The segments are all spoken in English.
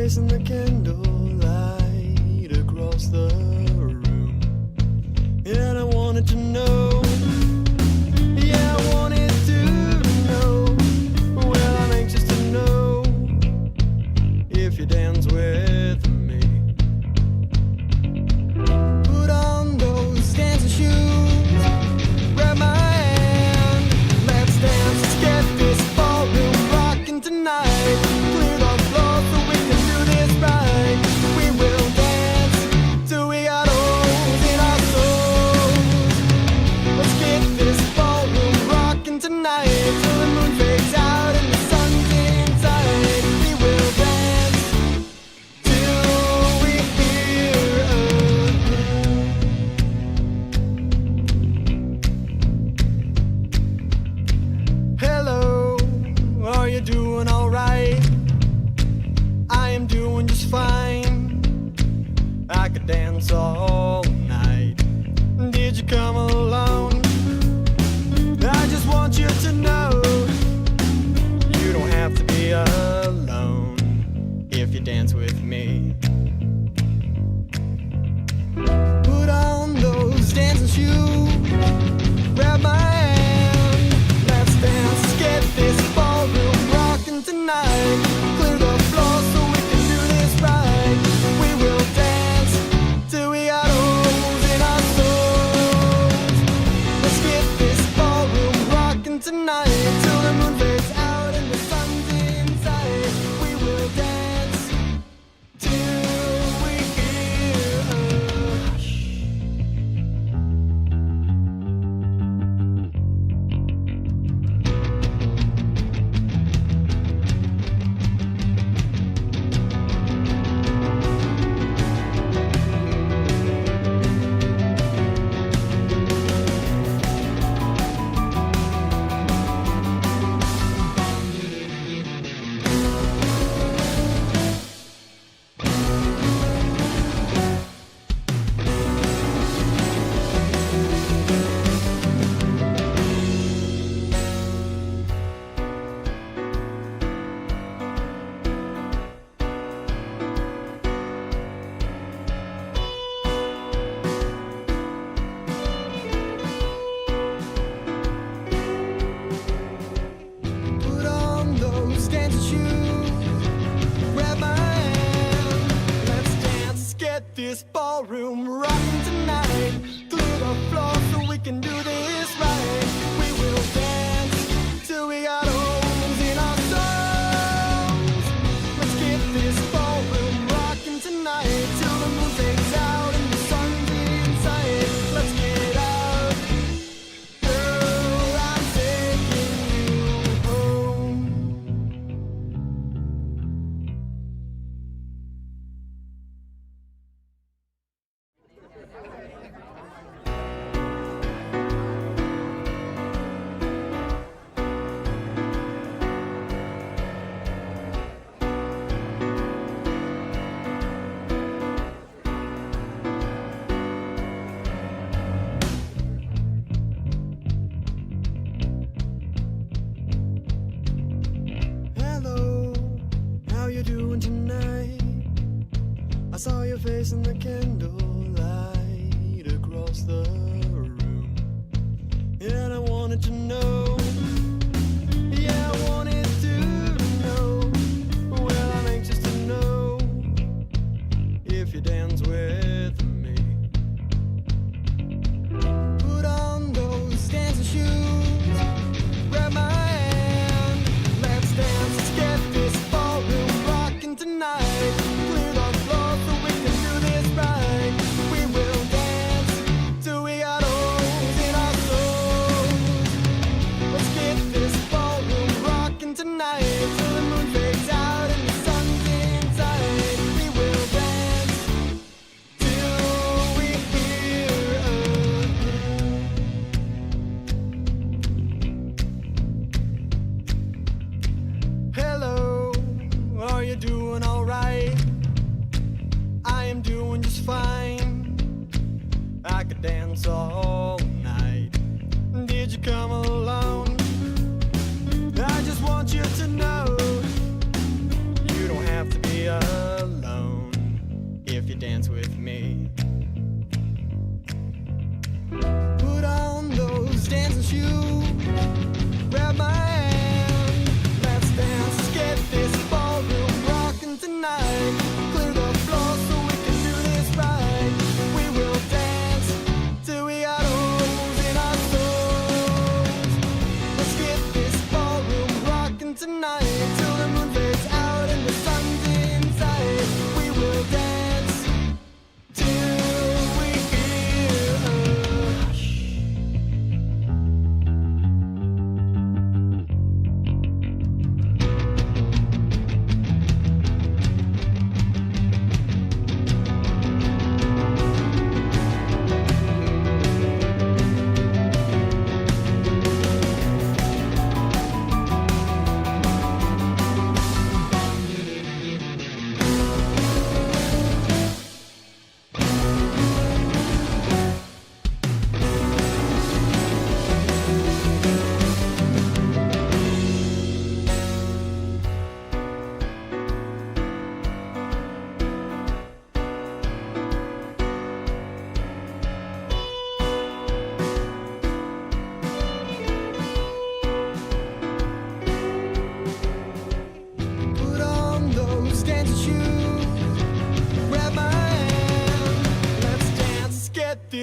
face in the candlelight across the room, and I wanted to know, yeah, I wanted to know, well, I'm anxious to know if you dance with me. Put on those dancing shoes, grab my hand, let's dance, let's get this ballroom rockin' tonight. Clear the floor so we can do this right. We will dance till we got holes in our souls. Let's get this ballroom rockin' tonight till the moon fades out and the sun's inside. We will dance till we hear hello, are you doing alright? I am doing just fine. I could dance all night. Did you come along? I just want you to know you don't have to be alone if you dance with me. Put on those dancing shoes, grab my hand, let's dance, let's get this ballroom rockin' tonight. Clear the floor so we can do this right. We will dance till we got holes in our souls. Let's get this ballroom rockin' tonight till the moon fades out and the sun's inside. We will dance till we hear a hush. Put on those dancing shoes, grab my hand, let's dance, let's get this ballroom rockin' tonight. Clear the floor so we can do this right. We will dance till we got holes in our souls. Let's get this ballroom rockin' tonight till the moon fades out and the sun's inside. Let's get out, girl, I'm taking you home. Hello, how you doing tonight? I saw your face in the candlelight across the room, and I wanted to know, yeah, I wanted to know, well, I'm anxious to know if you dance with me. Put on those dancing shoes, grab my hand, let's dance, let's get this ballroom rockin' tonight. Clear the floor so we can do this right. We will dance till we got holes in our souls. Let's get this ballroom rockin' tonight till the moon fades out and the sun's inside. We will dance till we hear hello, are you doing alright? I am doing just fine. I could dance all night. Did you come along? I just want you to know you don't have to be alone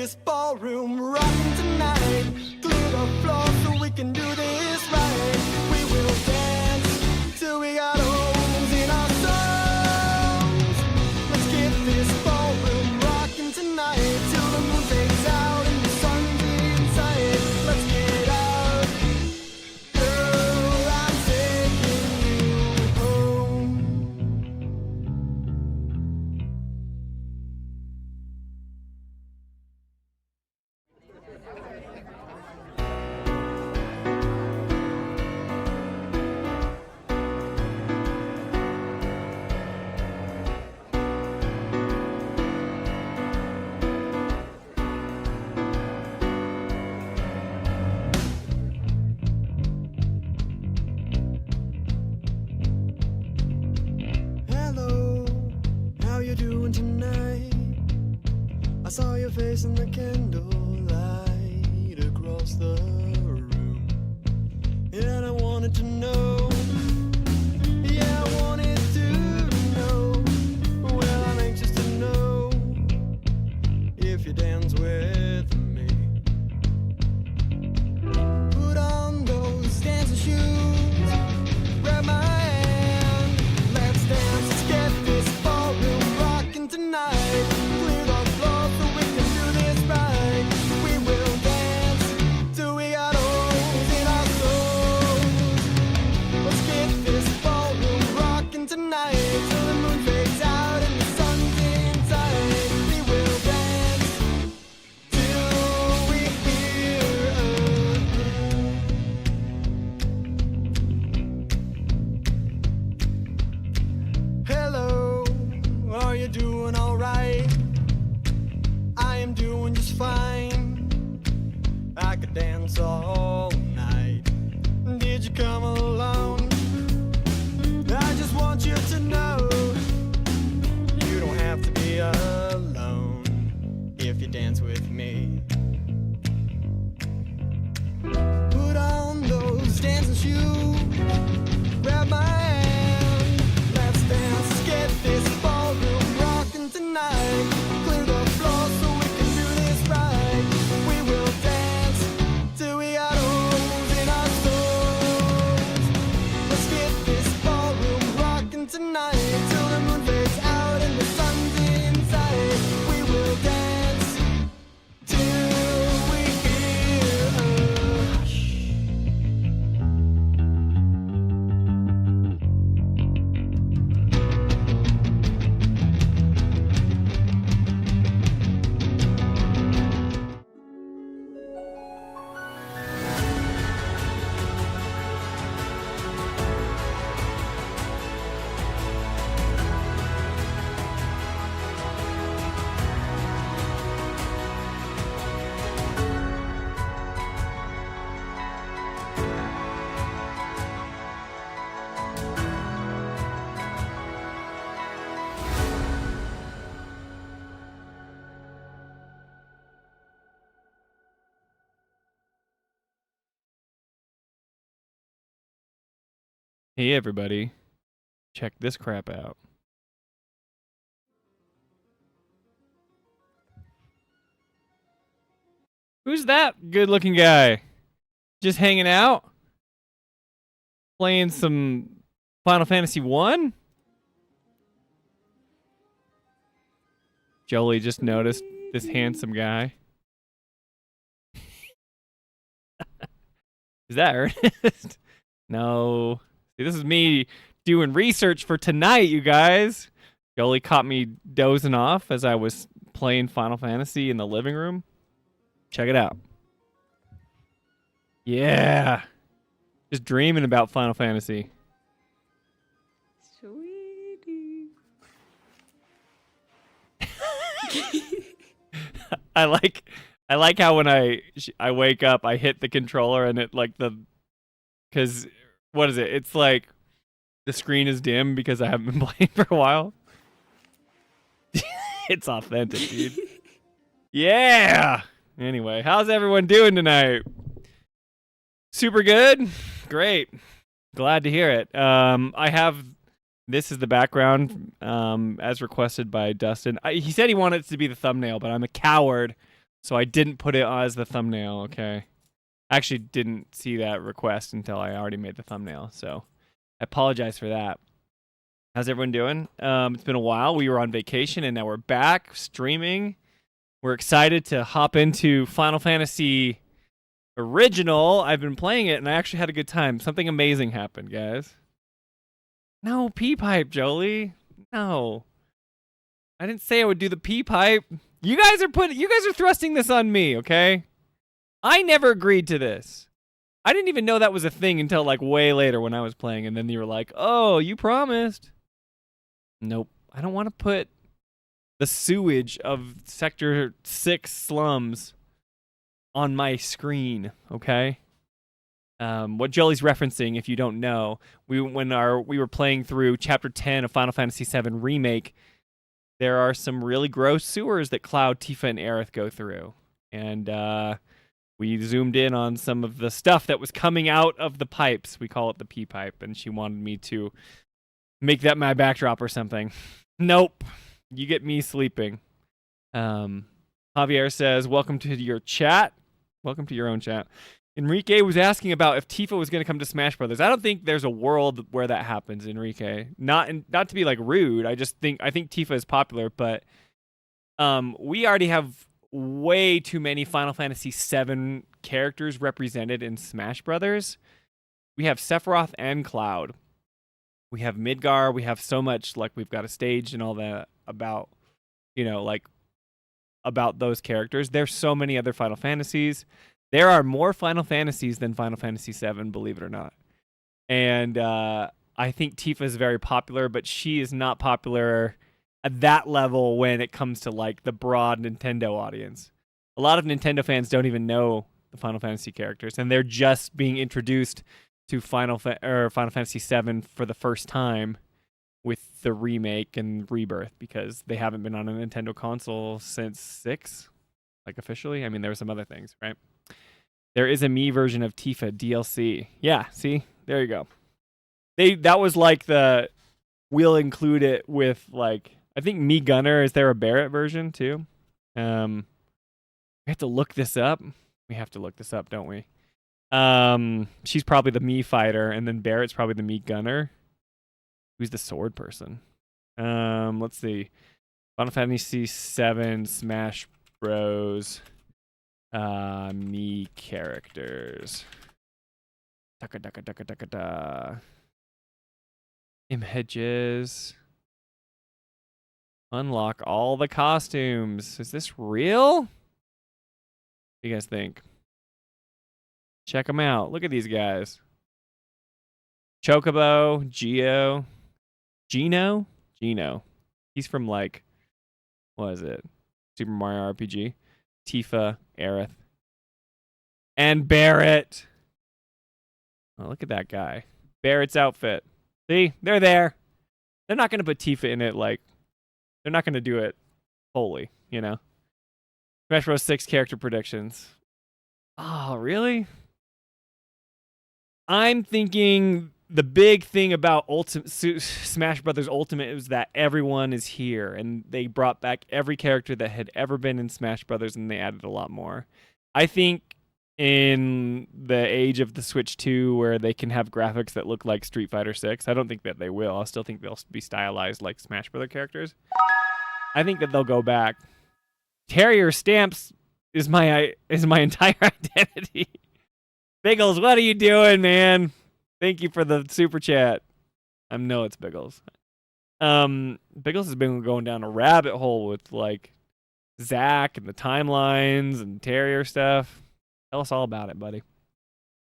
this ballroom rocking tonight. Clear the floor so we can do this right. We will dance till we got holes in our souls. Let's get this ballroom rocking tonight till the moon fades out and the sun's inside. Let's get out, girl, I'm taking you home. Hello, how you doing tonight? I saw your face in the candlelight across the room, and I wanted to know. Yeah, I wanted to know. Well, I'm anxious to know if you dance with me. Put on those dancing shoes. Grab my hand. Let's dance. Let's get this ballroom rocking tonight. Clear the floor so we can do this right. We will dance till we got holes in our souls. Let's get this ballroom rocking tonight till the moon fades out and the sun's inside. We will dance till we hear hello, are you doing alright? I am doing just fine. I could dance all night. Did you come along? I just want you to know you don't have to be alone if you dance with me. Put on those dancing shoes. Grab my hand. Let's dance. Let's get this ballroom rocking tonight. Clear the floor so we can do this right. We will dance till we got holes in our souls. Let's get this ballroom rocking tonight till the moon fades out and the sun's inside. We will dance till we hear a hush. Hey everybody, check this crap out. Who's that good looking guy? Just hanging out? Playing some Final Fantasy 1? Jolie just noticed this handsome guy. Is that Ernest? No. See, this is me doing research for tonight, you guys. Jolie caught me dozing off as I was playing Final Fantasy in the living room. Check it out. Yeah. Just dreaming about Final Fantasy. Sweetie. I like how when I wake up, I hit the controller and it because what is it? It's like the screen is dim because I haven't been playing for a while. It's authentic, dude. Yeah. Anyway, how's everyone doing tonight? Super good? Great. Glad to hear it. This is the background as requested by Dustin. He said he wanted it to be the thumbnail, but I'm a coward, so I didn't put it as the thumbnail. Okay. I actually didn't see that request until I already made the thumbnail, so I apologize for that. How's everyone doing? It's been a while. We were on vacation, and now we're back streaming. We're excited to hop into Final Fantasy Original. I've been playing it, and I actually had a good time. Something amazing happened, guys. No pee pipe, Jolie. No, I didn't say I would do the pee pipe. You guys are thrusting this on me, okay? I never agreed to this. I didn't even know that was a thing until like way later when I was playing, and then you were like, "Oh, you promised." Nope. I don't want to put the sewage of Sector 6 slums on my screen, okay? What Jolie's referencing, if you don't know, we were playing through Chapter 10 of Final Fantasy VII Remake, there are some really gross sewers that Cloud, Tifa, and Aerith go through. And we zoomed in on some of the stuff that was coming out of the pipes. We call it the pee pipe, and she wanted me to make that my backdrop or something. Nope. You get me sleeping. Javier says, welcome to your chat. Welcome to your own chat. Enrique was asking about if Tifa was going to come to Smash Brothers. I don't think there's a world where that happens, Enrique. Not to be like rude. I think Tifa is popular, but we already have way too many Final Fantasy VII characters represented in Smash Brothers. We have Sephiroth and Cloud. We have Midgar. We have so much, like, we've got a stage and all that about, about those characters. There's so many other Final Fantasies. There are more Final Fantasies than Final Fantasy VII, believe it or not. And I think Tifa is very popular, but she is not popular at that level when it comes to like the broad Nintendo audience. A lot of Nintendo fans don't even know the Final Fantasy characters, and they're just being introduced to Final Fantasy VII for the first time with the remake and rebirth, because they haven't been on a Nintendo console since 6, like officially. I mean, there were some other things, right? There is a Mii version of Tifa DLC. Yeah, see? There you go. That was like the, we'll include it with, like, I think Mii Gunner, is there a Barrett version too? We have to look this up. We have to look this up, don't we? She's probably the Mii fighter, and then Barrett's probably the Mii Gunner. Who's the sword person? Let's see. Final Fantasy VII Smash Bros. Mii characters. Images. Unlock all the costumes. Is this real? What do you guys think? Check them out. Look at these guys. Chocobo, Gino. He's from, like, what is it? Super Mario RPG. Tifa, Aerith, and Barrett. Oh, look at that guy. Barrett's outfit. See? They're there. They're not going to put Tifa in it, like, they're not going to do it wholly, you know? Smash Bros. 6 character predictions. Oh, really? I'm thinking the big thing about Smash Brothers Ultimate is that everyone is here, and they brought back every character that had ever been in Smash Brothers, and they added a lot more. I think in the age of the Switch 2, where they can have graphics that look like Street Fighter 6, I don't think that they will. I still think they'll be stylized like Smash Brother characters. I think that they'll go back. Terrier Stamps is my entire identity. Biggles, what are you doing, man? Thank you for the super chat. I know it's Biggles. Biggles has been going down a rabbit hole with, like, Zach and the timelines and Terrier stuff. Tell us all about it, buddy.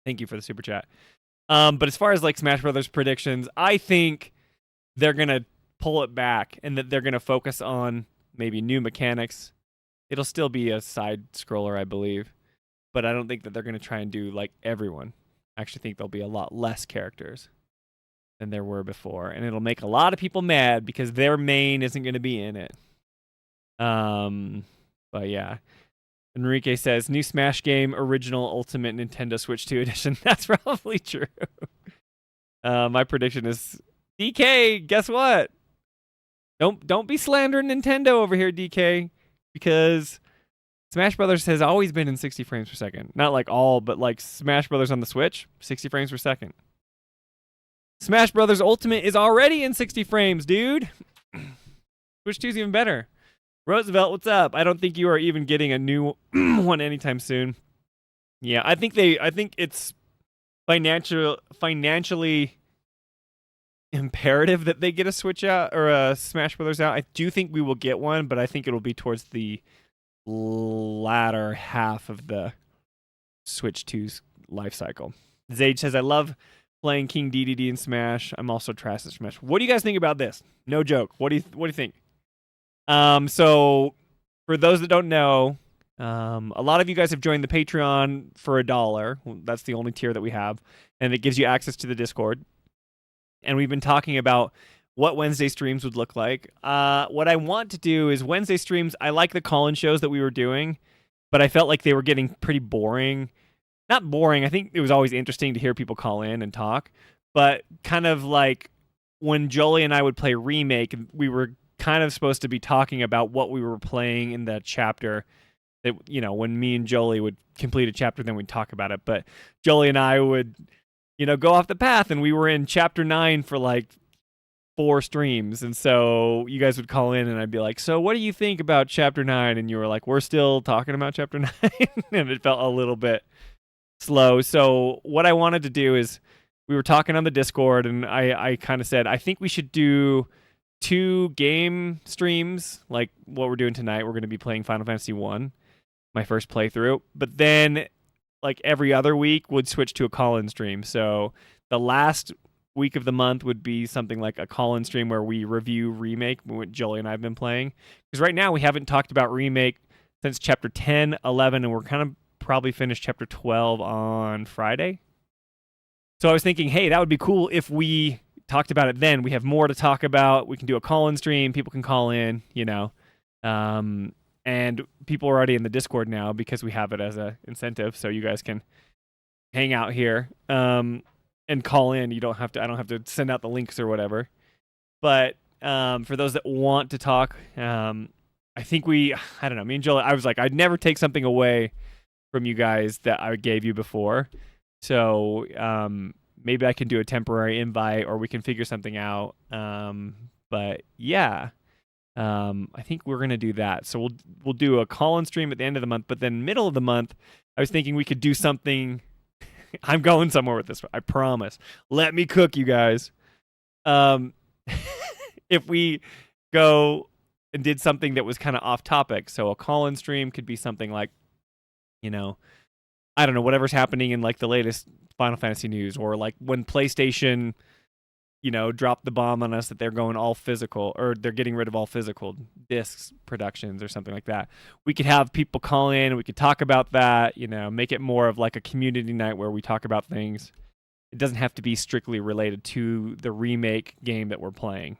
Thank you for the super chat. But as far as, like, Smash Brothers predictions, I think they're gonna pull it back, and that they're gonna focus on maybe new mechanics. It'll still be a side scroller, I believe, but I don't think that they're gonna try and do like everyone. I actually think there'll be a lot less characters than there were before, and it'll make a lot of people mad because their main isn't going to be in it. But yeah. Enrique says, new Smash game, original Ultimate Nintendo Switch 2 edition. That's probably true. My prediction is, DK, guess what? Don't be slandering Nintendo over here, DK, because Smash Brothers has always been in 60 frames per second. Not like all, but like Smash Brothers on the Switch, 60 frames per second. Smash Brothers Ultimate is already in 60 frames, dude. Switch 2's even better. Roosevelt, what's up? I don't think you are even getting a new one anytime soon. Yeah, I think it's financially imperative that they get a Switch out or a Smash Brothers out. I do think we will get one, but I think it'll be towards the latter half of the Switch 2's life cycle. Zage says, I love playing King DDD in Smash. I'm also trash at Smash. What do you guys think about this? No joke. What do you think? So for those that don't know, a lot of you guys have joined the Patreon for $1. That's the only tier that we have, and it gives you access to the Discord. And we've been talking about what Wednesday streams would look like. What I want to do is Wednesday streams, I like the call-in shows that we were doing, but I felt like they were getting pretty boring. Not boring. I think it was always interesting to hear people call in and talk, but kind of like when Jolie and I would play Remake, we were kind of supposed to be talking about what we were playing in that chapter. That, you know, when me and Jolie would complete a chapter, then we'd talk about it. But Jolie and I would, go off the path, and we were in chapter 9 for like 4 streams. And so you guys would call in, and I'd be like, so what do you think about chapter 9? And you were like, we're still talking about chapter 9. And it felt a little bit slow. So what I wanted to do is we were talking on the Discord, and I kind of said, I think we should do 2 game streams like what we're doing tonight. We're going to be playing Final Fantasy 1, my first playthrough, but then like every other week would switch to a call-in stream. So the last week of the month would be something like a call-in stream where we review Remake, what Jolie and I have been playing, because right now we haven't talked about Remake since chapter 10, 11, and we're kind of probably finished chapter 12 on Friday. So I was thinking, hey, that would be cool if we talked about it then. We have more to talk about. We can do a call-in stream. People can call in, and people are already in the Discord now because we have it as an incentive. So you guys can hang out here and call in. I don't have to send out the links or whatever. But for those that want to talk, I think I don't know, me and Joel, I was like, I'd never take something away from you guys that I gave you before. So maybe I can do a temporary invite, or we can figure something out. But yeah, I think we're gonna do that. So we'll do a call-in stream at the end of the month, but then middle of the month, I was thinking we could do something. I'm going somewhere with this, I promise. Let me cook, you guys. If we go and did something that was kind of off topic, so a call-in stream could be something like, I don't know, whatever's happening in like the latest Final Fantasy news, or like when PlayStation, dropped the bomb on us that they're going all physical, or they're getting rid of all physical discs productions or something like that. We could have people call in and we could talk about that, make it more of like a community night where we talk about things. It doesn't have to be strictly related to the Remake game that we're playing,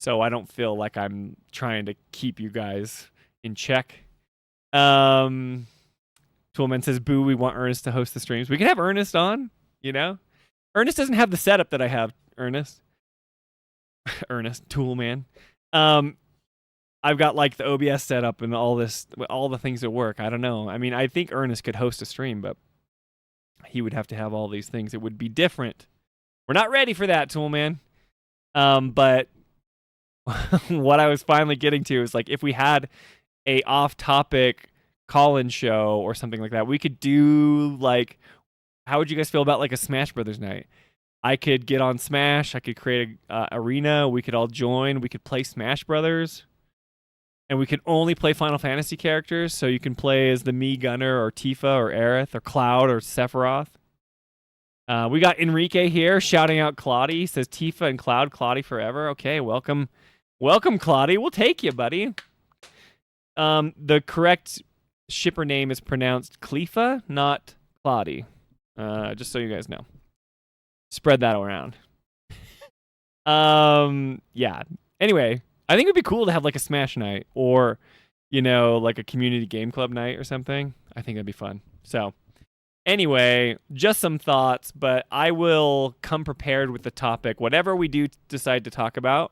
So I don't feel like I'm trying to keep you guys in check. Toolman says, boo, we want Ernest to host the streams. We can have Ernest on, Ernest doesn't have the setup that I have, Ernest, Toolman. I've got like the OBS setup and all the things that work. I don't know. I mean, I think Ernest could host a stream, but he would have to have all these things. It would be different. We're not ready for that, Toolman. But what I was finally getting to is like, if we had a off-topic call-in show or something like that, we could do like, how would you guys feel about like a Smash Brothers night? I could get on Smash. I could create a arena. We could all join. We could play Smash Brothers, and we could only play Final Fantasy characters. So you can play as the Mii Gunner or Tifa or Aerith or Cloud or Sephiroth. We got Enrique here shouting out Claudie. Says Tifa and Cloud, Claudie forever. Okay, welcome, Claudie. We'll take you, buddy. The correct shipper name is pronounced Clefa, not Claudie. Just so you guys know. Spread that around. Yeah. Anyway, I think it'd be cool to have like a Smash night, or, like a community game club night or something. I think that'd be fun. So anyway, just some thoughts, but I will come prepared with the topic. Whatever we do decide to talk about,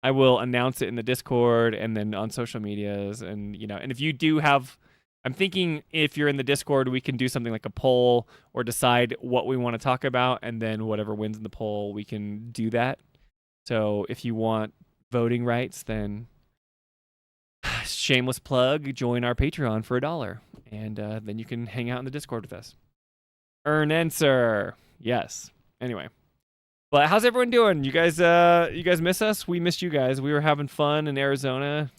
I will announce it in the Discord and then on social medias. And, and if you do have I'm thinking if you're in the Discord, we can do something like a poll or decide what we want to talk about, and then whatever wins in the poll, we can do that. So if you want voting rights, then shameless plug, join our Patreon for $1, and then you can hang out in the Discord with us. Ernest, yes. Anyway, but how's everyone doing? You guys miss us? We missed you guys. We were having fun in Arizona.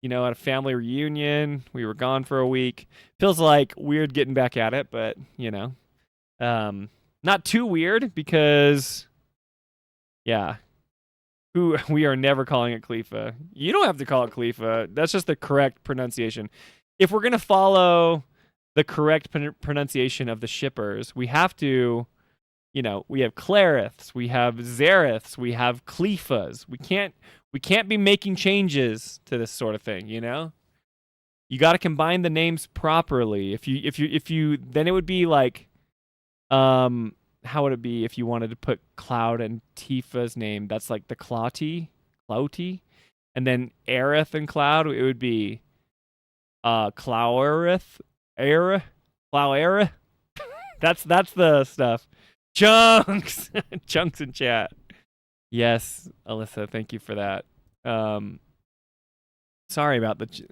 At a family reunion. We were gone for a week. Feels like weird getting back at it, but not too weird because, yeah, we are never calling it Khalifa. You don't have to call it Khalifa. That's just the correct pronunciation. If we're gonna follow the correct pronunciation of the shippers, we have to, we have Clariths, we have Zareths, we have Cleefas. We can't be making changes to this sort of thing, You got to combine the names properly. If you then it would be like how would it be if you wanted to put Cloud and Tifa's name? That's like the Clouty, and then Aerith and Cloud, it would be Clowerith, Clowerith. That's the stuff. Chunks in chat. Yes, Alyssa, thank you for that. Sorry about the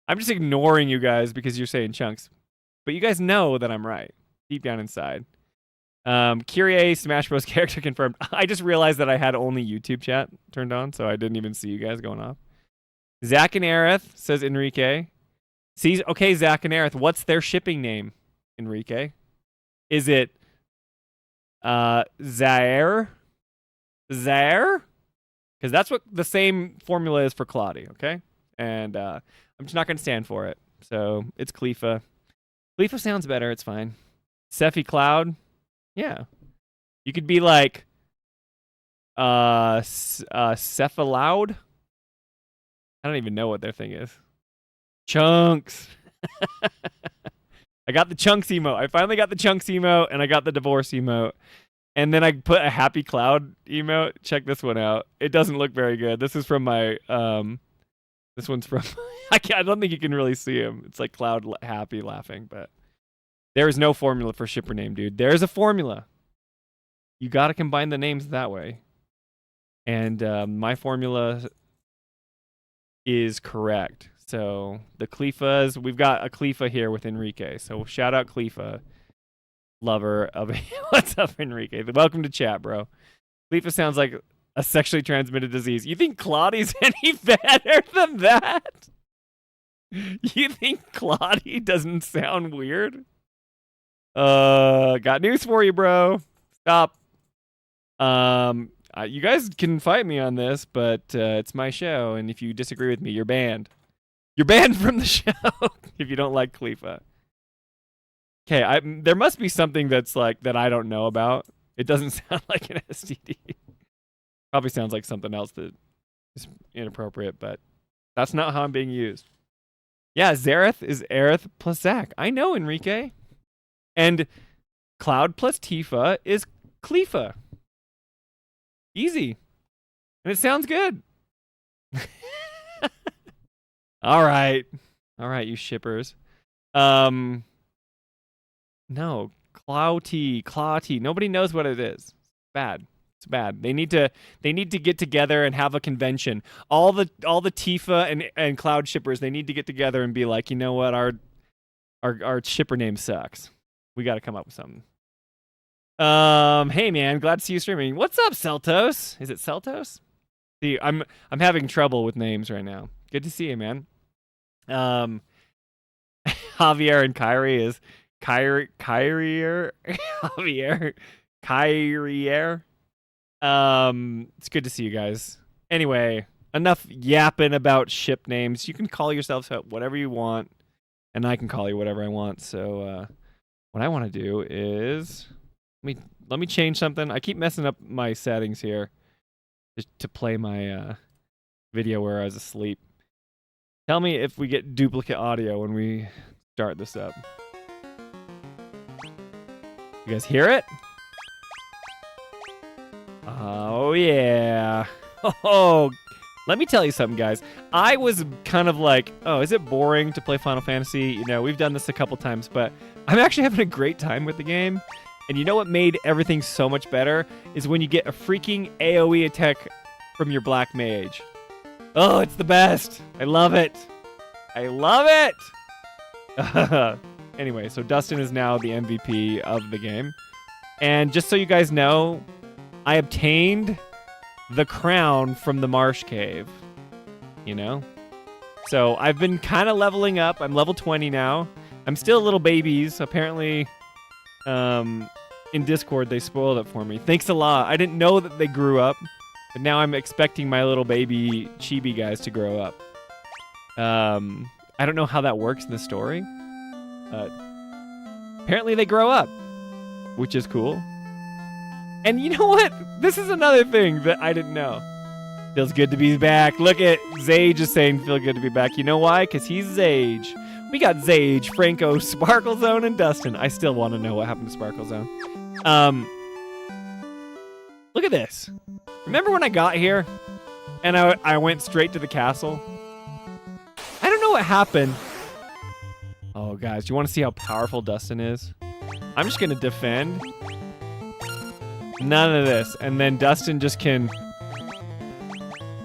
I'm just ignoring you guys because you're saying chunks. But you guys know that I'm right, deep down inside. Kyrie Smash Bros. Character confirmed. I just realized that I had only YouTube chat turned on, so I didn't even see you guys going off. Zach and Aerith, says Enrique. Okay, Zach and Aerith, what's their shipping name, Enrique? Is it Zaire? Zaire? Because that's what the same formula is for Claudia, okay? And I'm just not going to stand for it. So it's Khalifa. Khalifa sounds better. It's fine. Sephi Cloud? Yeah. You could be like Cephaloud? I don't even know what their thing is. Chunks. I got the chunks emote. I finally got the chunks emote, and I got the divorce emote. And then I put a happy cloud emote. Check this one out. It doesn't look very good. This is from my this one's from I don't think you can really see him. It's like cloud happy laughing, but there is no formula for shipper name, dude. There's a formula. You got to combine the names that way. And my formula is correct. So the Cleefas, we've got a Cleefa here with Enrique. So shout out Cleefa, lover of what's up, Enrique? Welcome to chat, bro. Cleefa sounds like a sexually transmitted disease. You think Claudie's any better than that? You think Claudie doesn't sound weird? Got news for you, bro. Stop. You guys can fight me on this, but it's my show, and if you disagree with me, you're banned. You're banned from the show if you don't like Khalifa. Okay, there must be something that's like that I don't know about. It doesn't sound like an STD. Probably sounds like something else that is inappropriate, but that's not how I'm being used. Yeah, Zareth is Aerith plus Zach. I know, Enrique. And Cloud plus Tifa is Khalifa. Easy. And it sounds good. All right, you shippers. No, Clouty. Nobody knows what it is. It's bad. They need to get together and have a convention. All the Tifa and Cloud shippers, they need to get together and be like, you know what, our shipper name sucks. We got to come up with something. Hey man, glad to see you streaming. What's up, Celtos? Is it Celtos? See, I'm having trouble with names right now. Good to see you, man. Javier and Kyrie is Kyrier. Javier. Kyrier. It's good to see you guys. Anyway, enough yapping about ship names. You can call yourselves whatever you want, and I can call you whatever I want. So what I want to do is let me change something. I keep messing up my settings here just to play my video where I was asleep. Tell me if we get duplicate audio when we start this up. You guys hear it? Oh yeah. Oh, Let me tell you something, guys. I was kind of like, oh, is it boring to play Final Fantasy? You know, we've done this a couple times, but I'm actually having a great time with the game. And you know what made everything so much better is when you get a freaking AoE attack from your black mage. Oh, it's the best. I love it. I love it. Anyway, so Dustin is now the MVP of the game. And just so you guys know, I obtained the crown from the marsh cave, you know? So I've been kind of leveling up. I'm level 20 now. I'm still little babies. Apparently, in Discord, they spoiled it for me. Thanks a lot. I didn't know that they grew up, but now I'm expecting my little baby chibi guys to grow up. I don't know how that works in the story. Apparently they grow up, which is cool. And you know what? This is another thing that I didn't know. Feels good to be back. Look at Zage is saying feel good to be back. You know why? Because he's Zage. We got Zage, Franco, Sparkle Zone, and Dustin. I still want to know what happened to Sparkle Zone. Look at this. Remember when I got here and I went straight to the castle? I don't know what happened. Oh, guys, do you want to see how powerful Dustin is? I'm just going to defend. None of this. And then Dustin just can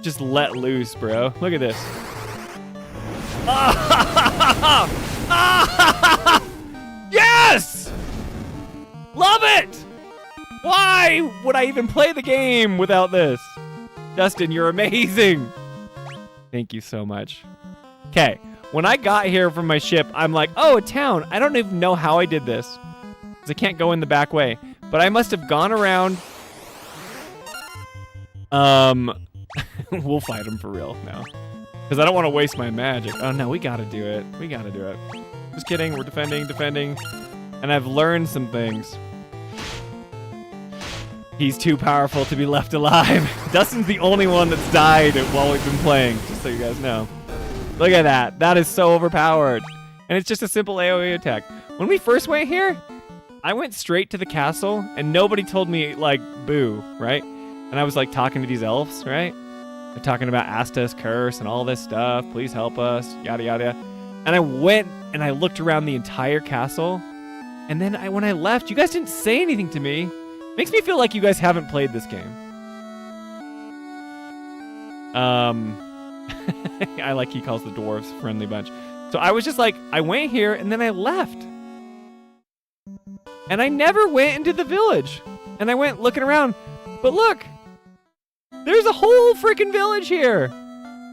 just let loose, bro. Look at this. Yes! Love it! Why would I even play the game without this? Dustin, you're amazing. Thank you so much. Okay, when I got here from my ship, I'm like, oh, a town. I don't even know how I did this, because I can't go in the back way. But I must have gone around. We'll fight him for real now, because I don't want to waste my magic. Oh, no, we got to do it. We got to do it. Just kidding. We're defending. And I've learned some things. He's too powerful to be left alive. Dustin's the only one that's died while we've been playing, just so you guys know. Look at that. That is so overpowered. And it's just a simple AoE attack. When we first went here, I went straight to the castle, and nobody told me, like, boo, right? And I was, like, talking to these elves, right? They're talking about Asta's curse and all this stuff. Please help us, yada, yada. And I went and I looked around the entire castle. And then when I left, you guys didn't say anything to me. Makes me feel like you guys haven't played this game. I like he calls the dwarves friendly bunch. So I was just like, I went here and then I left. And I never went into the village. And I went looking around. But look, there's a whole freaking village here.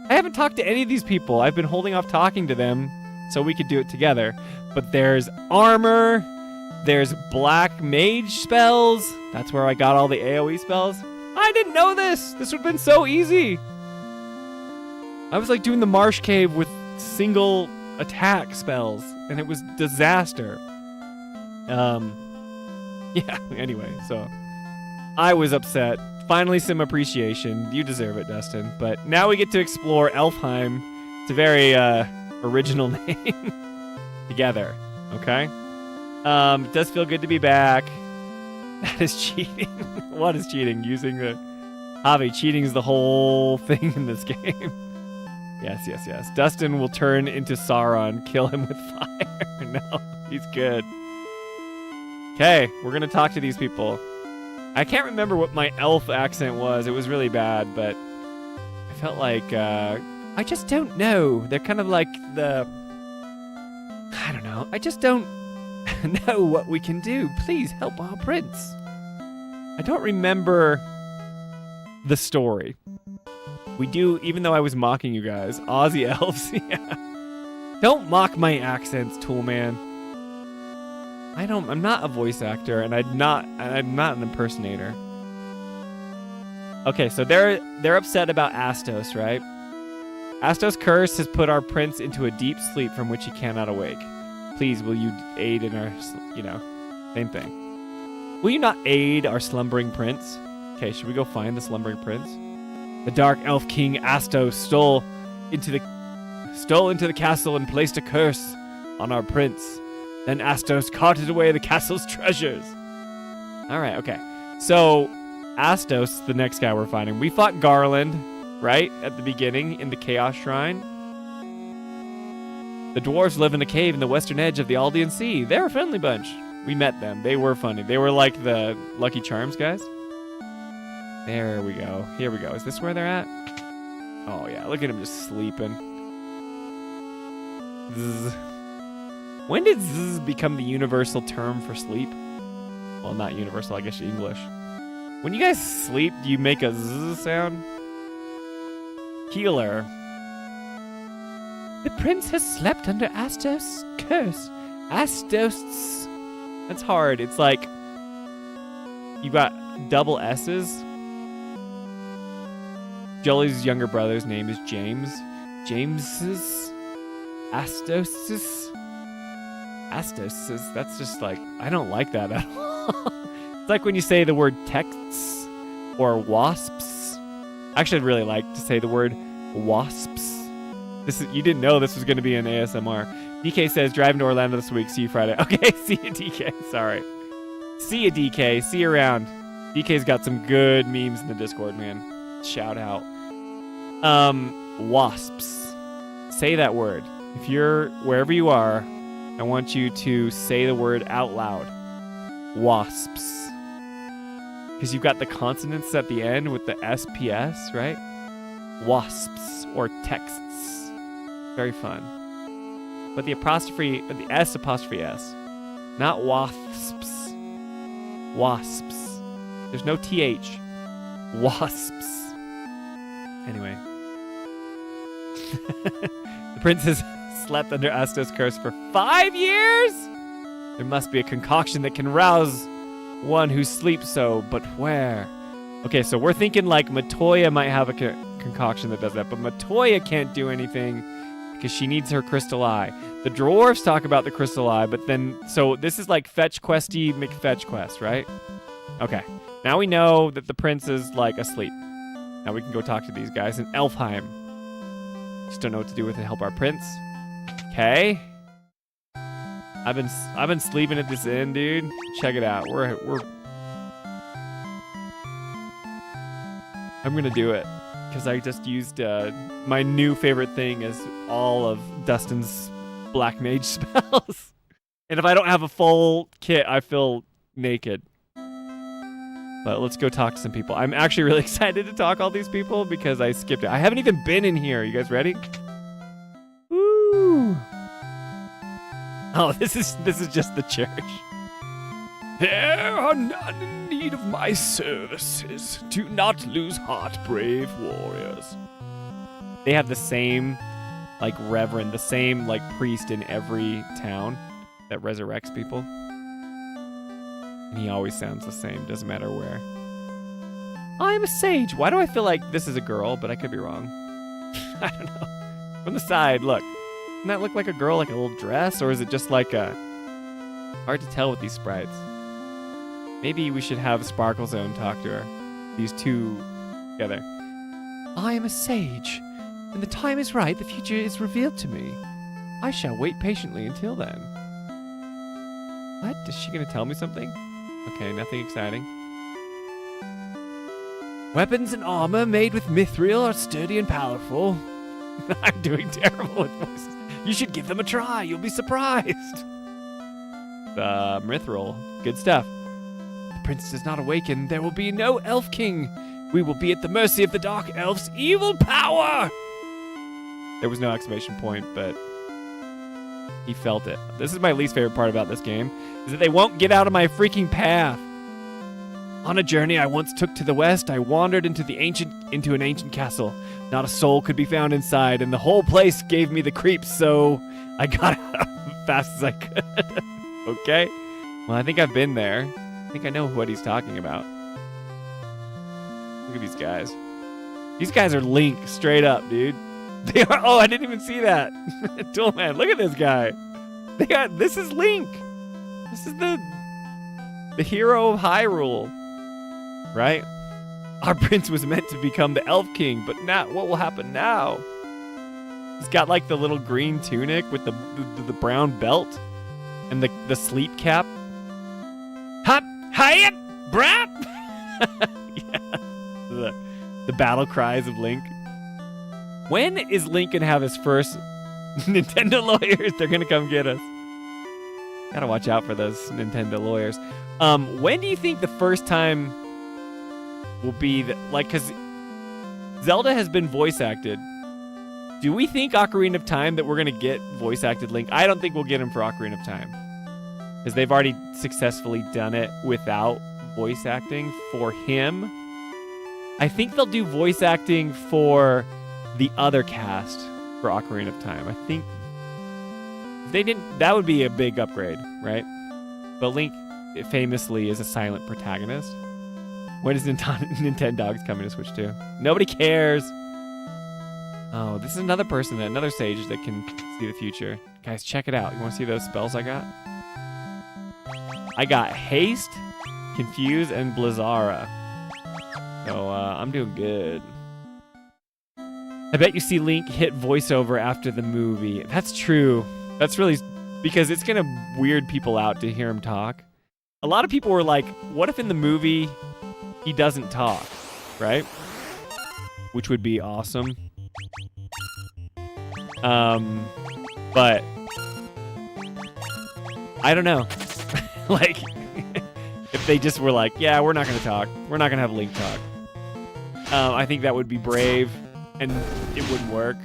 I haven't talked to any of these people. I've been holding off talking to them so we could do it together. But there's armor. There's black mage spells. That's where I got all the AoE spells. I didn't know this. This would have been so easy. I was like doing the marsh cave with single attack spells, and it was disaster. Yeah, anyway, so I was upset. Finally some appreciation. You deserve it, Dustin. But now we get to explore Elfheim. It's a very original name. Together, okay? It does feel good to be back. That is cheating. What is cheating? Using the... Javi, cheating is the whole thing in this game. Yes. Dustin will turn into Sauron, kill him with fire. No, he's good. Okay, we're going to talk to these people. I can't remember what my elf accent was. It was really bad, but I felt like... I just don't know. They're kind of like the... I don't know. I just don't know what we can do. Please help our prince. I don't remember the story. We do, even though I was mocking you guys. Aussie elves, yeah. Don't mock my accents, Toolman. I'm not a voice actor, and I'm not an impersonator. Okay, so they're upset about Astos, right? Astos' curse has put our prince into a deep sleep from which he cannot awake. Please, will you aid in our, same thing. Will you not aid our slumbering prince? Okay, should we go find the slumbering prince? The dark elf king Astos stole into the castle and placed a curse on our prince. Then Astos carted away the castle's treasures. All right, okay. So Astos, the next guy we're finding. We fought Garland. right? At the beginning in the Chaos Shrine. The dwarves live in a cave in the western edge of the Aldean Sea. They're a friendly bunch. We met them. They were funny. They were like the Lucky Charms guys. There we go. Here we go. Is this where they're at? Oh, yeah. Look at him just sleeping. Zzz. When did zzz become the universal term for sleep? Well, not universal. I guess English. When you guys sleep, do you make a zzz sound? Healer. The prince has slept under Astos' curse. Astos. That's hard. It's like you got double S's. Jolie's younger brother's name is James. James's Astos's. Astos's. That's just like, I don't like that at all. It's like when you say the word texts or wasps. Actually, I'd really like to say the word wasps. You didn't know this was going to be an ASMR. DK says, driving to Orlando this week. See you Friday. Okay, see you, DK. Sorry. See you, DK. See you around. DK's got some good memes in the Discord, man. Shout out. Wasps. Say that word. If you're wherever you are, I want you to say the word out loud. Wasps. Because you've got the consonants at the end with the SPS, right? Wasps or texts. Very fun. But the apostrophe, the S apostrophe S. Not wasps. Wasps. There's no TH. Wasps. Anyway. The prince has slept under Astos' curse for 5 years? There must be a concoction that can rouse one who sleeps so, but where? Okay, so we're thinking like Matoya might have a concoction that does that, but Matoya can't do anything because she needs her crystal eye. The dwarves talk about the crystal eye, but then, so this is like fetch questy McFetch quest, right? Okay, now we know that the prince is like asleep. Now we can go talk to these guys in Elfheim. Just don't know what to do with it to help our prince. Okay. I've been sleeping at this inn, dude. Check it out. I'm gonna do it because I just used my new favorite thing as all of Dustin's black mage spells. And if I don't have a full kit, I feel naked. But let's go talk to some people. I'm actually really excited to talk to all these people because I skipped it. I haven't even been in here. You guys ready? Woo! Oh, this is just the church. There are none in need of my services. Do not lose heart, brave warriors. They have the same, like, reverend, the same, like, priest in every town that resurrects people. And he always sounds the same, doesn't matter where. I'm a sage. Why do I feel like this is a girl, but I could be wrong? I don't know. From the side, look. Doesn't that look like a girl, like a little dress? Or is it just like a... Hard to tell with these sprites. Maybe we should have Sparkle Zone talk to her. These two together. I am a sage. When the time is right, the future is revealed to me. I shall wait patiently until then. What? Is she going to tell me something? Okay, nothing exciting. Weapons and armor made with mithril are sturdy and powerful. I'm doing terrible with voices. You should give them a try. You'll be surprised. Mithril. Good stuff. The prince does not awaken. There will be no elf king. We will be at the mercy of the dark elf's evil power. There was no exclamation point, but he felt it. This is my least favorite part about this game, is that they won't get out of my freaking path. On a journey I once took to the west, I wandered into an ancient castle. Not a soul could be found inside, and the whole place gave me the creeps, so I got out as fast as I could. Okay? Well, I think I've been there. I think I know what he's talking about. Look at these guys. These guys are Link, straight up, dude. They are. Oh, I didn't even see that. Tool man, look at this guy. This is Link. This is the hero of Hyrule, right? Our prince was meant to become the Elf King, but now what will happen now? He's got like the little green tunic with the brown belt and the sleep cap. Hop, hi, brap. Yeah. The battle cries of Link. When is Link gonna have his first Nintendo lawyers? They're gonna come get us. Gotta watch out for those Nintendo lawyers. When do you think the first time will be because Zelda has been voice acted. Do we think Ocarina of Time that we're gonna get voice acted Link? I don't think we'll get him for Ocarina of Time, because they've already successfully done it without voice acting for him. I think they'll do voice acting for the other cast for Ocarina of Time. I think if they didn't, that would be a big upgrade, right? But Link famously is a silent protagonist. When is Nintendogs coming to Switch 2? Nobody cares. Oh, this is another person, another sage that can see the future. Guys, check it out. You want to see those spells I got? I got Haste, Confuse, and Blizzara. So I'm doing good. I bet you see Link hit voiceover after the movie. That's true. That's really... because it's going to weird people out to hear him talk. A lot of people were like, what if in the movie he doesn't talk, right? Which would be awesome. But I don't know. Like, if they just were like, yeah, we're not going to talk. We're not going to have Link talk. I think that would be brave, and it wouldn't work.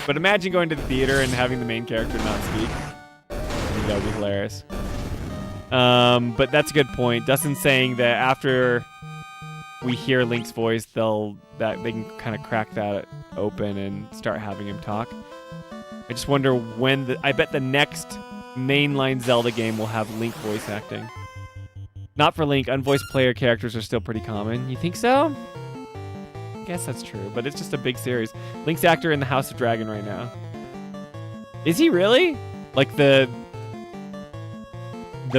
But imagine going to the theater and having the main character not speak. I think that would be hilarious. But that's a good point. Dustin's saying that after we hear Link's voice, they can kind of crack that open and start having him talk. I just wonder when I bet the next mainline Zelda game will have Link voice acting. Not for Link. Unvoiced player characters are still pretty common. You think so? I guess that's true, but it's just a big series. Link's actor in the House of Dragon right now. Is he really? Like the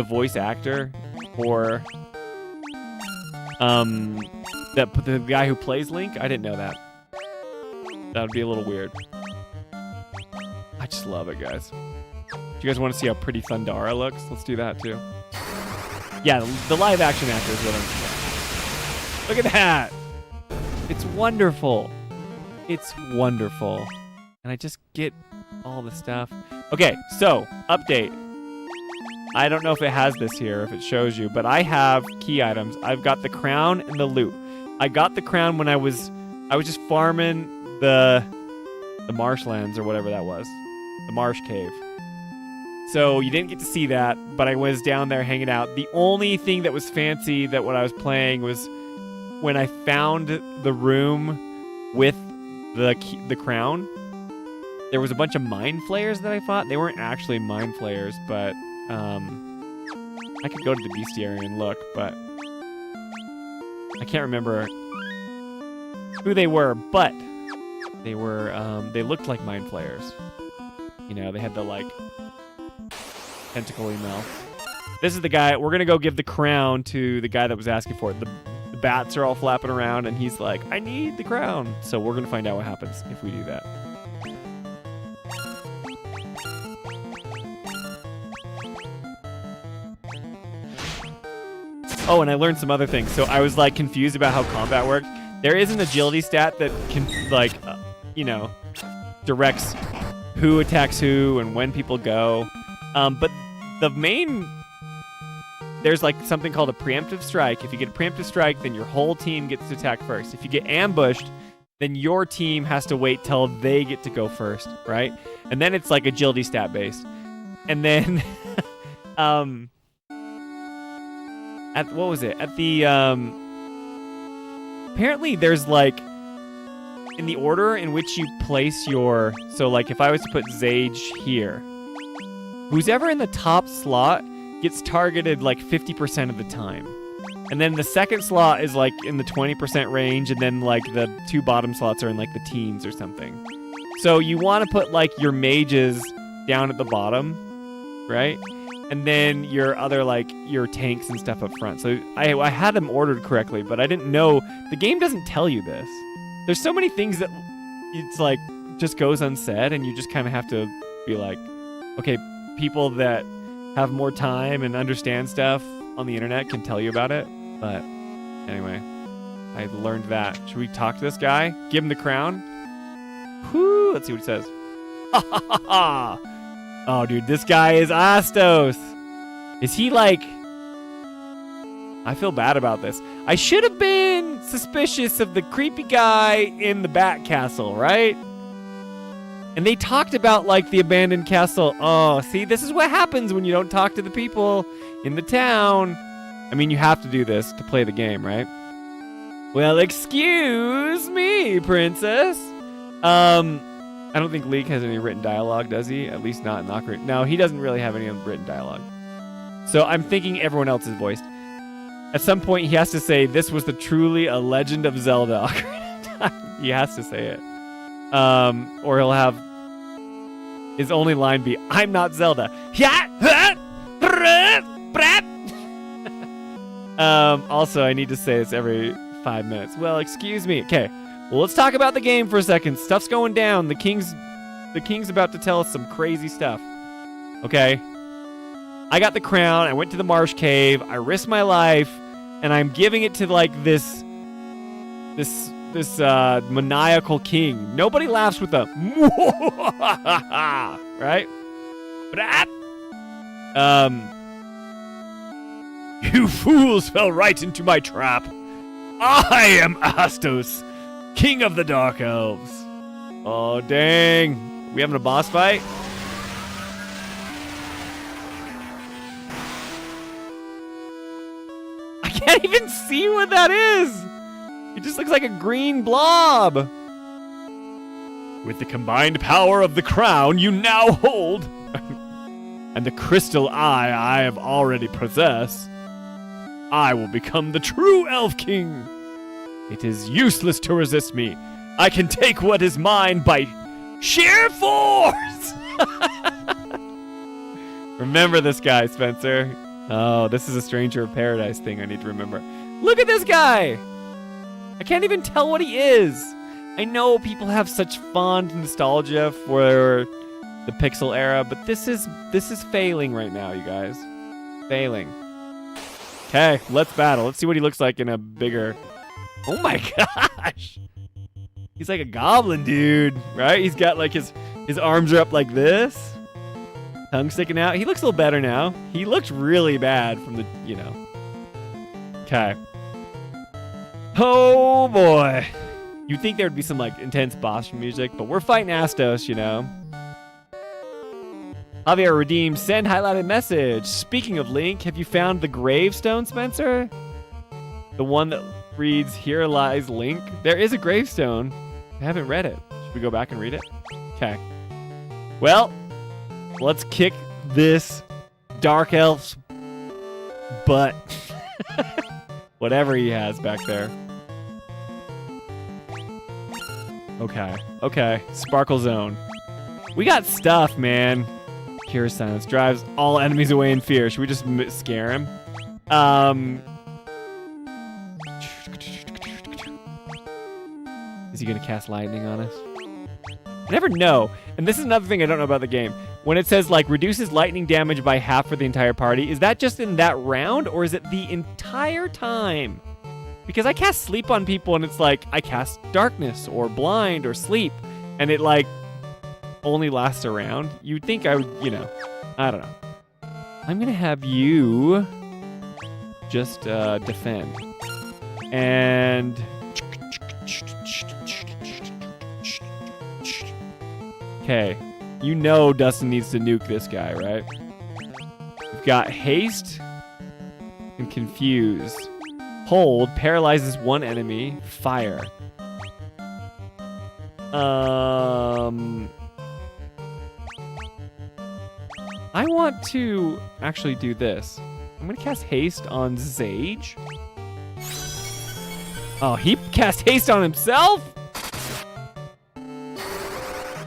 voice actor for the guy who plays Link? I didn't know that. That would be a little weird. I just love it, guys. Do you guys want to see how pretty Thundara looks? Let's do that too. Yeah, the live action actor is what I'm saying. Look at that. It's wonderful. It's wonderful. And I just get all the stuff. Okay, so, update. I don't know if it has this here, if it shows you, but I have key items. I've got the crown and the loot. I got the crown when I was just farming the marshlands or whatever that was. The marsh cave. So you didn't get to see that, but I was down there hanging out. The only thing that was fancy that when I was playing was when I found the room with the crown. There was a bunch of mind flayers that I fought. They weren't actually mind flayers, but I could go to the bestiary and look, but I can't remember who they were, but they looked like mind flayers. You know, they had the like tentacle-y mouth. This is the guy. We're gonna go give the crown to the guy that was asking for it. The bats are all flapping around, and he's like, "I need the crown." So we're gonna find out what happens if we do that. Oh, and I learned some other things. So I was like confused about how combat worked. There is an agility stat that can directs who attacks who and when people go. But there's like something called a preemptive strike. If you get a preemptive strike, then your whole team gets to attack first. If you get ambushed, then your team has to wait till they get to go first, right? And then it's like agility stat based. And then apparently there's like in the order in which you place your, so like if I was to put Zage here, who's ever in the top slot gets targeted like 50% of the time. And then the second slot is like in the 20% range, and then like the two bottom slots are in like the teens or something. So you want to put like your mages down at the bottom, right? And then your other like your tanks and stuff up front. So I had them ordered correctly, but I didn't know, the game doesn't tell you this. There's so many things that it's like just goes unsaid, and you just kind of have to be like, okay, people that have more time and understand stuff on the internet can tell you about it. But anyway, I learned that. Should we talk to this guy? Give him the crown? Whoo, let's see what it says. Oh, dude, this guy is Astos. Is he like... I feel bad about this. I should have been suspicious of the creepy guy in the Bat Castle, right? And they talked about, like, the abandoned castle. Oh, see, this is what happens when you don't talk to the people in the town. I mean, you have to do this to play the game, right? Well, excuse me, princess. I don't think Leek has any written dialogue, does he? At least not in Ocarina. No, he doesn't really have any written dialogue. So I'm thinking everyone else is voiced. At some point, he has to say, "This was truly a Legend of Zelda Ocarina of Time." He has to say it. Or he'll have his only line be, "I'm not Zelda." Also, I need to say this every 5 minutes. Well, excuse me. Okay. Well, let's talk about the game for a second. Stuff's going down. The king's about to tell us some crazy stuff. Okay. I got the crown. I went to the marsh cave. I risked my life, and I'm giving it to like this maniacal king. Nobody laughs with a right? You fools fell right into my trap. I am Astos, king of the Dark Elves. Oh, dang. We having a boss fight? I can't even see what that is. It just looks like a green blob. With the combined power of the crown you now hold, and the crystal eye I have already possessed, I will become the true Elf King. It is useless to resist me. I can take what is mine by sheer force. Remember this guy, Spencer. Oh, this is a Stranger of Paradise thing I need to remember. Look at this guy. I can't even tell what he is. I know people have such fond nostalgia for the pixel era, but this is failing right now, you guys. Failing. Okay, let's battle. Let's see what he looks like in a bigger... Oh my gosh! He's like a goblin dude, right? He's got like his arms are up like this. Tongue sticking out. He looks a little better now. He looked really bad from the, you know. Okay. Oh boy. You'd think there would be some like intense boss music, but we're fighting Astos, you know. Javier redeemed, send highlighted message. Speaking of Link, have you found the gravestone, Spencer? The one that reads, "Here lies Link." There is a gravestone. I haven't read it. Should we go back and read it? Okay. Well, let's kick this dark elf's butt. Whatever he has back there. Okay. Sparkle Zone. We got stuff, man. Cure silence. Drives all enemies away in fear. Should we just scare him? Is he going to cast lightning on us? I never know. And this is another thing I don't know about the game. When it says, like, reduces lightning damage by half for the entire party, is that just in that round, or is it the entire time? Because I cast sleep on people, and it's like, I cast darkness, or blind, or sleep, and it, like, only lasts a round. You'd think I would, you know, I don't know. I'm going to have you just defend. And... Okay, you know Dustin needs to nuke this guy, right? We've got haste and confuse. Hold paralyzes one enemy. Fire. I want to actually do this. I'm gonna cast haste on Zage. Oh, he cast haste on himself?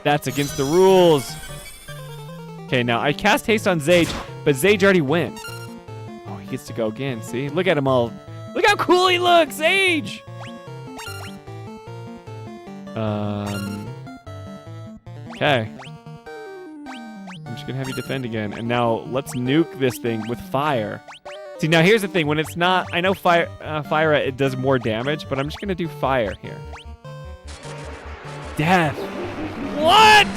That's against the rules. Okay, now I cast haste on Zage, but Zage already went. Oh, he gets to go again. See? Look at him all. Look how cool he looks, Zage! Okay. I'm just gonna have you defend again. And now let's nuke this thing with fire. See, now here's the thing. When it's not, I know fire, it does more damage, but I'm just gonna do fire here. Death. What?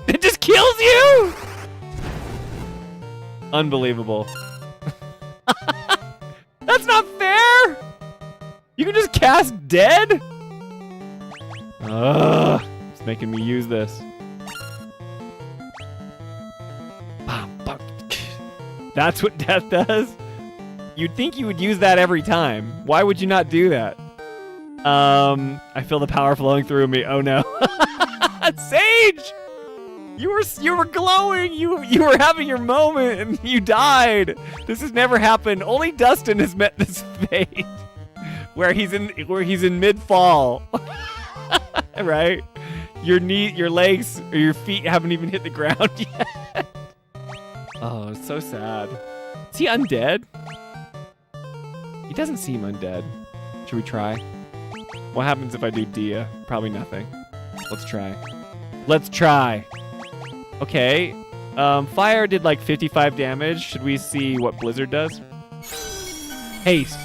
It just kills you? Unbelievable. That's not fair! You can just cast dead? Ugh, it's making me use this. That's what death does? You'd think you would use that every time. Why would you not do that? I feel the power flowing through me. Oh no. Sage! You were glowing. You were having your moment and you died. This has never happened. Only Dustin has met this fate. Where he's in mid-fall. Right? Your legs or your feet haven't even hit the ground yet. Oh, it's so sad. Is he undead? He doesn't seem undead. Should we try? What happens if I do Dia? Probably nothing. Let's try. Let's try. Okay. Fire did like 55 damage. Should we see what Blizzard does? Haste.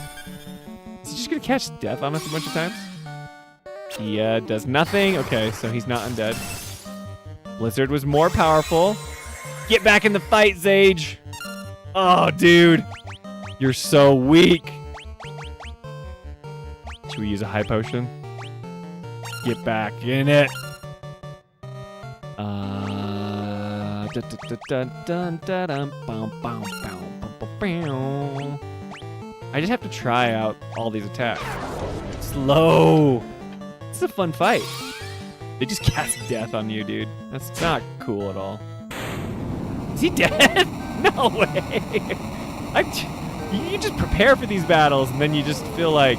Is he just gonna catch death on us a bunch of times? Dia does nothing. Okay, so he's not undead. Blizzard was more powerful. Get back in the fight, Zage. Oh, dude. You're so weak. Should we use a high potion? Get back in it. I just have to try out all these attacks. Slow. This is a fun fight. They just cast death on you, dude. That's not cool at all. Is he dead? No way. You just prepare for these battles and then you just feel like...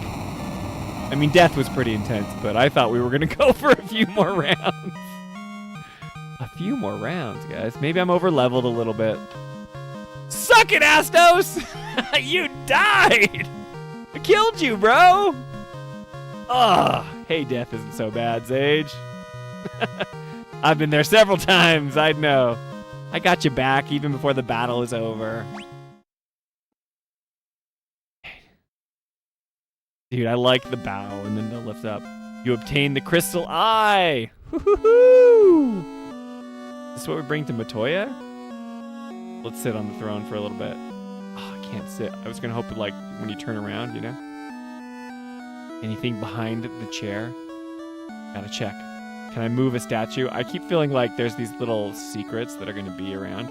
I mean, death was pretty intense, but I thought we were going to go for a few more rounds. A few more rounds, guys. Maybe I'm over-leveled a little bit. Suck it, Astos! You died! I killed you, bro! Ugh. Hey, death isn't so bad, Sage. I've been there several times, I know. I got you back even before the battle is over. Dude, I like the bow and then the lift up. You obtain the crystal eye! Woo-hoo-hoo! Is this what we bring to Matoya? Let's sit on the throne for a little bit. Oh, I can't sit. I was gonna hope it, like, when you turn around, you know? Anything behind the chair? Gotta check. Can I move a statue? I keep feeling like there's these little secrets that are gonna be around.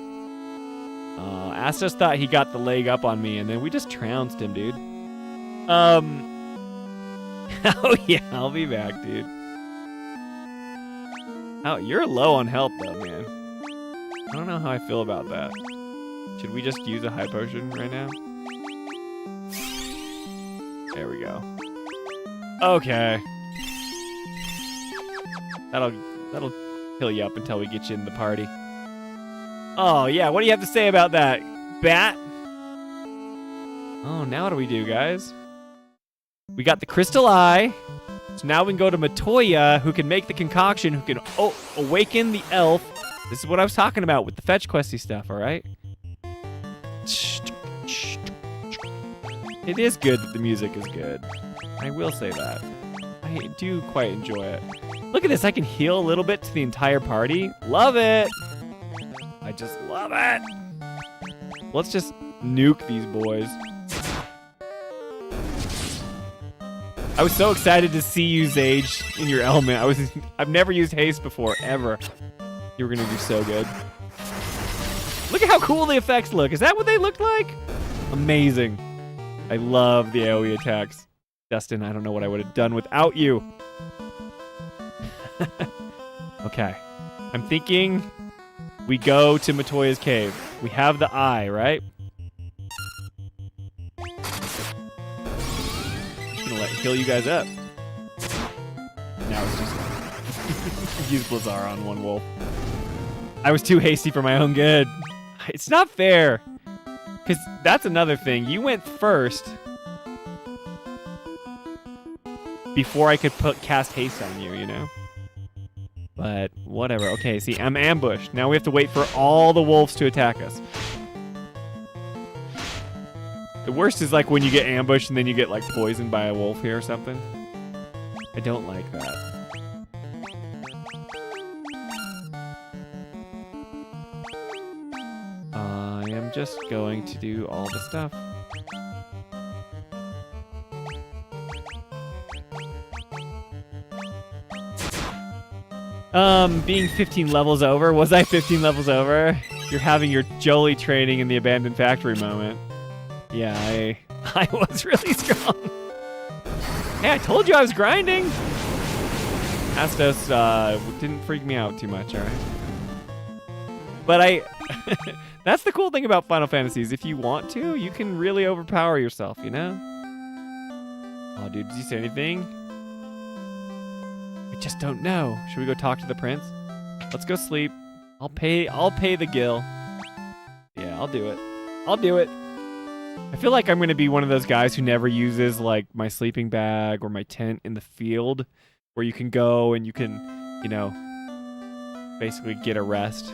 Astos thought he got the leg up on me, and then we just trounced him, dude. Oh yeah, I'll be back, dude. Oh, you're low on health, though, man. I don't know how I feel about that. Should we just use a high potion right now? There we go. Okay. That'll heal you up until we get you in the party. Oh, yeah, what do you have to say about that, Bat? Oh, now what do we do, guys? We got the crystal eye. So now we can go to Matoya, who can make the concoction, who can awaken the elf. This is what I was talking about with the fetch questy stuff, all right? It is good that the music is good. I will say that. I do quite enjoy it. Look at this, I can heal a little bit to the entire party. Love it! I just love it! Let's just nuke these boys. I was so excited to see you, Zage, in your element. I've never used haste before, ever. You were gonna do so good. Look at how cool the effects look. Is that what they looked like? Amazing. I love the AoE attacks. Dustin, I don't know what I would have done without you. Okay. I'm thinking we go to Matoya's cave. We have the eye, right? Heal you guys up. Now it's just use Blizzard on one wolf. I was too hasty for my own good. It's not fair. Because that's another thing. You went first before I could cast haste on you, you know? But whatever. Okay, see, I'm ambushed. Now we have to wait for all the wolves to attack us. The worst is like when you get ambushed and then you get like poisoned by a wolf here or something. I don't like that. just going to do all the stuff. Being 15 levels over. Was I 15 levels over? You're having your Jolie training in the abandoned factory moment. Yeah, I was really strong. Hey, I told you I was grinding. Astos didn't freak me out too much, all right? But that's the cool thing about Final Fantasies. If you want to, you can really overpower yourself, you know? Oh, dude, did you say anything? I just don't know. Should we go talk to the prince? Let's go sleep. I'll pay the gil. Yeah, I'll do it. I'll do it. I feel like I'm going to be one of those guys who never uses like my sleeping bag or my tent in the field where you can go and you can, you know, basically get a rest.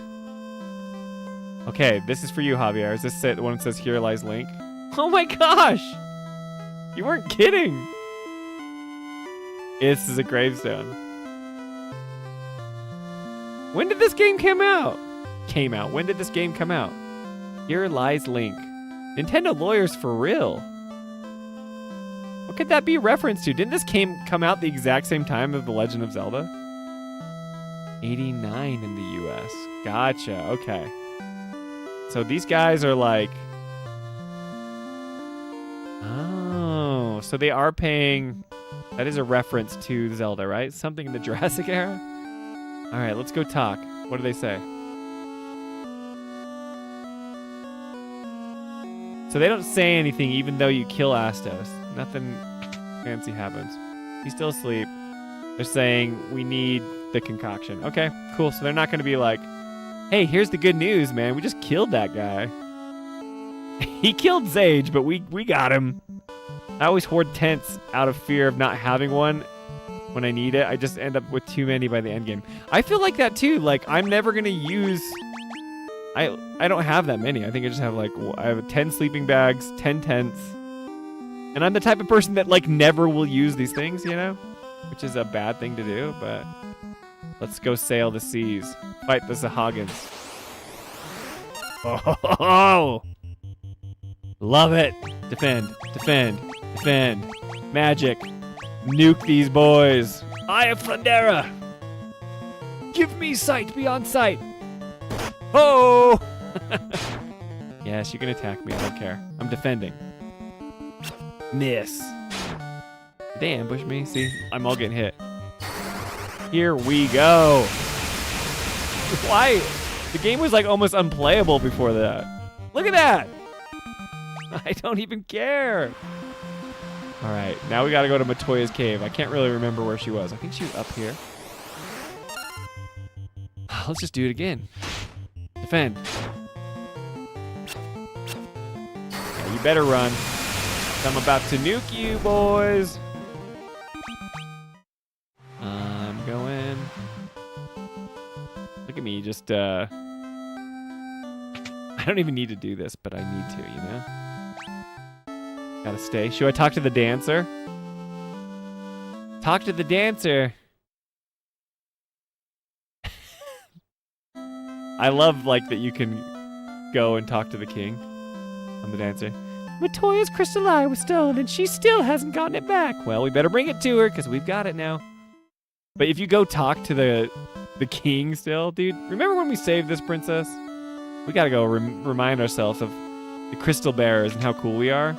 Okay, this is for you, Javier. Is this it? The one that says "Here lies Link"? Oh my gosh! You weren't kidding! This is a gravestone. When did this game come out? When did this game come out? Here lies Link. Nintendo lawyers for real. What could that be a reference to? Didn't this game come out the exact same time as The Legend of Zelda? 89 in the US. Gotcha, okay. So these guys are like... Oh, so they are paying... That is a reference to Zelda, right? Something in the Jurassic era? All right, let's go talk. What do they say? So they don't say anything even though you kill Astos. Nothing fancy happens. He's still asleep. They're saying we need the concoction. Okay, cool. So they're not going to be like, hey, here's the good news, man. We just killed that guy. He killed Zage, but we got him. I always hoard tents out of fear of not having one when I need it. I just end up with too many by the end game. I feel like that too. Like I'm never going to use... I don't have that many. I think I just have like, I have 10 sleeping bags, 10 tents. And I'm the type of person that like never will use these things, you know? Which is a bad thing to do, but let's go sail the seas. Fight the Sahagins. Oh! Love it! Defend, defend, defend. Magic. Nuke these boys. Eye of Thundera! Give me sight beyond sight! Oh! Yes, you can attack me. I don't care. I'm defending. Miss. Did they ambush me? See? I'm all getting hit. Here we go. Why? The game was like almost unplayable before that. Look at that. I don't even care. All right. Now we got to go to Matoya's cave. I can't really remember where she was. I think she was up here. Let's just do it again. Defend. Yeah, you better run. I'm about to nuke you, boys. I'm going. Look at me, just, I don't even need to do this, but I need to, you know? Gotta stay. Should I talk to the dancer? Talk to the dancer. I love, like, that you can go and talk to the king. I'm the dancer. Matoya's crystal eye was stolen, and she still hasn't gotten it back. Well, we better bring it to her, because we've got it now. But if you go talk to the king still, dude, remember when we saved this princess? We gotta go remind ourselves of the crystal bearers and how cool we are.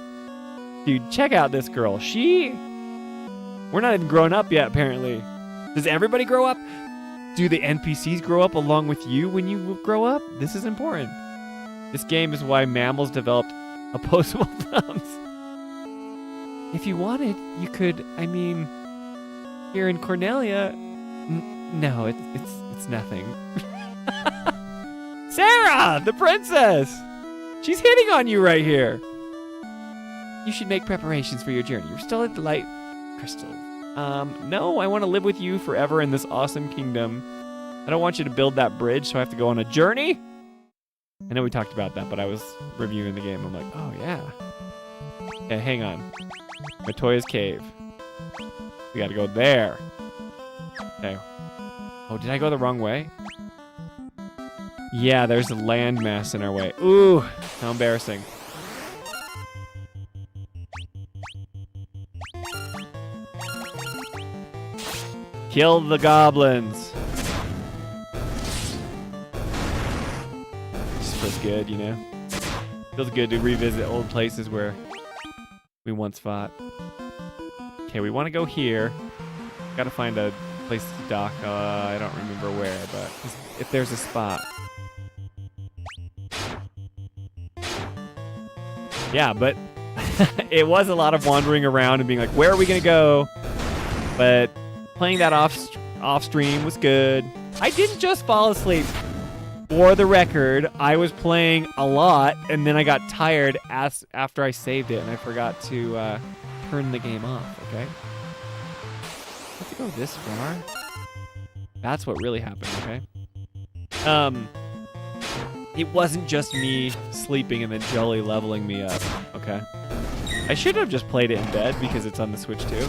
Dude, check out this girl. We're not even grown up yet, apparently. Does everybody grow up? Do the NPCs grow up along with you when you grow up? This is important. This game is why mammals developed opposable thumbs. If you wanted, you could, I mean, here in Cornelia, no, it's nothing. Sarah, the princess! She's hitting on you right here. You should make preparations for your journey. You're still at the light crystal. No, I want to live with you forever in this awesome kingdom. I don't want you to build that bridge, so I have to go on a journey. I know we talked about that, but I was reviewing the game. I'm like, oh, yeah. Okay, hang on. Matoya's cave. We got to go there. Okay. Oh, did I go the wrong way? Yeah, there's a landmass in our way. Ooh, how embarrassing. Kill the goblins. Just feels good, you know? Feels good to revisit old places where we once fought. Okay, we want to go here. Gotta find a place to dock. I don't remember where, but if there's a spot. Yeah, but it was a lot of wandering around and being like, where are we gonna go? But playing that off stream was good. I didn't just fall asleep. For the record, I was playing a lot, and then I got tired after I saved it, and I forgot to turn the game off, okay? I have to go this far? That's what really happened, okay? It wasn't just me sleeping and then Jolie leveling me up, okay? I should have just played it in bed because it's on the Switch 2.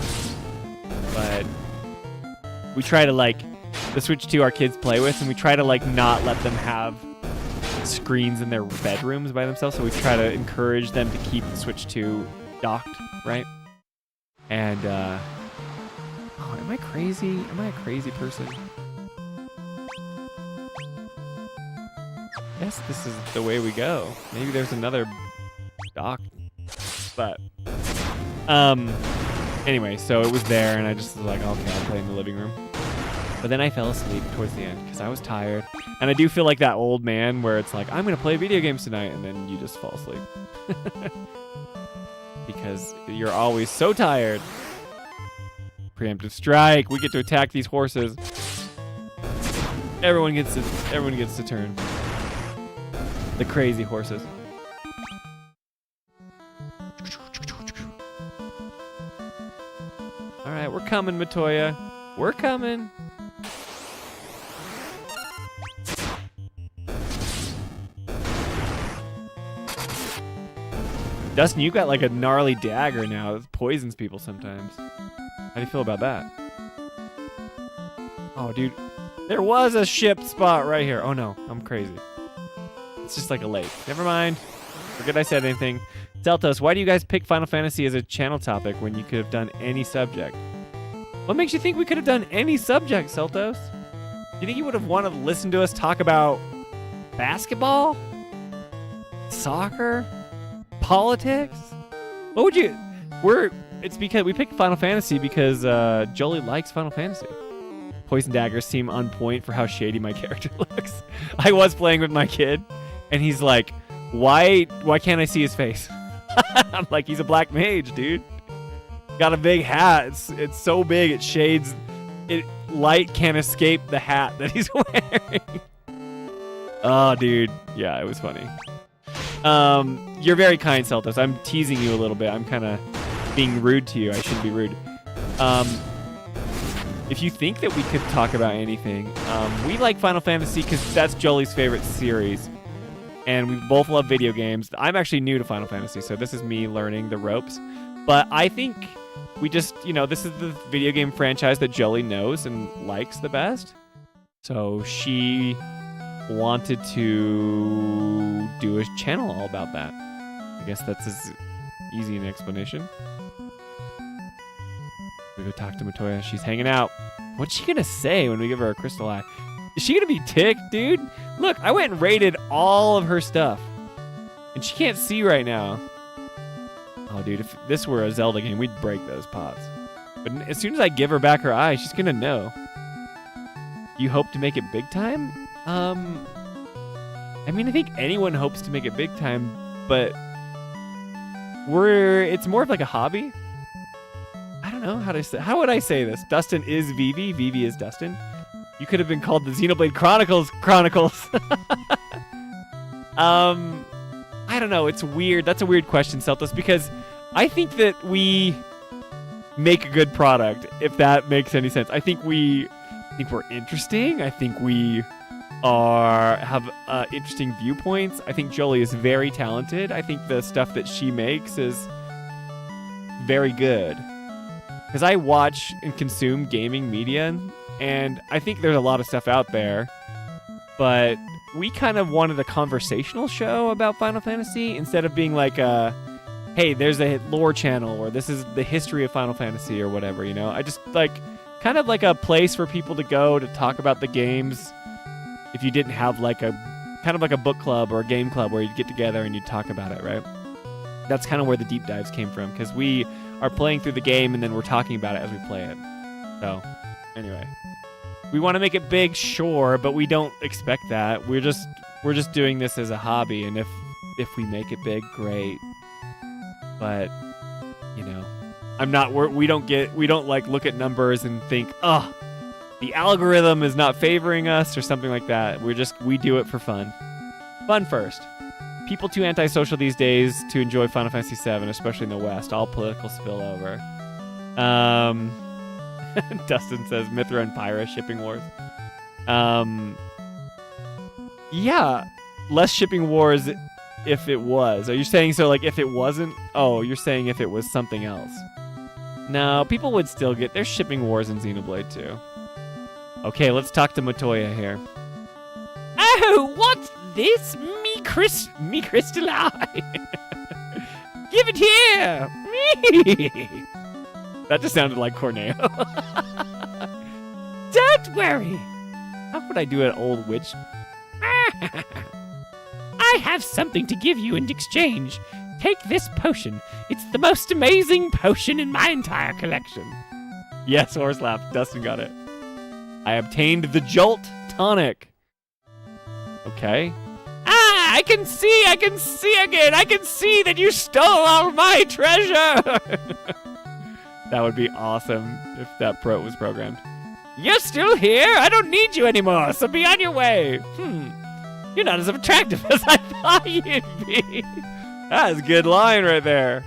But we try to, like, the Switch 2 our kids play with, and we try to, like, not let them have screens in their bedrooms by themselves, so we try to encourage them to keep the Switch 2 docked, right? And, oh, am I crazy? Am I a crazy person? I guess this is the way we go. Maybe there's another dock, but, anyway, so it was there, and I just was like, okay, I'll play in the living room. But then I fell asleep towards the end because I was tired. And I do feel like that old man where it's like, I'm going to play video games tonight, and then you just fall asleep. Because you're always so tired. Preemptive strike. We get to attack these horses. Everyone gets to turn. The crazy horses. All right, we're coming, Matoya. We're coming. Dustin, you got like a gnarly dagger now that poisons people sometimes. How do you feel about that? Oh, dude. There was a ship spot right here. Oh, no. I'm crazy. It's just like a lake. Never mind. Forget I said anything. Deltos, why do you guys pick Final Fantasy as a channel topic when you could have done any subject? What makes you think we could have done any subject, Celtos? Do you think you would have wanted to listen to us talk about basketball? Soccer? Politics? What would you... It's because we picked Final Fantasy because Jolie likes Final Fantasy. Poison daggers seem on point for how shady my character looks. I was playing with my kid, and he's like, why can't I see his face? I'm like, he's a black mage, dude. Got a big hat. It's so big it shades. Light can't escape the hat that he's wearing. Oh, dude. Yeah, it was funny. You're very kind, Celtos. I'm teasing you a little bit. I'm kind of being rude to you. I shouldn't be rude. If you think that we could talk about anything, we like Final Fantasy because that's Jolie's favorite series. And we both love video games. I'm actually new to Final Fantasy, so this is me learning the ropes. But I think we just, this is the video game franchise that Jolie knows and likes the best. So she wanted to do a channel all about that. I guess that's as easy an explanation. We go talk to Matoya. She's hanging out. What's she gonna say when we give her a crystal eye? Is she gonna be ticked, dude? Look, I went and raided all of her stuff. And she can't see right now. Oh, dude, if this were a Zelda game, we'd break those pots. But as soon as I give her back her eye, she's gonna know. You hope to make it big time? I mean, I think anyone hopes to make it big time, but it's more of like a hobby. I don't know how would I say this? Dustin is Vivi. Vivi is Dustin. You could have been called the Xenoblade Chronicles. I don't know. It's weird. That's a weird question, Celtos, because I think that we make a good product, if that makes any sense. I think we're interesting. I think we have interesting viewpoints. I think Jolie is very talented. I think the stuff that she makes is very good. Because I watch and consume gaming media, and I think there's a lot of stuff out there, but we kind of wanted a conversational show about Final Fantasy instead of being like hey, there's a lore channel or this is the history of Final Fantasy or whatever, you know? I just like kind of like a place for people to go to talk about the games if you didn't have like a kind of like a book club or a game club where you'd get together and you'd talk about it, right? That's kind of where the deep dives came from because we are playing through the game and then we're talking about it as we play it. So, anyway. We want to make it big, sure, but we don't expect that. We're just doing this as a hobby, and if we make it big, great. But, you know, we don't like look at numbers and think, oh, the algorithm is not favoring us or something like that. We do it for fun. Fun first. People too antisocial these days to enjoy Final Fantasy VII, especially in the West. All political spillover. Dustin says Mithra and Pyra shipping wars. Yeah, less shipping wars if it was. Are you saying so like if it wasn't? Oh, you're saying if it was something else. No, people would still get their shipping wars in Xenoblade too. Okay, let's talk to Matoya here. Oh, what's this? Me crystalline. Give it here. That just sounded like Corneo. Don't worry. How would I do an old witch? I have something to give you in exchange. Take this potion. It's the most amazing potion in my entire collection. Yes, horse laugh. Dustin got it. I obtained the Jolt Tonic. Okay. Ah, I can see again. I can see that you stole all my treasure. That would be awesome if that was programmed. You're still here? I don't need you anymore, so be on your way. You're not as attractive as I thought you'd be. That is a good line right there.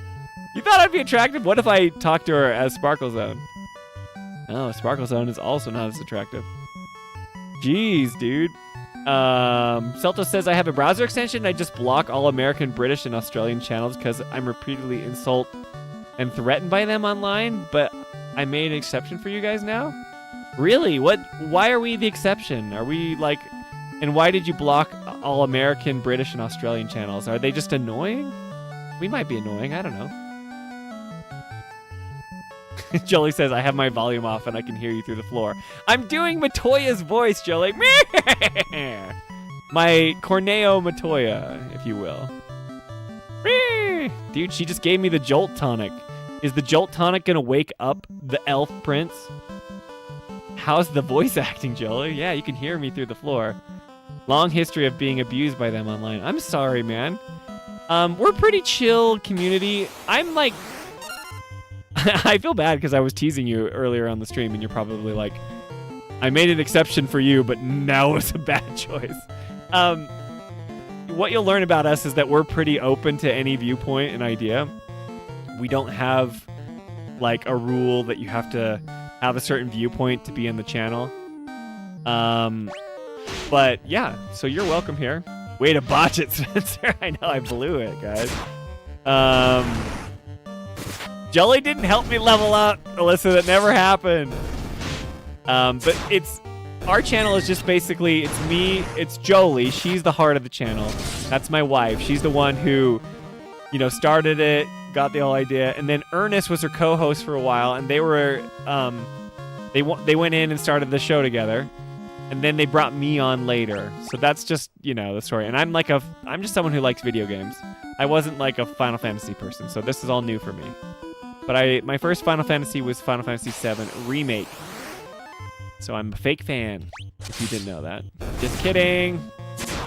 You thought I'd be attractive? What if I talked to her as Sparkle Zone? Oh, Sparkle Zone is also not as attractive. Jeez, dude. Celto says, I have a browser extension. I just block all American, British, and Australian channels because I'm repeatedly insulted and threatened by them online, but I made an exception for you guys now? Really? Why are we the exception? Are we like, and why did you block all American, British, and Australian channels? Are they just annoying? We might be annoying, I don't know. Jolie says, I have my volume off and I can hear you through the floor. I'm doing Matoya's voice, Jolie. My Corneo Matoya, if you will. Dude, she just gave me the Jolt Tonic. Is the Jolt Tonic gonna wake up the elf prince? How's the voice acting, Jolie? Yeah, you can hear me through the floor. Long history of being abused by them online. I'm sorry, man. We're a pretty chill community. I'm like... I feel bad because I was teasing you earlier on the stream and you're probably like, I made an exception for you, but now it's a bad choice. What you'll learn about us is that we're pretty open to any viewpoint and idea. We don't have like a rule that you have to have a certain viewpoint to be in the channel. But yeah, so you're welcome here. Way to botch it, Spencer. I know I blew it, guys. Jolie didn't help me level up, Alyssa. That never happened. But our channel is just basically, it's me, it's Jolie. She's the heart of the channel. That's my wife. She's the one who, you know, started it, got the whole idea, and then Ernest was her co-host for a while, and they were, they went in and started the show together, and then they brought me on later. So that's just, you know, the story. And I'm just someone who likes video games. I wasn't like a Final Fantasy person, so this is all new for me. But my first Final Fantasy was Final Fantasy VII Remake. So I'm a fake fan, if you didn't know that. Just kidding.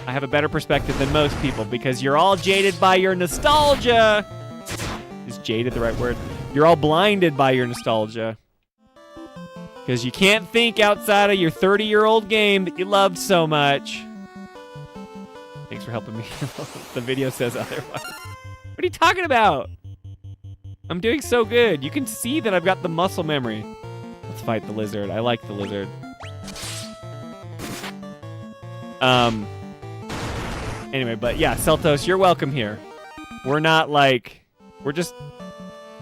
I have a better perspective than most people because you're all jaded by your nostalgia. Is jaded the right word? You're all blinded by your nostalgia. Because you can't think outside of your 30-year-old game that you loved so much. Thanks for helping me. The video says otherwise. What are you talking about? I'm doing so good. You can see that I've got the muscle memory. Let's fight the lizard. I like the lizard. Anyway, but yeah, Celtos, you're welcome here. We're not like... We're just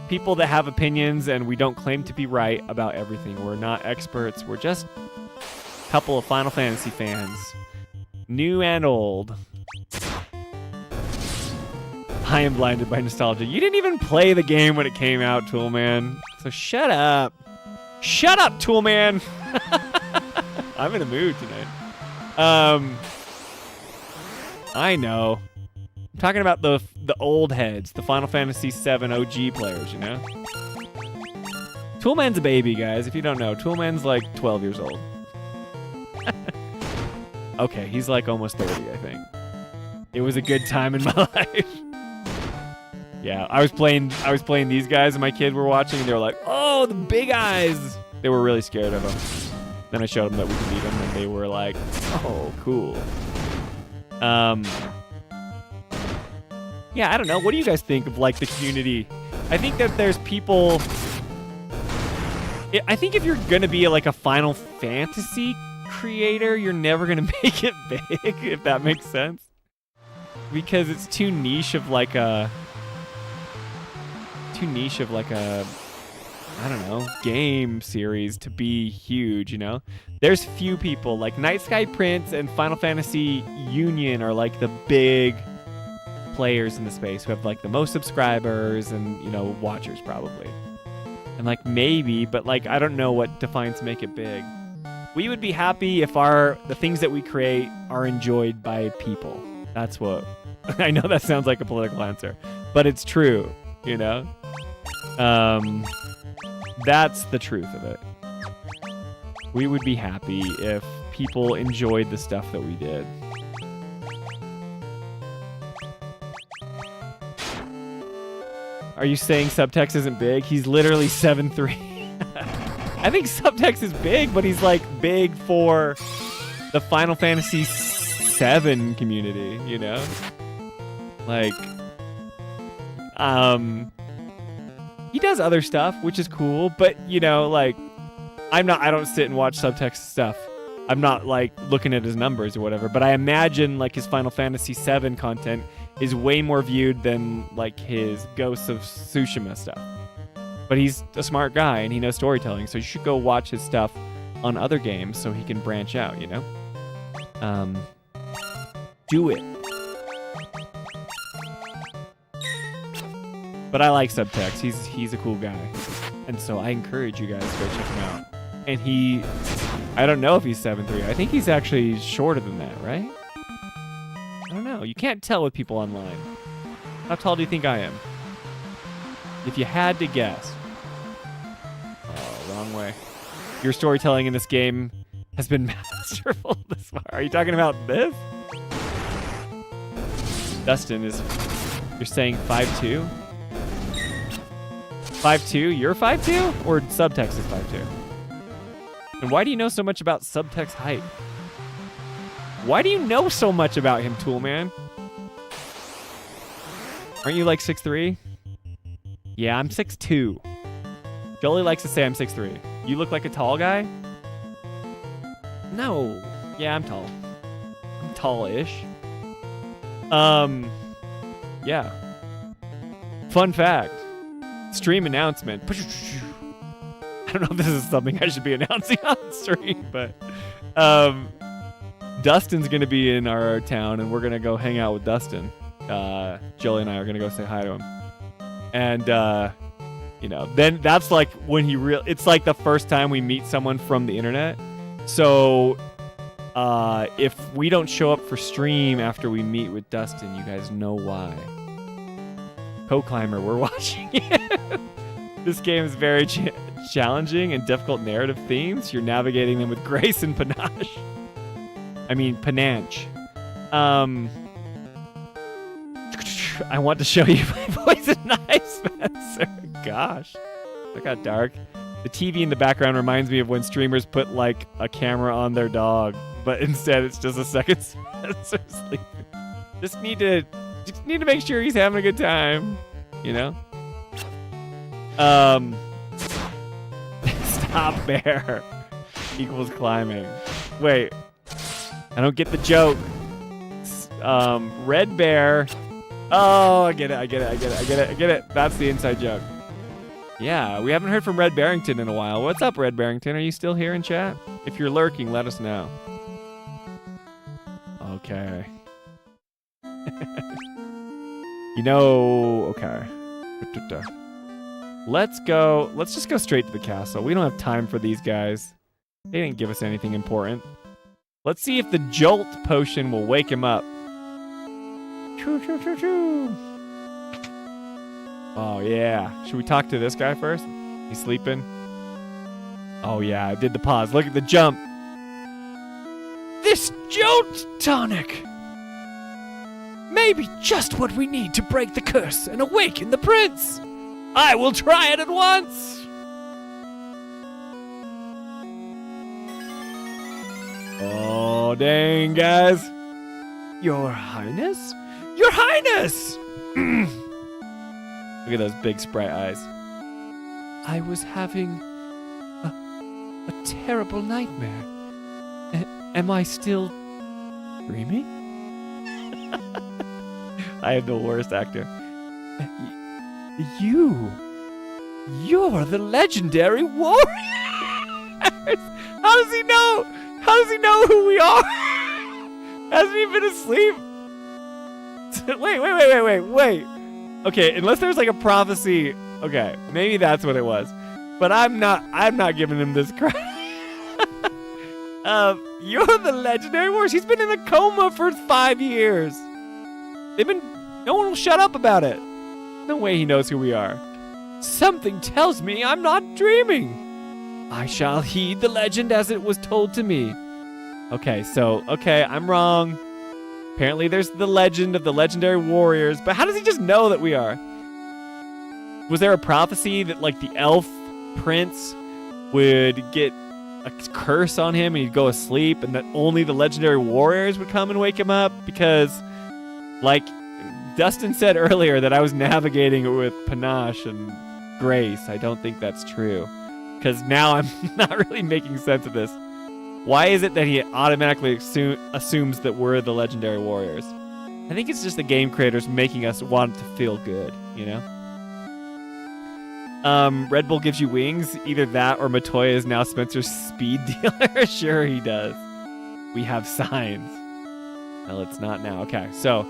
people that have opinions and we don't claim to be right about everything. We're not experts. We're just a couple of Final Fantasy fans New and old. I am blinded by nostalgia. You didn't even play the game when it came out, Toolman. So shut up. Shut up, Toolman. I'm in a mood tonight. I know. I'm talking about the old heads, the Final Fantasy VII OG players, you know? Toolman's a baby, guys. If you don't know, Toolman's like 12 years old. Okay, he's like almost 30, I think. It was a good time in my life. Yeah, I was playing these guys and my kids were watching and they were like, "Oh, the big eyes." They were really scared of them. Then I showed them that we could beat them and they were like, "Oh, cool." Yeah, I don't know. What do you guys think of like the community? I think that there's people. I think if you're gonna be like a Final Fantasy creator, you're never gonna make it big, if that makes sense. Because it's too niche of like a I don't know, game series to be huge, you know? There's few people, like Night Sky Prince and Final Fantasy Union are like the big players in the space who have like the most subscribers and, you know, watchers probably. And like maybe, but like I don't know what defines make it big. We would be happy if the things that we create are enjoyed by people. That's what I know that sounds like a political answer, but it's true, you know? That's the truth of it. We would be happy if people enjoyed the stuff that we did. Are you saying Subtext isn't big? He's literally 7'3". I think Subtext is big, but he's like big for the Final Fantasy VII community, you know? Like, he does other stuff, which is cool, but you know, like, I don't sit and watch Subtext stuff. I'm not like looking at his numbers or whatever, but I imagine like his Final Fantasy VII content is way more viewed than like his Ghosts of Tsushima stuff. But he's a smart guy and he knows storytelling, so you should go watch his stuff on other games so he can branch out, you know? Do it. But I like Subtext. He's a cool guy. And so I encourage you guys to go check him out. And I don't know if he's 7'3". I think he's actually shorter than that, right? I don't know. You can't tell with people online. How tall do you think I am? If you had to guess. Oh, wrong way. Your storytelling in this game has been masterful this far. Are you talking about this? Dustin you're saying 5'2"? 5'2"? You're 5'2"? Or Subtext is 5'2"? And why do you know so much about Subtext height? Why do you know so much about him, Toolman? Aren't you like 6'3"? Yeah, I'm 6'2". Jolie likes to say I'm 6'3". You look like a tall guy? No. Yeah, I'm tall. I'm tall-ish. Yeah. Fun fact. Stream announcement. I don't know if this is something I should be announcing on stream, but Dustin's gonna be in our town and we're gonna go hang out with Dustin. Jolie and I are gonna go say hi to him. And you know, then that's like when it's like the first time we meet someone from the internet. So if we don't show up for stream after we meet with Dustin, you guys know why. Co-Climber, we're watching it. This game is very challenging and difficult narrative themes. You're navigating them with grace and panache. Panache. I want to show you my poison knife, Spencer. Gosh, that got dark. The TV in the background reminds me of when streamers put like a camera on their dog, but instead it's just a second Spencer sleeping. Just need to make sure he's having a good time, you know? Stop bear equals climbing. Wait, I don't get the joke. Red bear. Oh, I get it. That's the inside joke. Yeah, we haven't heard from Red Barrington in a while. What's up, Red Barrington? Are you still here in chat? If you're lurking, let us know. Okay. You know, okay. Let's go. Let's just go straight to the castle. We don't have time for these guys. They didn't give us anything important. Let's see if the jolt potion will wake him up. Choo, choo, choo, choo. Oh, yeah. Should we talk to this guy first? He's sleeping. Oh, yeah. I did the pause. Look at the jump. This jolt tonic may be just what we need to break the curse and awaken the prince. I will try it at once. Oh, dang, guys. Your Highness? Your Highness! Look at those big sprite eyes. I was having a terrible nightmare. Am I still dreaming? I am the worst actor. You're the legendary warrior. How does he know? How does he know who we are? Hasn't he been asleep? Wait. Okay, unless there's like a prophecy. Okay, maybe that's what it was. But I'm not giving him this credit. You're the legendary warrior. He's been in a coma for 5 years. No one will shut up about it. No way he knows who we are. Something tells me I'm not dreaming. I shall heed the legend as it was told to me. Okay, I'm wrong. Apparently there's the legend of the legendary warriors, but how does he just know that we are? Was there a prophecy that like the elf prince would get a curse on him and he'd go asleep and that only the legendary warriors would come and wake him up? Because like Dustin said earlier that I was navigating it with panache and grace. I don't think that's true. Because now I'm not really making sense of this. Why is it that he automatically assumes that we're the legendary warriors? I think it's just the game creators making us want to feel good, you know? Red Bull gives you wings. Either that or Matoya is now Spencer's speed dealer. Sure he does. We have signs. Well, it's not now. Okay, so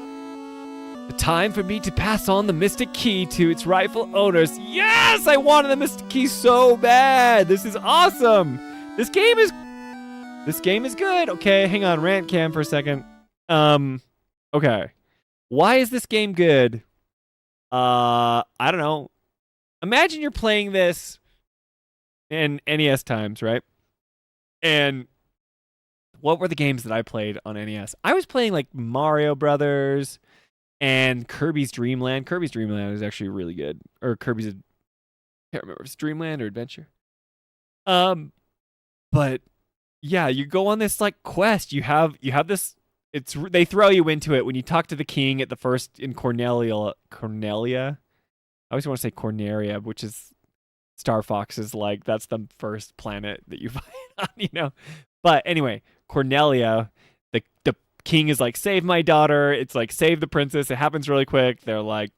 the time for me to pass on the Mystic Key to its rightful owners. Yes! I wanted the Mystic Key so bad. This is awesome. This game is good. Okay, hang on. Rant cam for a second. Okay. Why is this game good? I don't know. Imagine you're playing this in NES times, right? And what were the games that I played on NES? I was playing like Mario Brothers and Kirby's Dream Land. Kirby's Dream Land is actually really good. Or Kirby's, I can't remember if it's Dreamland or Adventure. But yeah, you go on this like quest. You have this. They throw you into it when you talk to the king at the first in Cornelia. I always want to say Corneria, which is Star Fox's like that's the first planet that you find on, you know. But anyway, Cornelia, the king is like, save my daughter. It's like, save the princess. It happens really quick. They're like,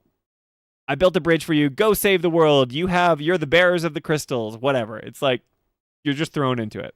I built a bridge for you. Go save the world. You're the bearers of the crystals. Whatever. It's like you're just thrown into it.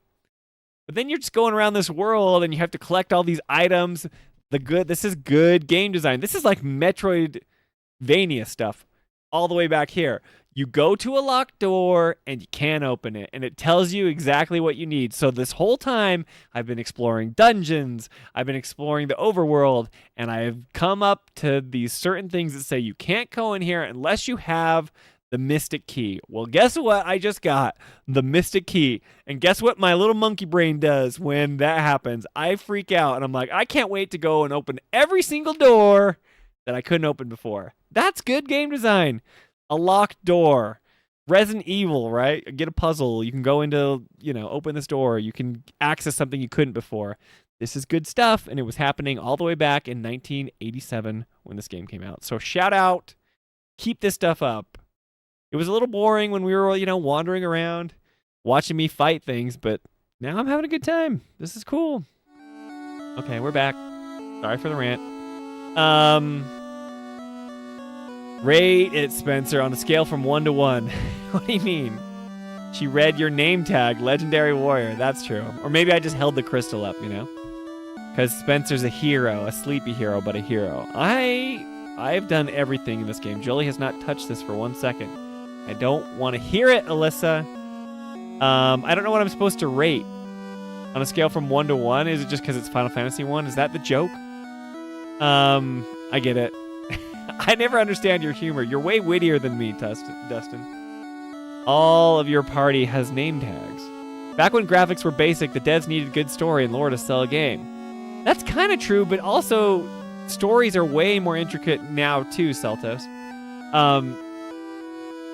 But then you're just going around this world and you have to collect all these items. This is good game design. This is like Metroidvania stuff. All the way back here. You go to a locked door and you can't open it. And it tells you exactly what you need. So this whole time, I've been exploring dungeons. I've been exploring the overworld. And I've come up to these certain things that say you can't go in here unless you have the Mystic Key. Well, guess what? I just got the Mystic Key. And guess what my little monkey brain does when that happens? I freak out. And I'm like, I can't wait to go and open every single door that I couldn't open before. That's good game design. A locked door. Resident Evil, right? Get a puzzle. You can go into, open this door. You can access something you couldn't before. This is good stuff, and it was happening all the way back in 1987 when this game came out. So shout out. Keep this stuff up. It was a little boring when we were, wandering around, watching me fight things, but now I'm having a good time. This is cool. Okay, we're back. Sorry for the rant. Rate it, Spencer, on a scale from 1 to 1. What do you mean? She read your name tag, Legendary Warrior. That's true. Or maybe I just held the crystal up, Because Spencer's a hero, a sleepy hero, but a hero. I've done everything in this game. Jolie has not touched this for 1 second. I don't want to hear it, Alyssa. I don't know what I'm supposed to rate. On a scale from 1 to 1, is it just because it's Final Fantasy 1? Is that the joke? I get it. I never understand your humor. You're way wittier than me, Dustin. All of your party has name tags. Back when graphics were basic, the devs needed good story and lore to sell a game. That's kind of true, but also stories are way more intricate now too, Celtos.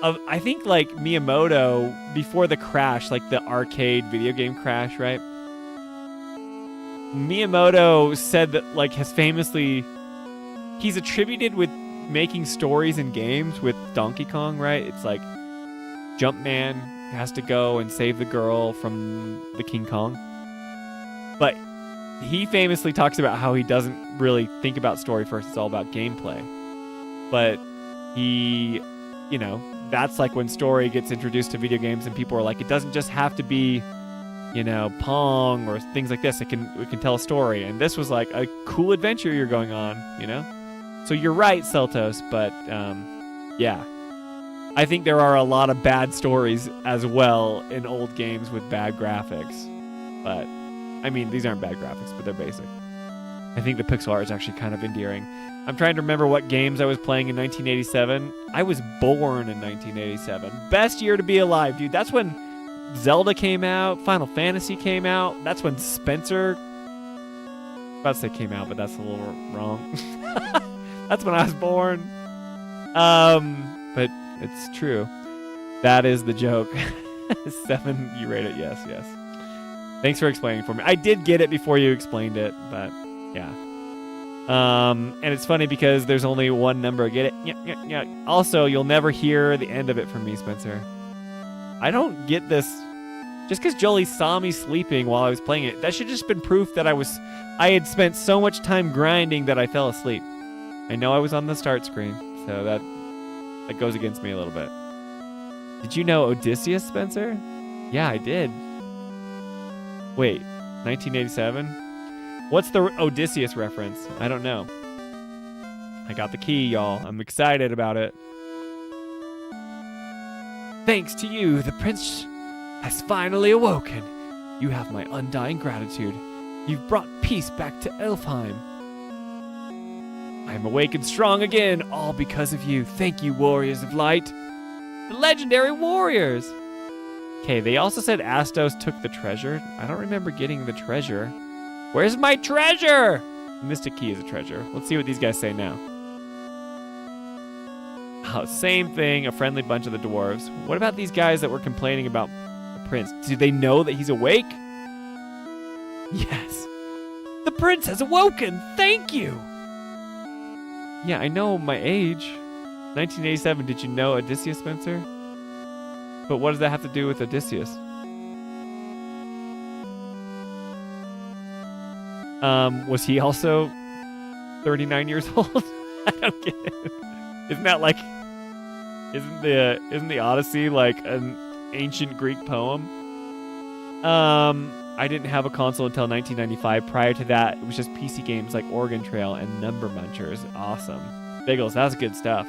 I think like Miyamoto, before the crash, like the arcade video game crash, right? Miyamoto said that like he's attributed with making stories in games with Donkey Kong, right? It's like Jumpman has to go and save the girl from the King Kong. But he famously talks about how he doesn't really think about story first. It's all about gameplay. But he, that's like when story gets introduced to video games and people are like, it doesn't just have to be, Pong or things like this. We can tell a story. And this was like a cool adventure you're going on, So you're right, Celtos, but yeah. I think there are a lot of bad stories as well in old games with bad graphics. But, I mean, these aren't bad graphics, but they're basic. I think the pixel art is actually kind of endearing. I'm trying to remember what games I was playing in 1987. I was born in 1987. Best year to be alive, dude. That's when Zelda came out, Final Fantasy came out. That's when Spencer... I was about to say came out, but that's a little wrong. That's when I was born. But it's true. That is the joke. 7, you rate it, yes. Thanks for explaining for me. I did get it before you explained it, but yeah. And it's funny because there's only one number. Get it? Yeah. Also, you'll never hear the end of it from me, Spencer. I don't get this. Just because Jolie saw me sleeping while I was playing it, that should have just been proof that I had spent so much time grinding that I fell asleep. I know I was on the start screen, so that goes against me a little bit. Did you know Odysseus, Spencer? Yeah, I did. Wait, 1987? What's the Odysseus reference? I don't know. I got the key, y'all. I'm excited about it. Thanks to you, the prince has finally awoken. You have my undying gratitude. You've brought peace back to Elfheim. I am awake and strong again, all because of you. Thank you, warriors of light. The legendary warriors! Okay, they also said Astos took the treasure. I don't remember getting the treasure. Where's my treasure? Mystic Key is a treasure. Let's see what these guys say now. Oh, same thing, a friendly bunch of the dwarves. What about these guys that were complaining about the prince? Do they know that he's awake? Yes. The prince has awoken! Thank you! Yeah, I know my age. 1987, did you know Odysseus, Spencer? But what does that have to do with Odysseus? Was he also 39 years old? I don't get it. Isn't that like... Isn't the Odyssey like an ancient Greek poem? I didn't have a console until 1995. Prior to that, it was just PC games like Oregon Trail and Number Munchers. Awesome. Biggles, that's good stuff.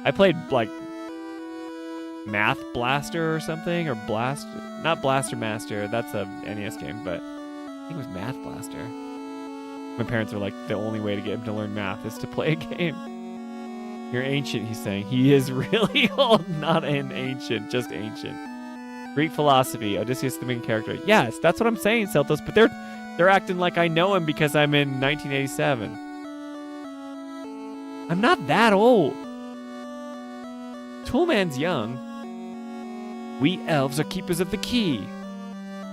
I played like Math Blaster or something, or not Blaster Master. That's a NES game, but I think it was Math Blaster. My parents were like, the only way to get him to learn math is to play a game. You're ancient, he's saying. He is really old, not an ancient, just ancient. Greek philosophy, Odysseus the main character. Yes, that's what I'm saying, Celtos, but they're acting like I know him because I'm in 1987. I'm not that old. Toolman's young. We elves are keepers of the key.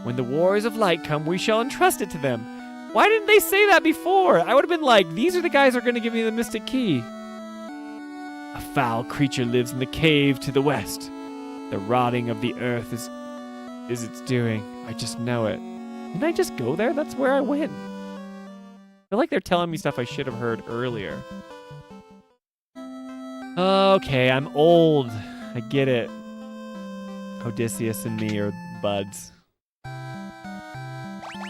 When the warriors of light come, we shall entrust it to them. Why didn't they say that before? I would have been like, these are the guys who are going to give me the mystic key. A foul creature lives in the cave to the west. The rotting of the earth is its doing. I just know it. Didn't I just go there? That's where I went. I feel like they're telling me stuff I should have heard earlier. Okay, I'm old. I get it. Odysseus and me are buds.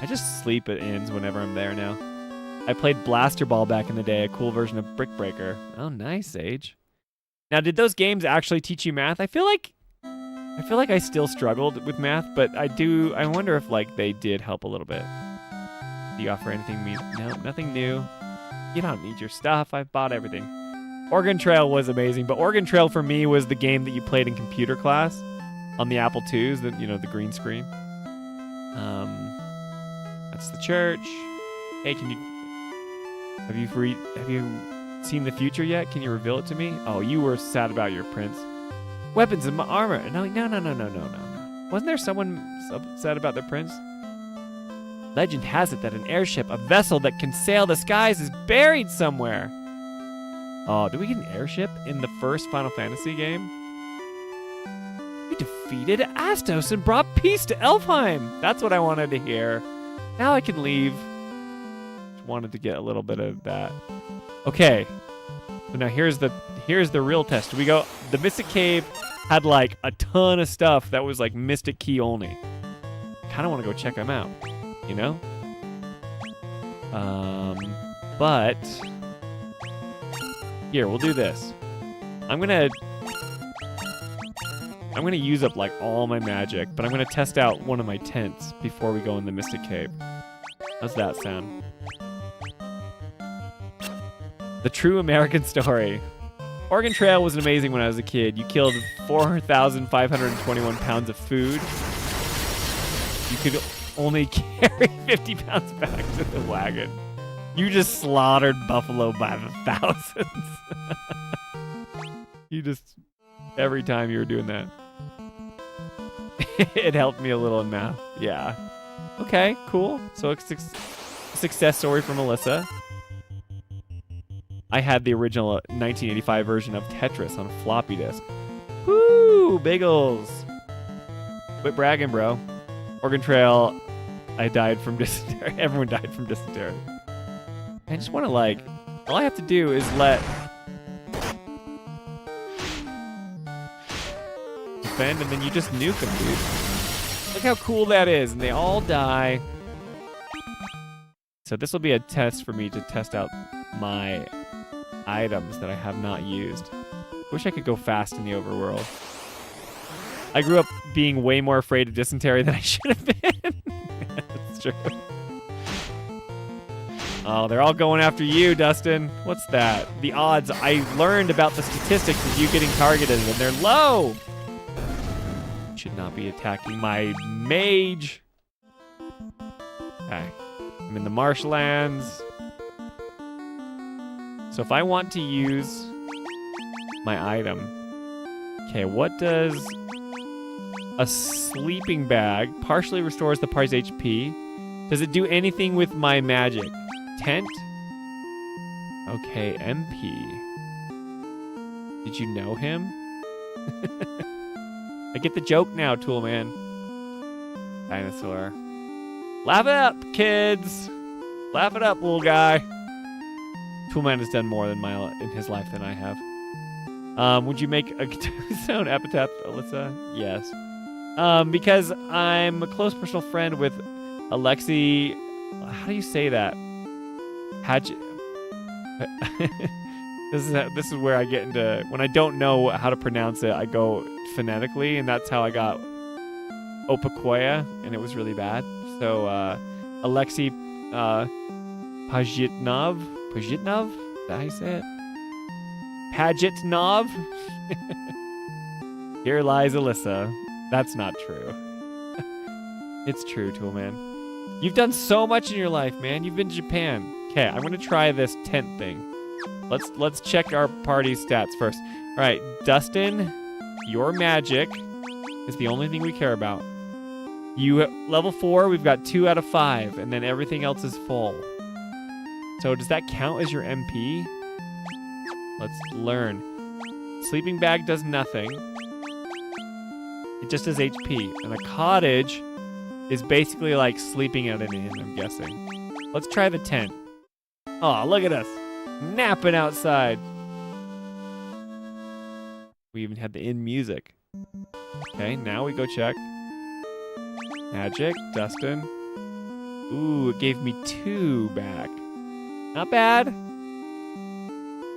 I just sleep at inns whenever I'm there now. I played Blaster Ball back in the day, a cool version of Brick Breaker. Oh, nice, Sage. Now, did those games actually teach you math? I feel like I still struggled with math, but I wonder if like they did help a little bit. Do you offer anything new? No, nothing new. You don't need your stuff. I've bought everything. Oregon Trail was amazing, but Oregon Trail for me was the game that you played in computer class on the Apple IIs, the green screen. That's the church. Hey, have you seen the future yet? Can you reveal it to me? Oh, you were sad about your prince. Weapons and armor. No. Wasn't there someone upset about their prince? Legend has it that an airship, a vessel that can sail the skies, is buried somewhere. Oh, did we get an airship in the first Final Fantasy game? You defeated Astos and brought peace to Elfheim. That's what I wanted to hear. Now I can leave. Just wanted to get a little bit of that. Okay. So now here's the real test. We go. The Mystic Cave had like a ton of stuff that was like Mystic Key only. Kind of want to go check them out, you know? But here, we'll do this. I'm gonna use up like all my magic, but I'm gonna test out one of my tents before we go in the Mystic Cave. How's that sound? The true American story. Oregon Trail was amazing when I was a kid. You killed 4,521 pounds of food. You could only carry 50 pounds back to the wagon. You just slaughtered buffalo by the thousands. Every time you were doing that. It helped me a little in math. Yeah. Okay, cool. So it's a success story for Melissa. I had the original 1985 version of Tetris on a floppy disk. Woo! Bagels! Quit bragging, bro. Oregon Trail, I died from dysentery. Everyone died from dysentery. I just want to all I have to do is defend, and then you just nuke them, dude. Look how cool that is, and they all die. So this will be a test for me to test out my items that I have not used. Wish I could go fast in the overworld. I grew up being way more afraid of dysentery than I should have been. That's true. Oh, they're all going after you, Dustin. What's that? The odds. I learned about the statistics of you getting targeted, and they're low. Should not be attacking my mage. Okay. I'm in the marshlands. So if I want to use my item, okay, what does a sleeping bag partially restores the party's HP? Does it do anything with my magic? Tent? Okay, MP. Did you know him? I get the joke now, Toolman. Dinosaur. Laugh it up, kids! Laugh it up, little guy. Toolman has done more in his life than I have. Would you make a tombstone epitaph, Alyssa? Yes. Because I'm a close personal friend with Alexi. How do you say that? This is where I get into when I don't know how to pronounce it. I go phonetically, and that's how I got Opakoya, and it was really bad. So Alexi Pajitnov. Pajitnov? Is that how you say it? Pajitnov? Here lies Alyssa. That's not true. It's true, Toolman. You've done so much in your life, man. You've been to Japan. Okay, I'm gonna try this tent thing. Let's check our party stats first. All right, Dustin, your magic is the only thing we care about. You level 4, we've got 2 out of 5, and then everything else is full. So does that count as your MP? Let's learn. Sleeping bag does nothing. It just does HP. And a cottage is basically like sleeping at an inn, I'm guessing. Let's try the tent. Oh, look at us. Napping outside. We even had the inn music. Okay, now we go check. Magic, Dustin. Ooh, it gave me 2 back. Not bad.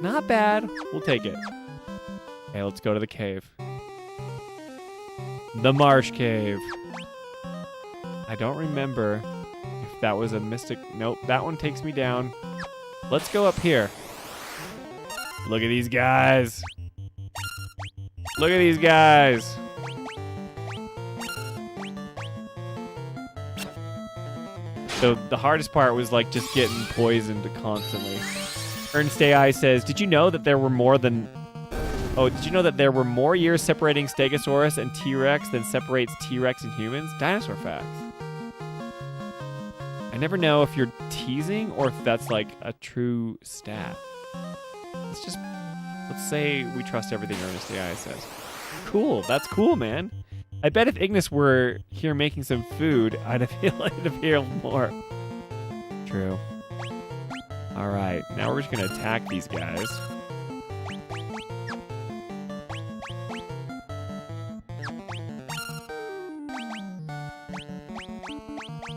Not bad. We'll take it. Okay, let's go to the cave. The marsh cave. I don't remember if that was a mystic. Nope, that one takes me down. Let's go up here. Look at these guys. Look at these guys. So the hardest part was like just getting poisoned constantly. Ernest AI says, did you know that there were more years separating Stegosaurus and T-Rex than separates T-Rex and humans? Dinosaur facts. I never know if you're teasing or if that's like a true stat. Let's say we trust everything Ernest AI says. Cool, that's cool, man. I bet if Ignis were here making some food, I'd appeal more. True. All right, now we're just gonna attack these guys.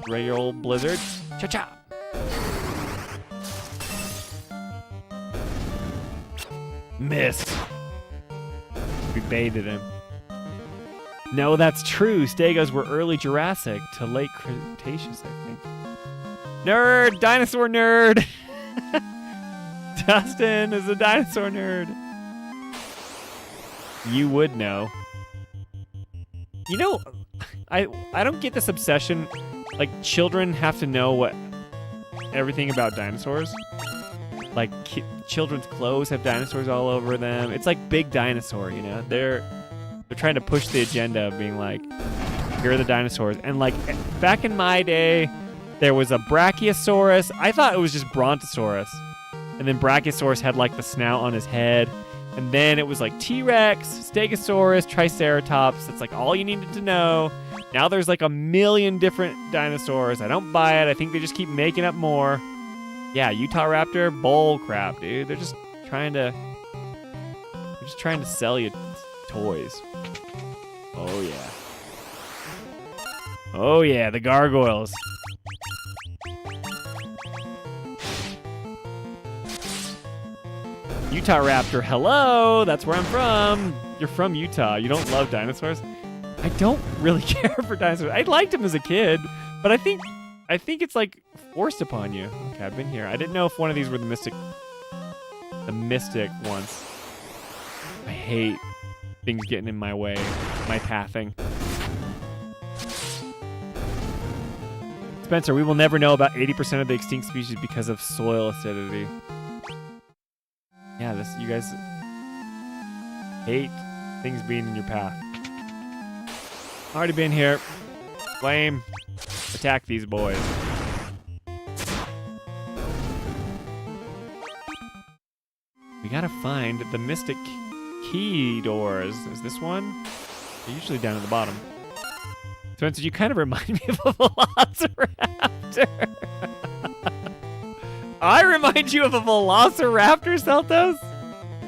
Regular old blizzard. Cha-cha! Missed. We baited him. No, that's true. Stegos were early Jurassic to late Cretaceous, I think. Nerd! Dinosaur nerd! Dustin is a dinosaur nerd. You would know. You know, I don't get this obsession. Like, children have to know everything about dinosaurs. Like, children's clothes have dinosaurs all over them. It's like Big Dinosaur, you know? They're trying to push the agenda of being like, here are the dinosaurs. And like, back in my day, there was a Brachiosaurus. I thought it was just Brontosaurus. And then Brachiosaurus had like the snout on his head. And then it was like T-Rex, Stegosaurus, Triceratops. That's like all you needed to know. Now there's like 1 million different dinosaurs. I don't buy it. I think they just keep making up more. Yeah, Utah Raptor, bull crap, dude. They're just trying to sell you toys. Oh yeah. Oh yeah, the gargoyles. Utah Raptor, hello. That's where I'm from. You're from Utah. You don't love dinosaurs? I don't really care for dinosaurs. I liked them as a kid, but I think it's like forced upon you. Okay, I've been here. I didn't know if one of these were the mystic ones. I hate things getting in my way, my pathing. Spencer, we will never know about 80% of the extinct species because of soil acidity. Yeah, you guys hate things being in your path. Already been here. Flame. Attack these boys. We gotta find the mystic key doors. Is this one? They're usually down at the bottom. Spencer, you kind of remind me of a velociraptor. I remind you of a velociraptor, Celtos?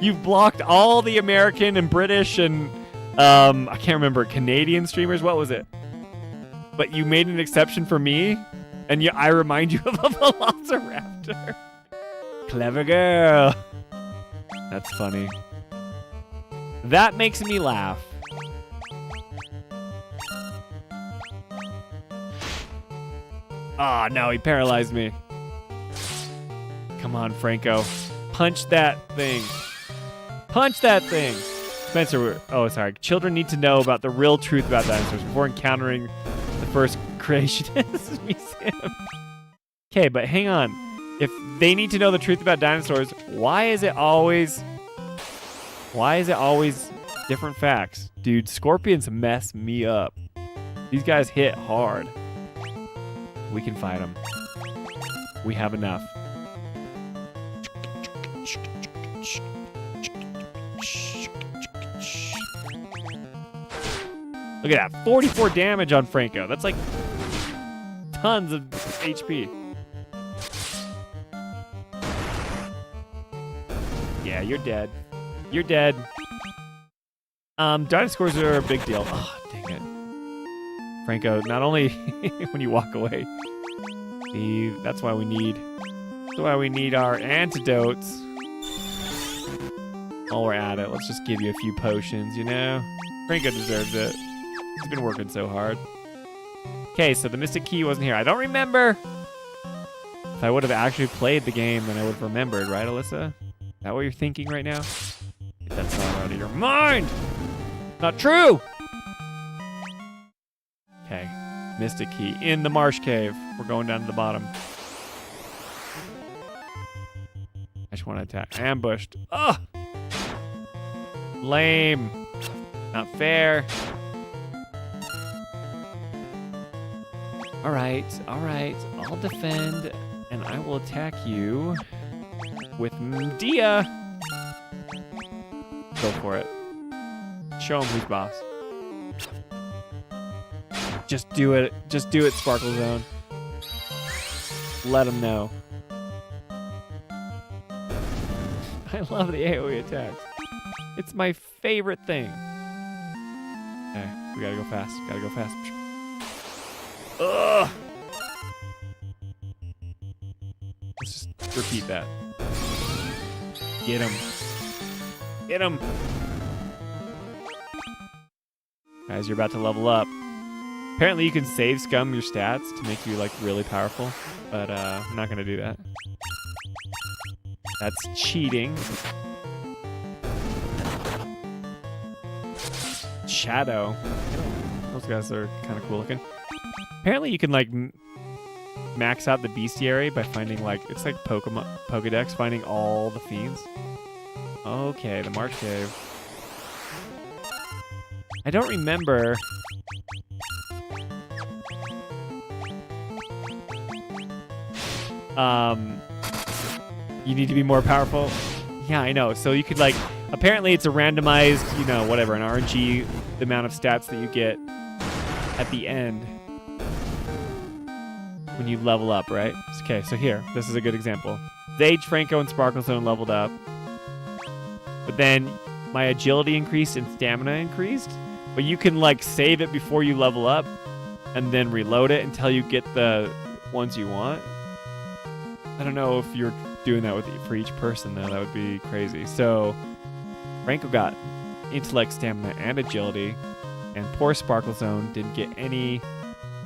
You've blocked all the American and British and, I can't remember, Canadian streamers? What was it? But you made an exception for me, and I remind you of a velociraptor. Clever girl. That's funny. That makes me laugh. Ah, no, he paralyzed me. Come on, Franco. Punch that thing. Punch that thing. Spencer, oh, sorry. Children need to know about the real truth about dinosaurs before encountering the first creationist museum. Okay, but hang on. If they need to know the truth about dinosaurs, why is it always different facts? Dude, scorpions mess me up. These guys hit hard. We can fight them. We have enough. Look at that, 44 damage on Franco. That's like tons of HP. Yeah, you're dead. You're dead. Dinosaurs are a big deal. Oh, dang it. Franco, not only when you walk away, See, that's why we need our antidotes. While we're at it, let's just give you a few potions, you know? Franco deserves it. He's been working so hard. Okay, so the Mystic Key wasn't here. I don't remember. If I would have actually played the game, then I would have remembered, right, Alyssa? Is that what you're thinking right now? Get that thought out of your mind! Not true! Okay, Mystic Key in the Marsh Cave. We're going down to the bottom. I just want to attack. Ambushed. Ugh! Lame. Not fair. Alright. I'll defend, and I will attack you with Medea. Go for it. Show him who's boss. Just do it. Just do it, Sparkle Zone. Let him know. I love the AoE attacks. It's my favorite thing. Okay, we gotta go fast. Ugh! Let's just repeat that. Get him. Guys, you're about to level up. Apparently you can save scum your stats to make you, like, really powerful. But, I'm not gonna do that. That's cheating. Shadow. Those guys are kind of cool looking. Apparently you can, like, max out the bestiary by finding, like, it's like Pokemon Pokedex, finding all the fiends. Okay, the Marsh Cave. I don't remember. You need to be more powerful. Yeah, I know. So you could, like, apparently it's a randomized, you know, whatever, an RNG, the amount of stats that you get at the end when you level up, right? Okay, so here, this is a good example. Zage, Franco, and Sparkle Zone leveled up. But then my agility increased and stamina increased. But you can, like, save it before you level up and then reload it until you get the ones you want. I don't know if you're doing that for each person, though. That would be crazy. So Franco got intellect, stamina, and agility, and poor Sparkle Zone didn't get any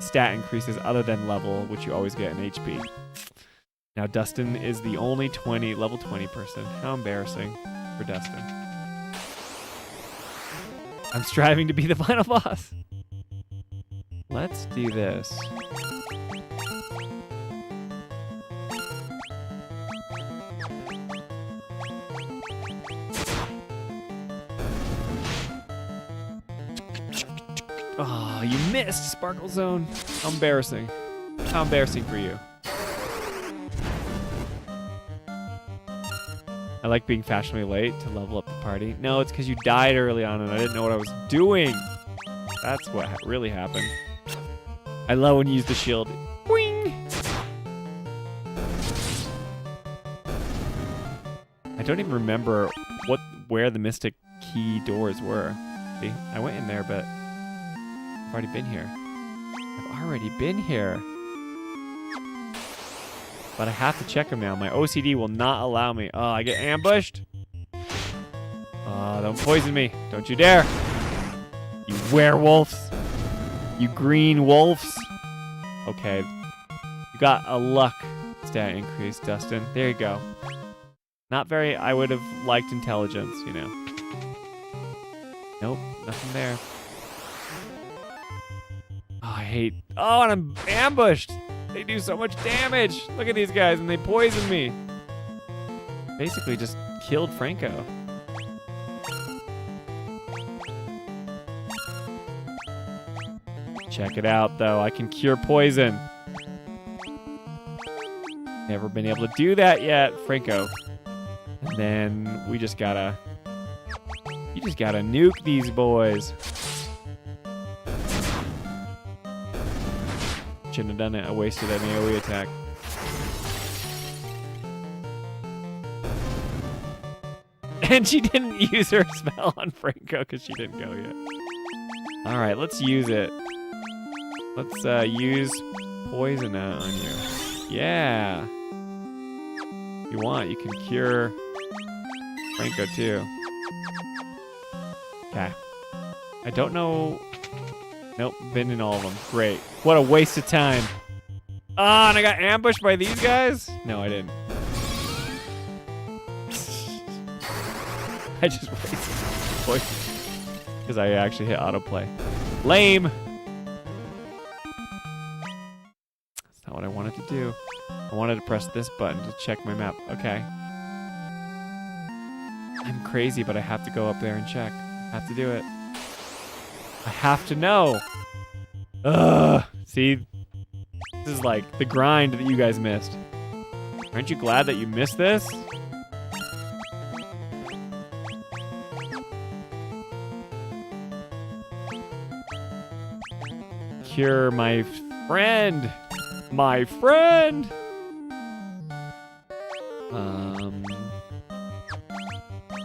stat increases other than level, which you always get in HP. Now Dustin is the only level 20 person. How embarrassing for Dustin. I'm striving to be the final boss. Let's do this. Oh, you missed, Sparkle Zone. How embarrassing. How embarrassing for you. I like being fashionably late to level up the party. No, it's because you died early on and I didn't know what I was doing. That's what really happened. I love when you use the shield. Boing! I don't even remember where the Mystic Key doors were. See, I went in there, but I've already been here. But I have to check them now. My OCD will not allow me. Oh, I get ambushed. Oh, don't poison me. Don't you dare. You werewolves. You green wolves. Okay. You got a luck stat increase, Dustin. There you go. Not very, I would have liked intelligence, you know. Nope, nothing there. Oh, and I'm ambushed. They do so much damage. Look at these guys, and they poison me. Basically just killed Franco. Check it out, though. I can cure poison. Never been able to do that yet, Franco. And then you just gotta nuke these boys. Shouldn't have done it. I wasted an AoE attack. And she didn't use her spell on Franco because she didn't go yet. All right, let's use it. Let's use poison on you. Yeah. If you want, you can cure Franco too. Okay. I don't know. Nope, been in all of them. Great. What a waste of time. Ah, and I got ambushed by these guys? No, I didn't. I just wasted because I actually hit autoplay. Lame. That's not what I wanted to do. I wanted to press this button to check my map. Okay. I'm crazy, but I have to go up there and check. I have to do it. I have to know. Ugh. See? This is like the grind that you guys missed. Aren't you glad that you missed this? Cure my friend. My friend.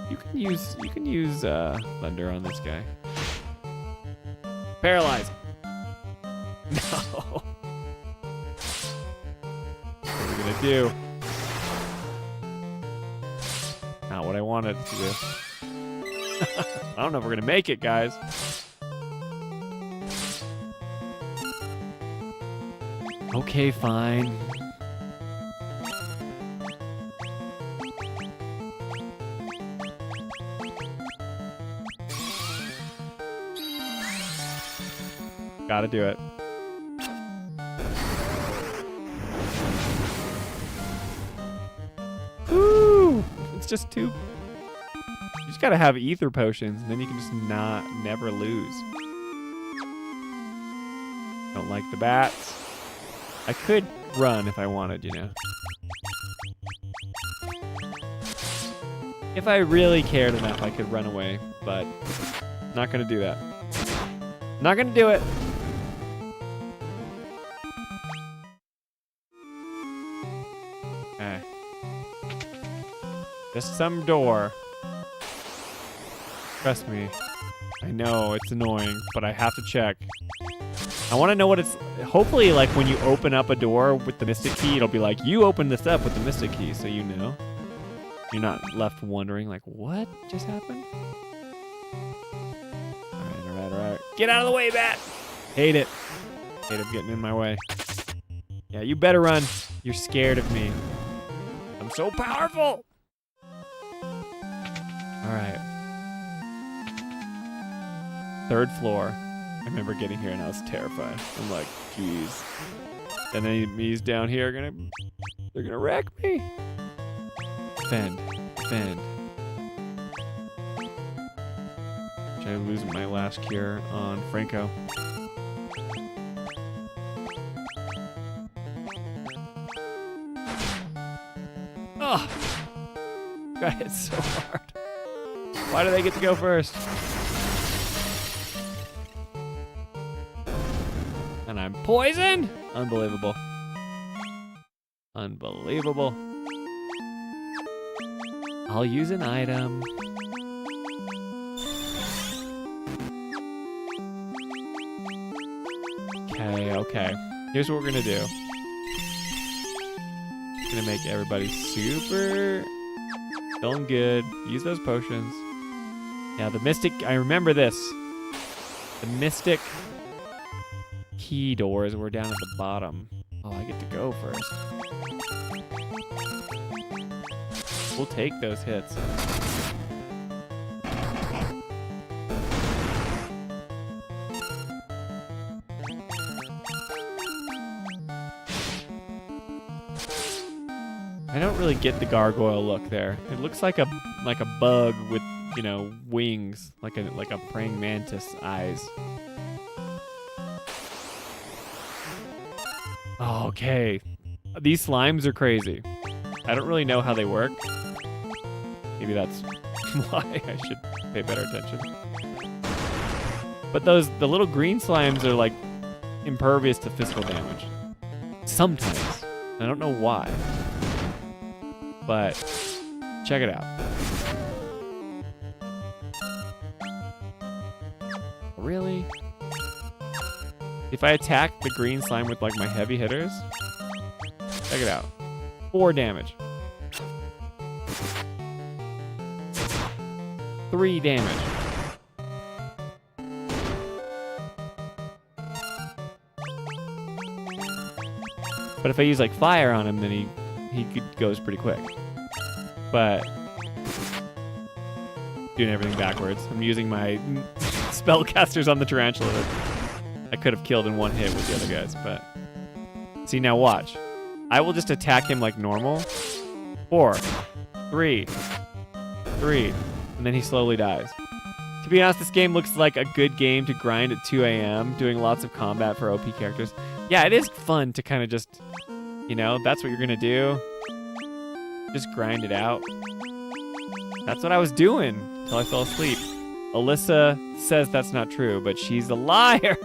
You can use thunder on this guy. Paralyze. No. What are we gonna do? Not what I wanted to do. I don't know if we're gonna make it, guys. Okay, fine. Gotta do it. Woo! It's just two. You just gotta have ether potions, and then you can just never lose. Don't like the bats. I could run if I wanted, you know. If I really cared enough, I could run away, but not gonna do that. Not gonna do it. Okay. Just some door. Trust me. I know it's annoying, but I have to check. I want to know what it's... Hopefully, like, when you open up a door with the Mystic Key, it'll be like, you opened this up with the Mystic Key, so you know. You're not left wondering, like, what just happened? Alright. Get out of the way, bat! Hate it. Hate him getting in my way. Yeah, you better run. You're scared of me. I'm so powerful! Alright. 3rd floor. I remember getting here and I was terrified. I'm like, geez. And then he's down here they're gonna wreck me. Defend. Try losing my last cure on Franco. Oh! Got hit so hard. Why do they get to go first? And I'm poisoned? Unbelievable. Unbelievable. I'll use an item. Okay. Here's what we're gonna do. Gonna make everybody super feeling good. Use those potions. Yeah, the Mystic, I remember this. The Mystic key doors were down at the bottom. Oh, I get to go first. We'll take those hits. I don't really get the gargoyle look there. It looks like a bug with, you know, wings, like a praying mantis eyes. Okay. These slimes are crazy. I don't really know how they work. Maybe that's why I should pay better attention. But the little green slimes are like impervious to physical damage. Sometimes. I don't know why. But check it out. Really? If I attack the green slime with like my heavy hitters, Check it out. 4 damage. 3 damage. But if I use like fire on him, then he goes pretty quick. But doing everything backwards. I'm using my spellcasters on the tarantula that I could have killed in one hit with the other guys. But see, now watch. I will just attack him like normal. 4, 3, 3, and then he slowly dies. To be honest, this game looks like a good game to grind at 2 a.m. doing lots of combat for OP characters. Yeah, it is fun to kind of just, you know, that's what you're gonna do. Just grind it out. That's what I was doing until I fell asleep. Alyssa says that's not true, but she's a liar.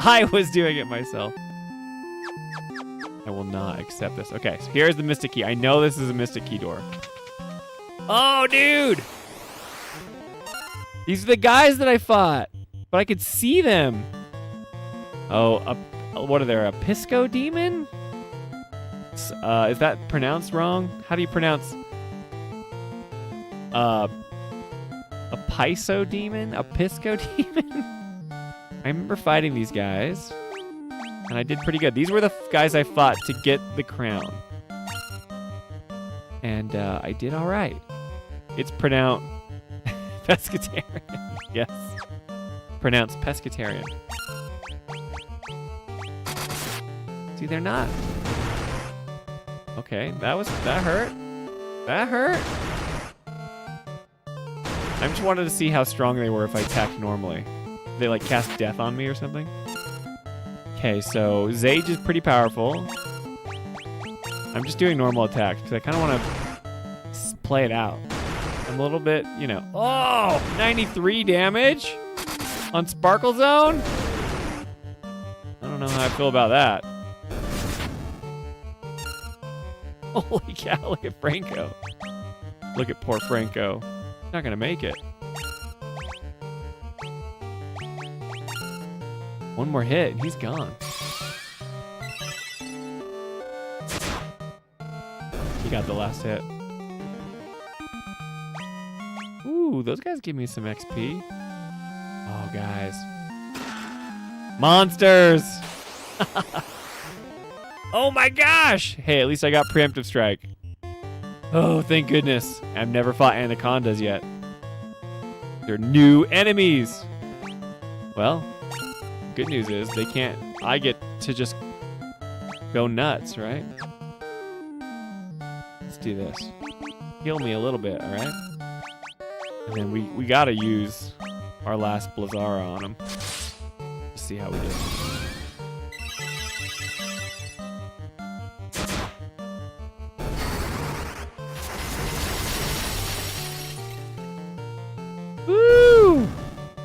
I was doing it myself. I will not accept this. Okay, so here's the Mystic Key. I know this is a Mystic Key door. Oh, dude! These are the guys that I fought, but I could see them. Oh, what are there? A Pisco demon? Is that pronounced wrong? How do you pronounce? A Piso demon? A Pisco demon? I remember fighting these guys, and I did pretty good. These were the guys I fought to get the crown, and I did all right. It's pronounced pescatarian. Yes, pronounced pescatarian. See, they're not. Okay, that hurt. That hurt. I just wanted to see how strong they were if I attacked normally. They like cast death on me or something. Okay, so Zage is pretty powerful. I'm just doing normal attacks because I kind of want to play it out. I'm a little bit, you know. Oh, 93 damage on Sparkle Zone. I don't know how I feel about that. Holy cow, look at Franco. Look at poor Franco. He's not gonna make it. One more hit and he's gone. He got the last hit. Ooh, those guys give me some XP. Oh, guys. Monsters! Oh my gosh! Hey, at least I got preemptive strike. Oh, thank goodness. I've never fought anacondas yet. They're new enemies. Well, good news is they can't. I get to just go nuts, right? Let's do this. Heal me a little bit, all right? And then we gotta use our last Blazara on him. Let's see how we do. Woo!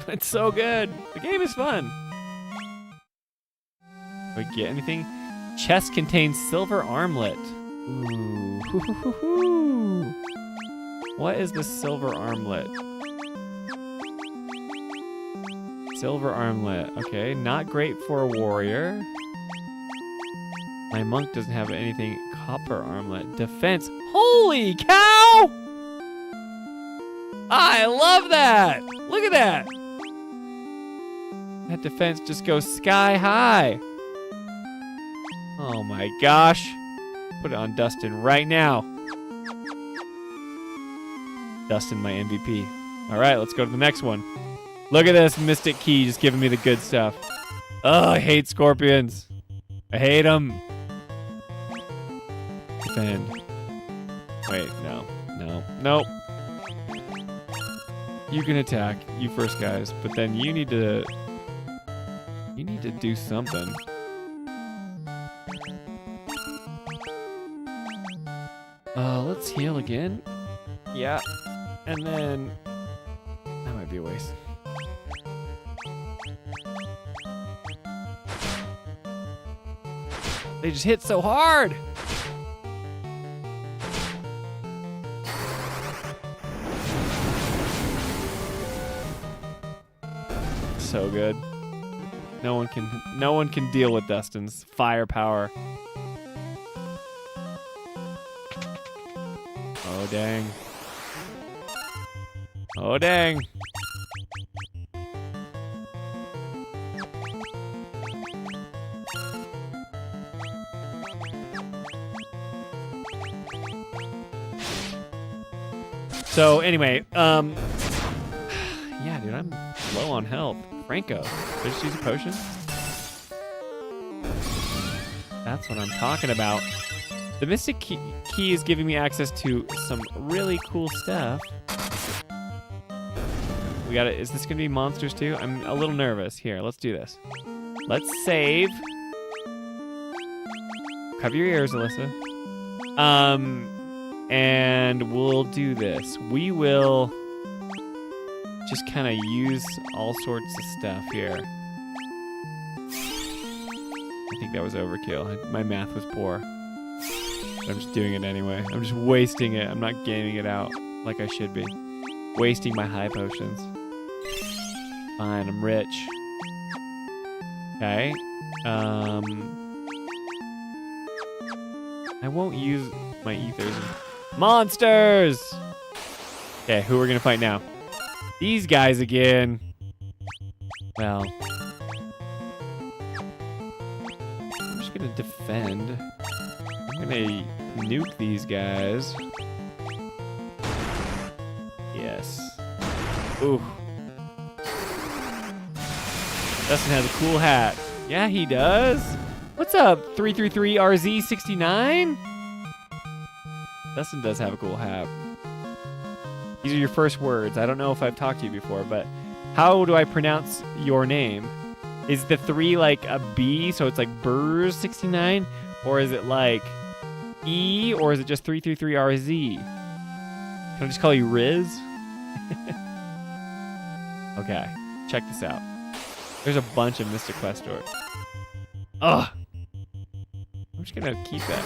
It's so good. The game is fun. Do we get anything? Chest contains silver armlet. Ooh. Hoo-hoo-hoo-hoo. What is the silver armlet? Silver armlet. Okay, not great for a warrior. My monk doesn't have anything. Copper armlet. Defense. Holy cow! I love that! Look at that! That defense just goes sky high. Oh my gosh. Put it on Dustin right now. Dustin, my MVP. All right, let's go to the next one. Look at this Mystic Key just giving me the good stuff. Oh, I hate scorpions. I hate them. Defend. Wait, no. Nope. You can attack, you first guys, but then you need to do something. Let's heal again. Yeah. And then that might be a waste. They just hit so hard. So good. No one can deal with Dustin's firepower. Oh, dang. Oh, dang. So, anyway, yeah, dude, I'm low on health. Franco, did I just use a potion? That's what I'm talking about. The Mystic Key is giving me access to some really cool stuff. We got it. Is this gonna be monsters too? I'm a little nervous. Here, let's do this. Let's save. Cover your ears, Alyssa. And we'll do this. We will just kind of use all sorts of stuff here. I think that was overkill. My math was poor. But I'm just doing it anyway. I'm just wasting it. I'm not gaming it out like I should be. Wasting my high potions. Fine, I'm rich. Okay. I won't use my ethers. Monsters! Okay, who we're gonna fight now? These guys again. Well, I'm just gonna defend. I'm gonna nuke these guys. Yes. Ooh. Dustin has a cool hat. Yeah, he does. What's up, 333RZ69? Dustin does have a cool hat. These are your first words. I don't know if I've talked to you before, but how do I pronounce your name? Is the 3 like a B, so it's like Burrs69? Or is it like E, or is it just 333RZ? Can I just call you Riz? Okay, check this out. There's a bunch of Mr. Questor. Ugh! I'm just gonna keep that.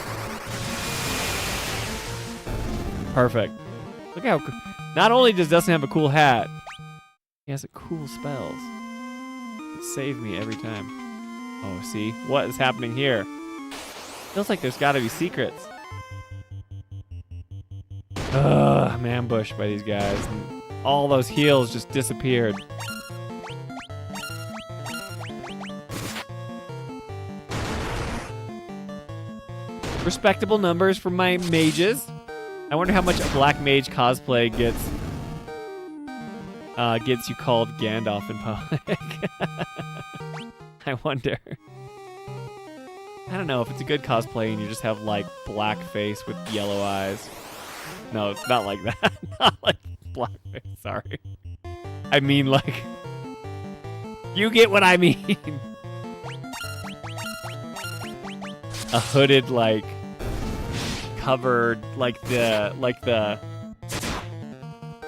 Perfect. Look how... Not only does Dustin have a cool hat, he has a cool spells. It saved me every time. Oh, see? What is happening here? Feels like there's gotta be secrets. Ugh, I'm ambushed by these guys. And all those heals just disappeared. Respectable numbers for my mages. I wonder how much a black mage cosplay gets you called Gandalf in public. I wonder. I don't know if it's a good cosplay and you just have like black face with yellow eyes. No, it's not like that. Not like blackface, sorry. I mean like, you get what I mean. A hooded like covered like the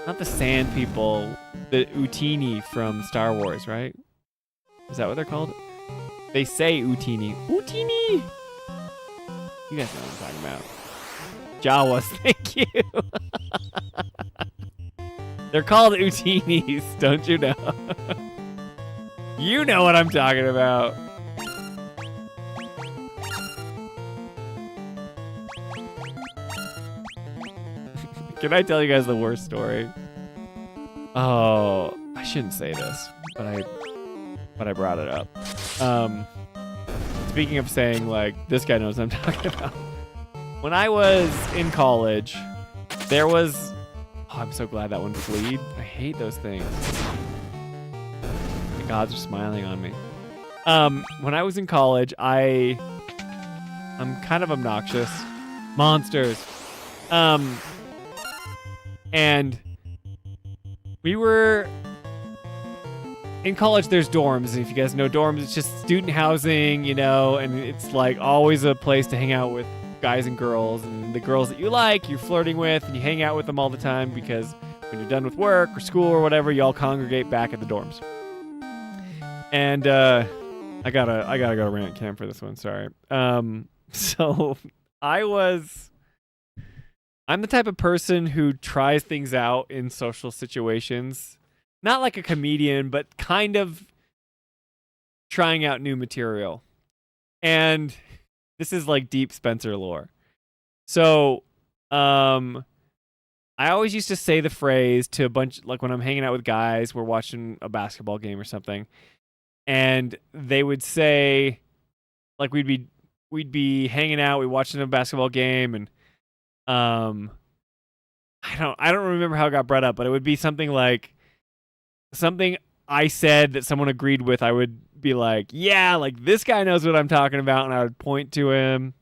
not the sand people, the Utini from Star Wars, right? Is that what they're called? They say Utini. Utini! You guys know what I'm talking about. Jawas, thank you. They're called Utinis, don't you know? You know what I'm talking about. Can I tell you guys the worst story? Oh, I shouldn't say this, but I brought it up. Speaking of saying, like, this guy knows what I'm talking about. When I was in college, there was... Oh, I'm so glad that one fleed. I hate those things. The gods are smiling on me. When I was in college, I'm kind of obnoxious. Monsters. And we were... In college, there's dorms. And if you guys know dorms, it's just student housing, you know, and it's like always a place to hang out with guys and girls. And the girls that you like, you're flirting with, and you hang out with them all the time because when you're done with work or school or whatever, you all congregate back at the dorms. And I gotta go to rant camp for this one. Sorry. So I'm the type of person who tries things out in social situations. Not like a comedian, but kind of trying out new material. And this is like deep Spencer lore. So, I always used to say the phrase to a bunch, like when I'm hanging out with guys, we're watching a basketball game or something, and they would say, like we'd be hanging out, we watching a basketball game, and um, I don't remember how it got brought up, but it would be something like something I said that someone agreed with. I would be like, yeah, like this guy knows what I'm talking about, and I would point to him.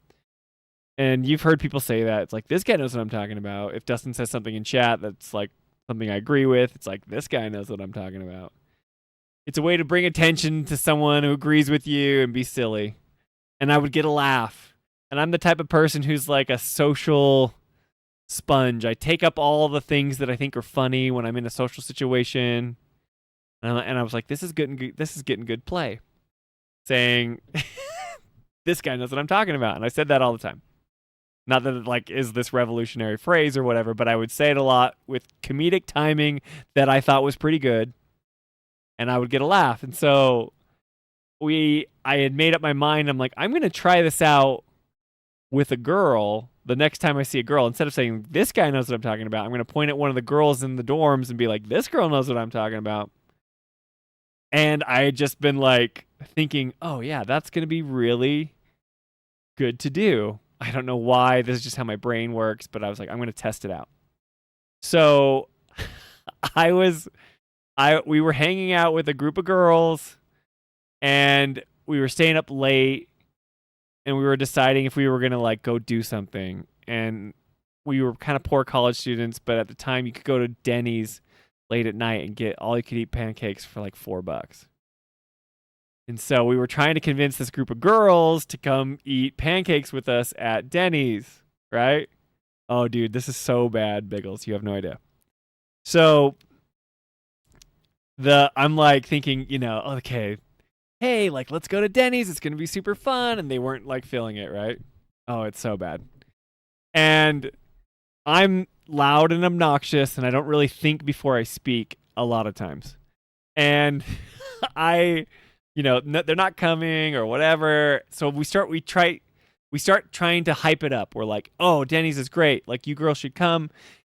And you've heard people say that. It's like, this guy knows what I'm talking about. If Dustin says something in chat that's like something I agree with, it's like, this guy knows what I'm talking about. It's a way to bring attention to someone who agrees with you and be silly. And I would get a laugh. And I'm the type of person who's like a social sponge. I take up all the things that I think are funny when I'm in a social situation. And I was like, this is getting good play. Saying, this guy knows what I'm talking about. And I said that all the time. Not that it like is this revolutionary phrase or whatever, but I would say it a lot with comedic timing that I thought was pretty good, and I would get a laugh. And so I had made up my mind. I'm like, I'm gonna try this out with a girl the next time I see a girl. Instead of saying this guy knows what I'm talking about, I'm gonna point at one of the girls in the dorms and be like, this girl knows what I'm talking about. And I had just been like thinking, oh yeah, that's gonna be really good to do. I don't know why. This is just how my brain works, but I was like, I'm going to test it out. So we were hanging out with a group of girls, and we were staying up late, and we were deciding if we were going to like go do something. And we were kind of poor college students, but at the time you could go to Denny's late at night and get all you could eat pancakes for like $4. And so we were trying to convince this group of girls to come eat pancakes with us at Denny's, right? Oh, dude, this is so bad, Biggles. You have no idea. So I'm like thinking, okay, hey, like let's go to Denny's. It's gonna be super fun. And they weren't like feeling it, right? Oh, it's so bad. And I'm loud and obnoxious, and I don't really think before I speak a lot of times. And they're not coming or whatever. So we start trying to hype it up. We're like, oh, Denny's is great. Like, you girls should come.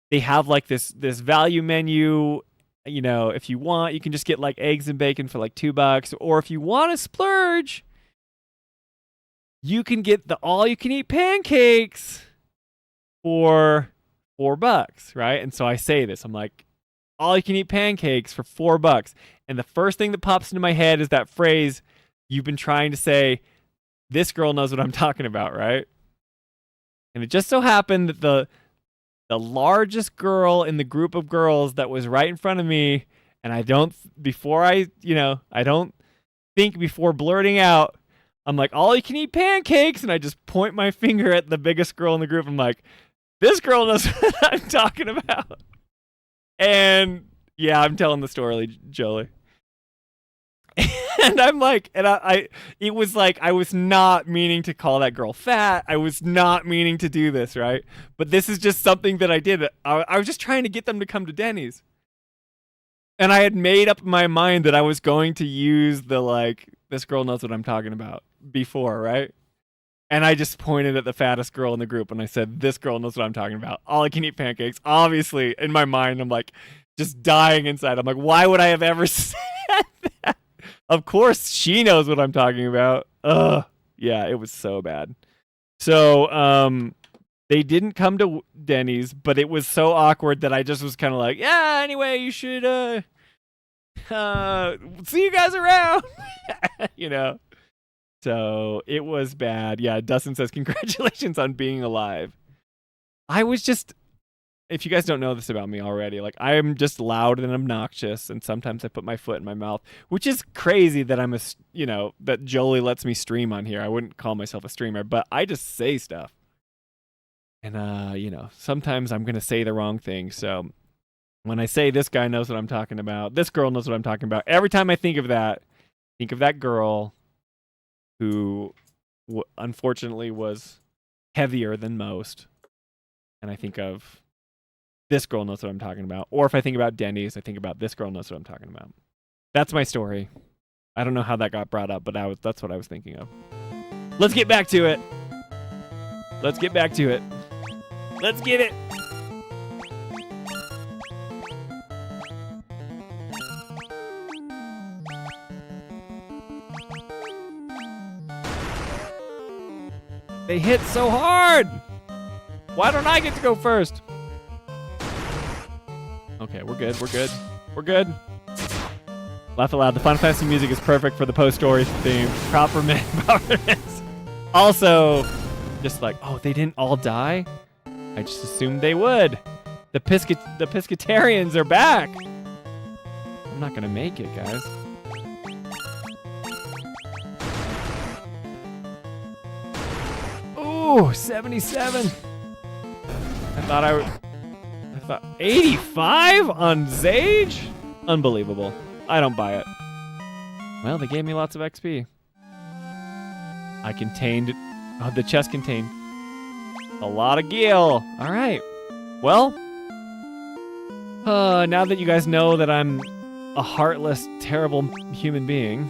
They have like this value menu. If you want, you can just get like eggs and bacon for like $2. Or if you want to splurge, you can get the all you can eat pancakes for $4, right? And so I say this. I'm like, all you can eat pancakes for $4. And the first thing that pops into my head is that phrase you've been trying to say, this girl knows what I'm talking about, right? And it just so happened that the largest girl in the group of girls that was right in front of me, and I don't think before blurting out, I'm like, all you can eat pancakes, and I just point my finger at the biggest girl in the group. I'm like, this girl knows what I'm talking about. And yeah, I'm telling the story, Jolie. And I'm like, and it was like, I was not meaning to call that girl fat. I was not meaning to do this, right? But this is just something that I did. I was just trying to get them to come to Denny's. And I had made up my mind that I was going to use the like, this girl knows what I'm talking about before, right? And I just pointed at the fattest girl in the group and I said, this girl knows what I'm talking about. All I can eat pancakes. Obviously, in my mind, I'm like, just dying inside. I'm like, why would I have ever said that? Of course she knows what I'm talking about. Ugh. Yeah, it was so bad. So, they didn't come to Denny's, but it was so awkward that I just was kind of like, yeah, anyway, you should, see you guys around, So it was bad. Yeah, Dustin says, congratulations on being alive. I was just, if you guys don't know this about me already, like I'm just loud and obnoxious, and sometimes I put my foot in my mouth, which is crazy that that Jolie lets me stream on here. I wouldn't call myself a streamer, but I just say stuff. And, sometimes I'm going to say the wrong thing. So when I say this guy knows what I'm talking about, this girl knows what I'm talking about, every time I think of that girl who unfortunately was heavier than most. And I think of this girl knows what I'm talking about. Or if I think about Denny's, I think about this girl knows what I'm talking about. That's my story. I don't know how that got brought up, but that's what I was thinking of. Let's get back to it. Let's get it. They hit so hard. Why don't I get to go first? Okay, we're good. We're good. We're good. Laugh aloud. The Final Fantasy music is perfect for the post-story theme. Proper empowerment. Also, just like, oh, they didn't all die? I just assumed they would. The Piscatarians are back. I'm not gonna make it, guys. Ooh, 77. I thought 85 on Zage? Unbelievable. I don't buy it. Well, they gave me lots of XP. I contained, the chest contained a lot of gil. All right. Well, now that you guys know that I'm a heartless, terrible human being,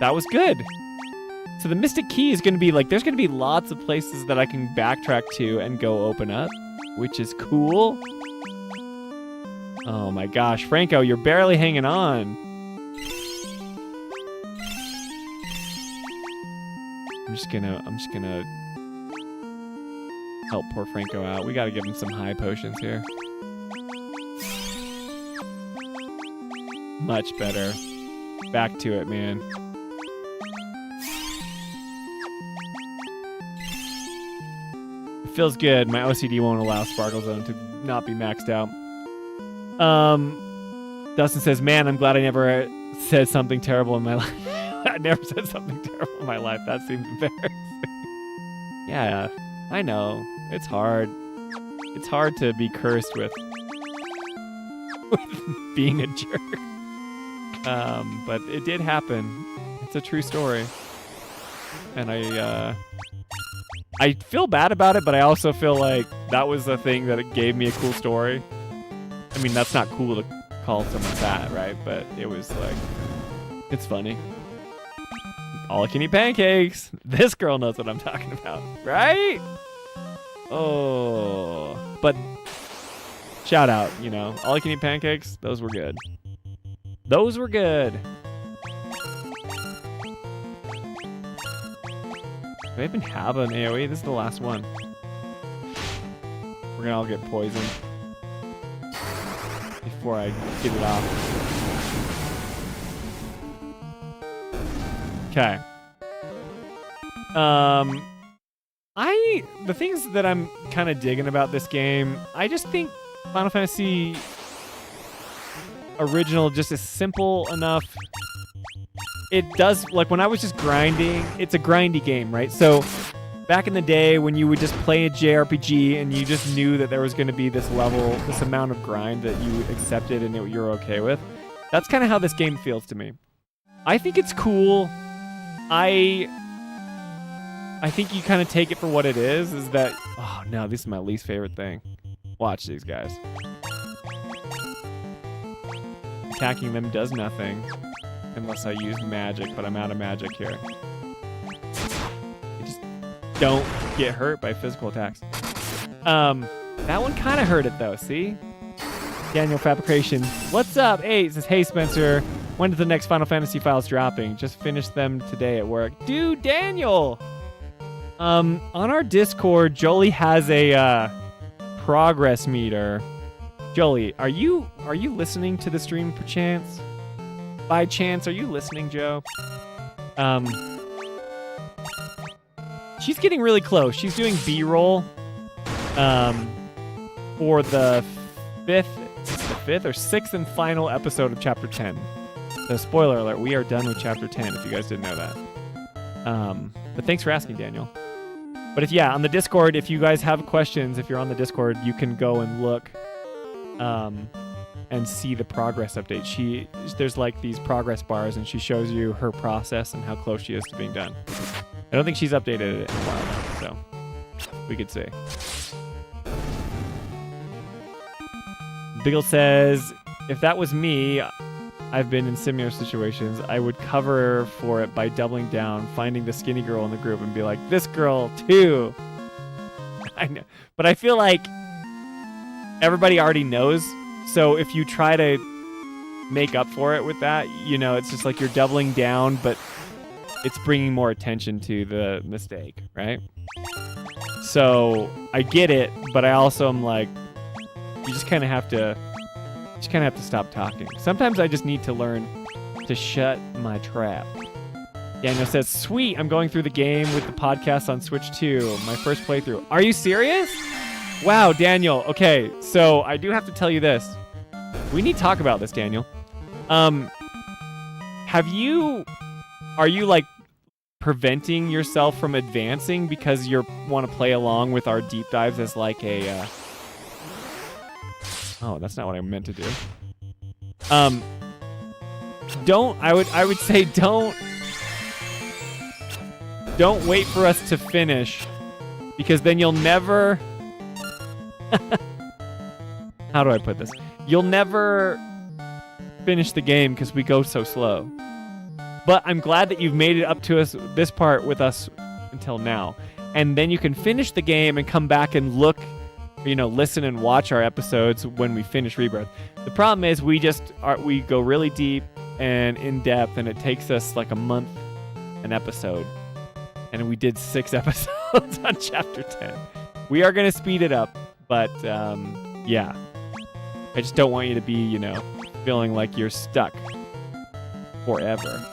that was good. So the Mystic Key is going to be like, there's going to be lots of places that I can backtrack to and go open up, which is cool. Oh my gosh, Franco, you're barely hanging on. I'm just gonna help poor Franco out. We gotta give him some high potions here. Much better. Back to it, man. It feels good. My OCD won't allow Sparkle Zone to not be maxed out. Dustin says, man, I'm glad I never said something terrible in my life. I never said something terrible in my life. That seems embarrassing. Yeah, I know. It's hard. It's hard to be cursed with being a jerk. But it did happen. It's a true story. And I feel bad about it, but I also feel like that was the thing that it gave me a cool story. I mean, that's not cool to call someone fat, right? But it was like, it's funny. All I can eat pancakes. This girl knows what I'm talking about, right? Oh, but shout out, you know, all I can eat pancakes. Those were good. Those were good. Do I even have an AoE? This is the last one. We're gonna all get poisoned before I get it off. Okay. The things that I'm kind of digging about this game, I just think Final Fantasy Original just is simple enough. It does, like when I was just grinding, it's a grindy game, right? So back in the day when you would just play a JRPG and you just knew that there was going to be this level, this amount of grind that you accepted and you're okay with, that's kind of how this game feels to me. I think it's cool. I think you kind of take it for what it is that, oh no, this is my least favorite thing. Watch these guys. Attacking them does nothing unless I use magic, but I'm out of magic here. You just don't get hurt by physical attacks. That one kind of hurt it though, see? Daniel Fabrication, what's up? Hey, it says, hey Spencer, when is the next Final Fantasy files dropping? Just finished them today at work. Dude, Daniel! On our Discord, Jolie has a progress meter. Jolie, are you listening to the stream perchance? By chance, are you listening, Joe? She's getting really close. She's doing B-roll for the fifth or sixth and final episode of Chapter 10. So spoiler alert, we are done with Chapter 10, if you guys didn't know that. But thanks for asking, Daniel. But if, yeah, on the Discord, if you guys have questions, if you're on the Discord, you can go and look and see the progress update. There's like these progress bars, and she shows you her process and how close she is to being done. I don't think she's updated it in a while now, so we could see. Biggle says, if that was me, I've been in similar situations, I would cover for it by doubling down, finding the skinny girl in the group and be like, this girl too. I know, but I feel like everybody already knows. So if you try to make up for it with that, you know, it's just like you're doubling down, but it's bringing more attention to the mistake, right? So I get it, but I also am like, you just kind of have to stop talking. Sometimes I just need to learn to shut my trap. Daniel says, sweet, I'm going through the game with the podcast on Switch 2. My first playthrough. Are you serious? Wow, Daniel. Okay, so I do have to tell you this. We need to talk about this, Daniel. Are you like preventing yourself from advancing because you want to play along with our deep dives as like a oh, that's not what I meant to do. I would say don't wait for us to finish, because then you'll never how do I put this? You'll never finish the game because we go so slow. But I'm glad that you've made it up to us this part with us until now. And then you can finish the game and come back and look, listen and watch our episodes when we finish Rebirth. The problem is we go really deep and in depth, and it takes us like a month an episode. And we did 6 episodes on chapter 10. We are going to speed it up, but yeah. I just don't want you to be, feeling like you're stuck forever.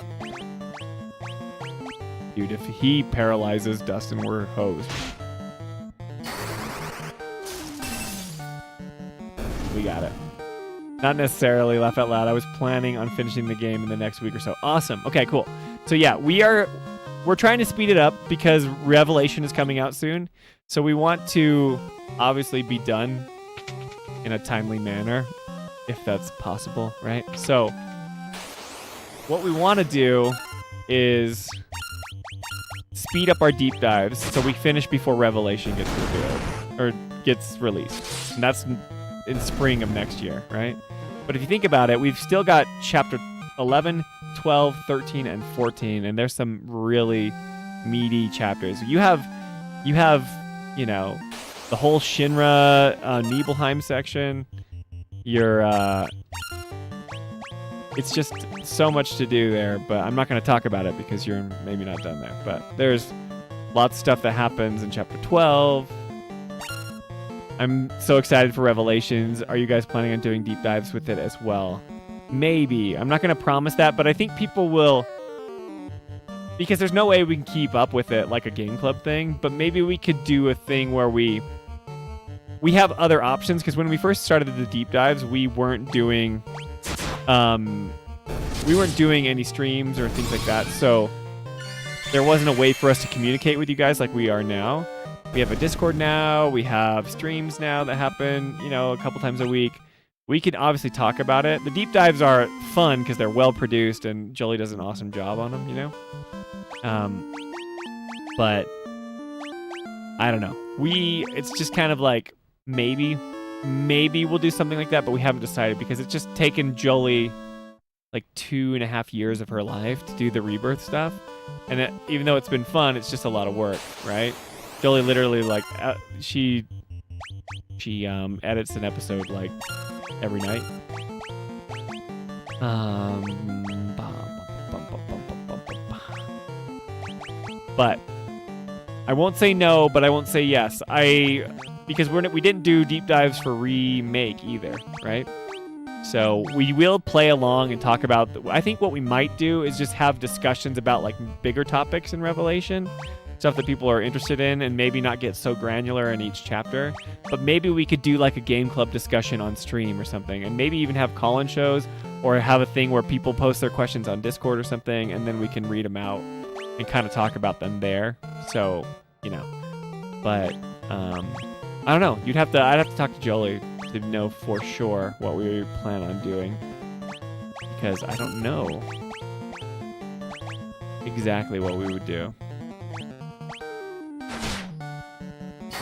Dude, if he paralyzes Dustin, we're hosed. We got it. Not necessarily laugh out loud. I was planning on finishing the game in the next week or so. Awesome. Okay, cool. So yeah, we're trying to speed it up because Revelation is coming out soon. So we want to obviously be done in a timely manner, if that's possible, right? So what we want to do is speed up our deep dives so we finish before Revelation gets revealed or gets released. And that's in spring of next year, right? But if you think about it, we've still got chapter 11, 12, 13, and 14, and there's some really meaty chapters. You have the whole Shinra Nibelheim section. It's just so much to do there, but I'm not going to talk about it because you're maybe not done there. But there's lots of stuff that happens in chapter 12. I'm so excited for Revelations. Are you guys planning on doing deep dives with it as well? Maybe. I'm not going to promise that, but I think people will, because there's no way we can keep up with it like a game club thing, but maybe we could do a thing where we have other options, because when we first started the deep dives, we weren't doing any streams or things like that, so there wasn't a way for us to communicate with you guys like we are now. We have a Discord now, we have streams now that happen, a couple times a week. We can obviously talk about it. The deep dives are fun because they're well produced and Jolie does an awesome job on them, but I don't know. It's just kind of like maybe we'll do something like that, but we haven't decided because it's just taken Jolie like 2.5 years of her life to do the Rebirth stuff. And even though it's been fun, it's just a lot of work, right? Jolie literally she edits an episode like every night. But I won't say no, but I won't say yes. Because we didn't do deep dives for Remake either, right? So we will play along and talk about. I think what we might do is just have discussions about like bigger topics in Revelation, stuff that people are interested in, and maybe not get so granular in each chapter. But maybe we could do like a game club discussion on stream or something, and maybe even have call-in shows, or have a thing where people post their questions on Discord or something, and then we can read them out and kind of talk about them there. So, but I don't know. I'd have to talk to Jolie to know for sure what we plan on doing, because I don't know exactly what we would do.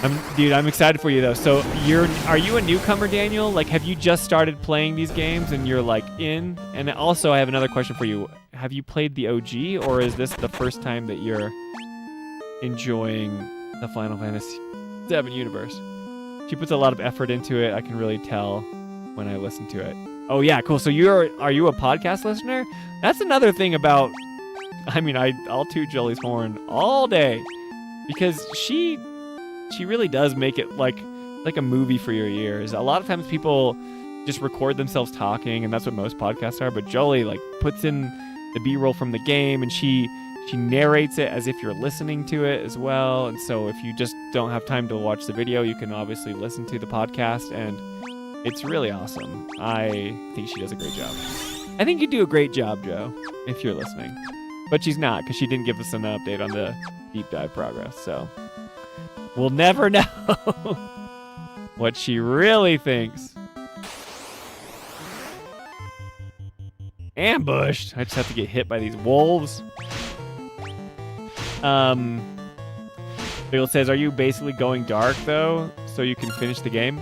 I'm excited for you though. So are you a newcomer, Daniel? Like, have you just started playing these games and you're like in? And also I have another question for you. Have you played the OG, or is this the first time that you're enjoying the Final Fantasy VII universe? She puts a lot of effort into it. I can really tell when I listen to it. Oh yeah, cool. So are you a podcast listener? That's another thing about I mean, I'll toot Jolie's horn all day because she really does make it like a movie for your ears. A lot of times people just record themselves talking, and that's what most podcasts are. But Jolie like puts in the B-roll from the game, and she narrates it as if you're listening to it as well. And so if you just don't have time to watch the video, you can obviously listen to the podcast, and it's really awesome. I think she does a great job. I think you do a great job, Joe, if you're listening. But she's not, because she didn't give us an update on the deep dive progress. So we'll never know what she really thinks. Ambushed. I just have to get hit by these wolves. Bill says, are you basically going dark, though, so you can finish the game?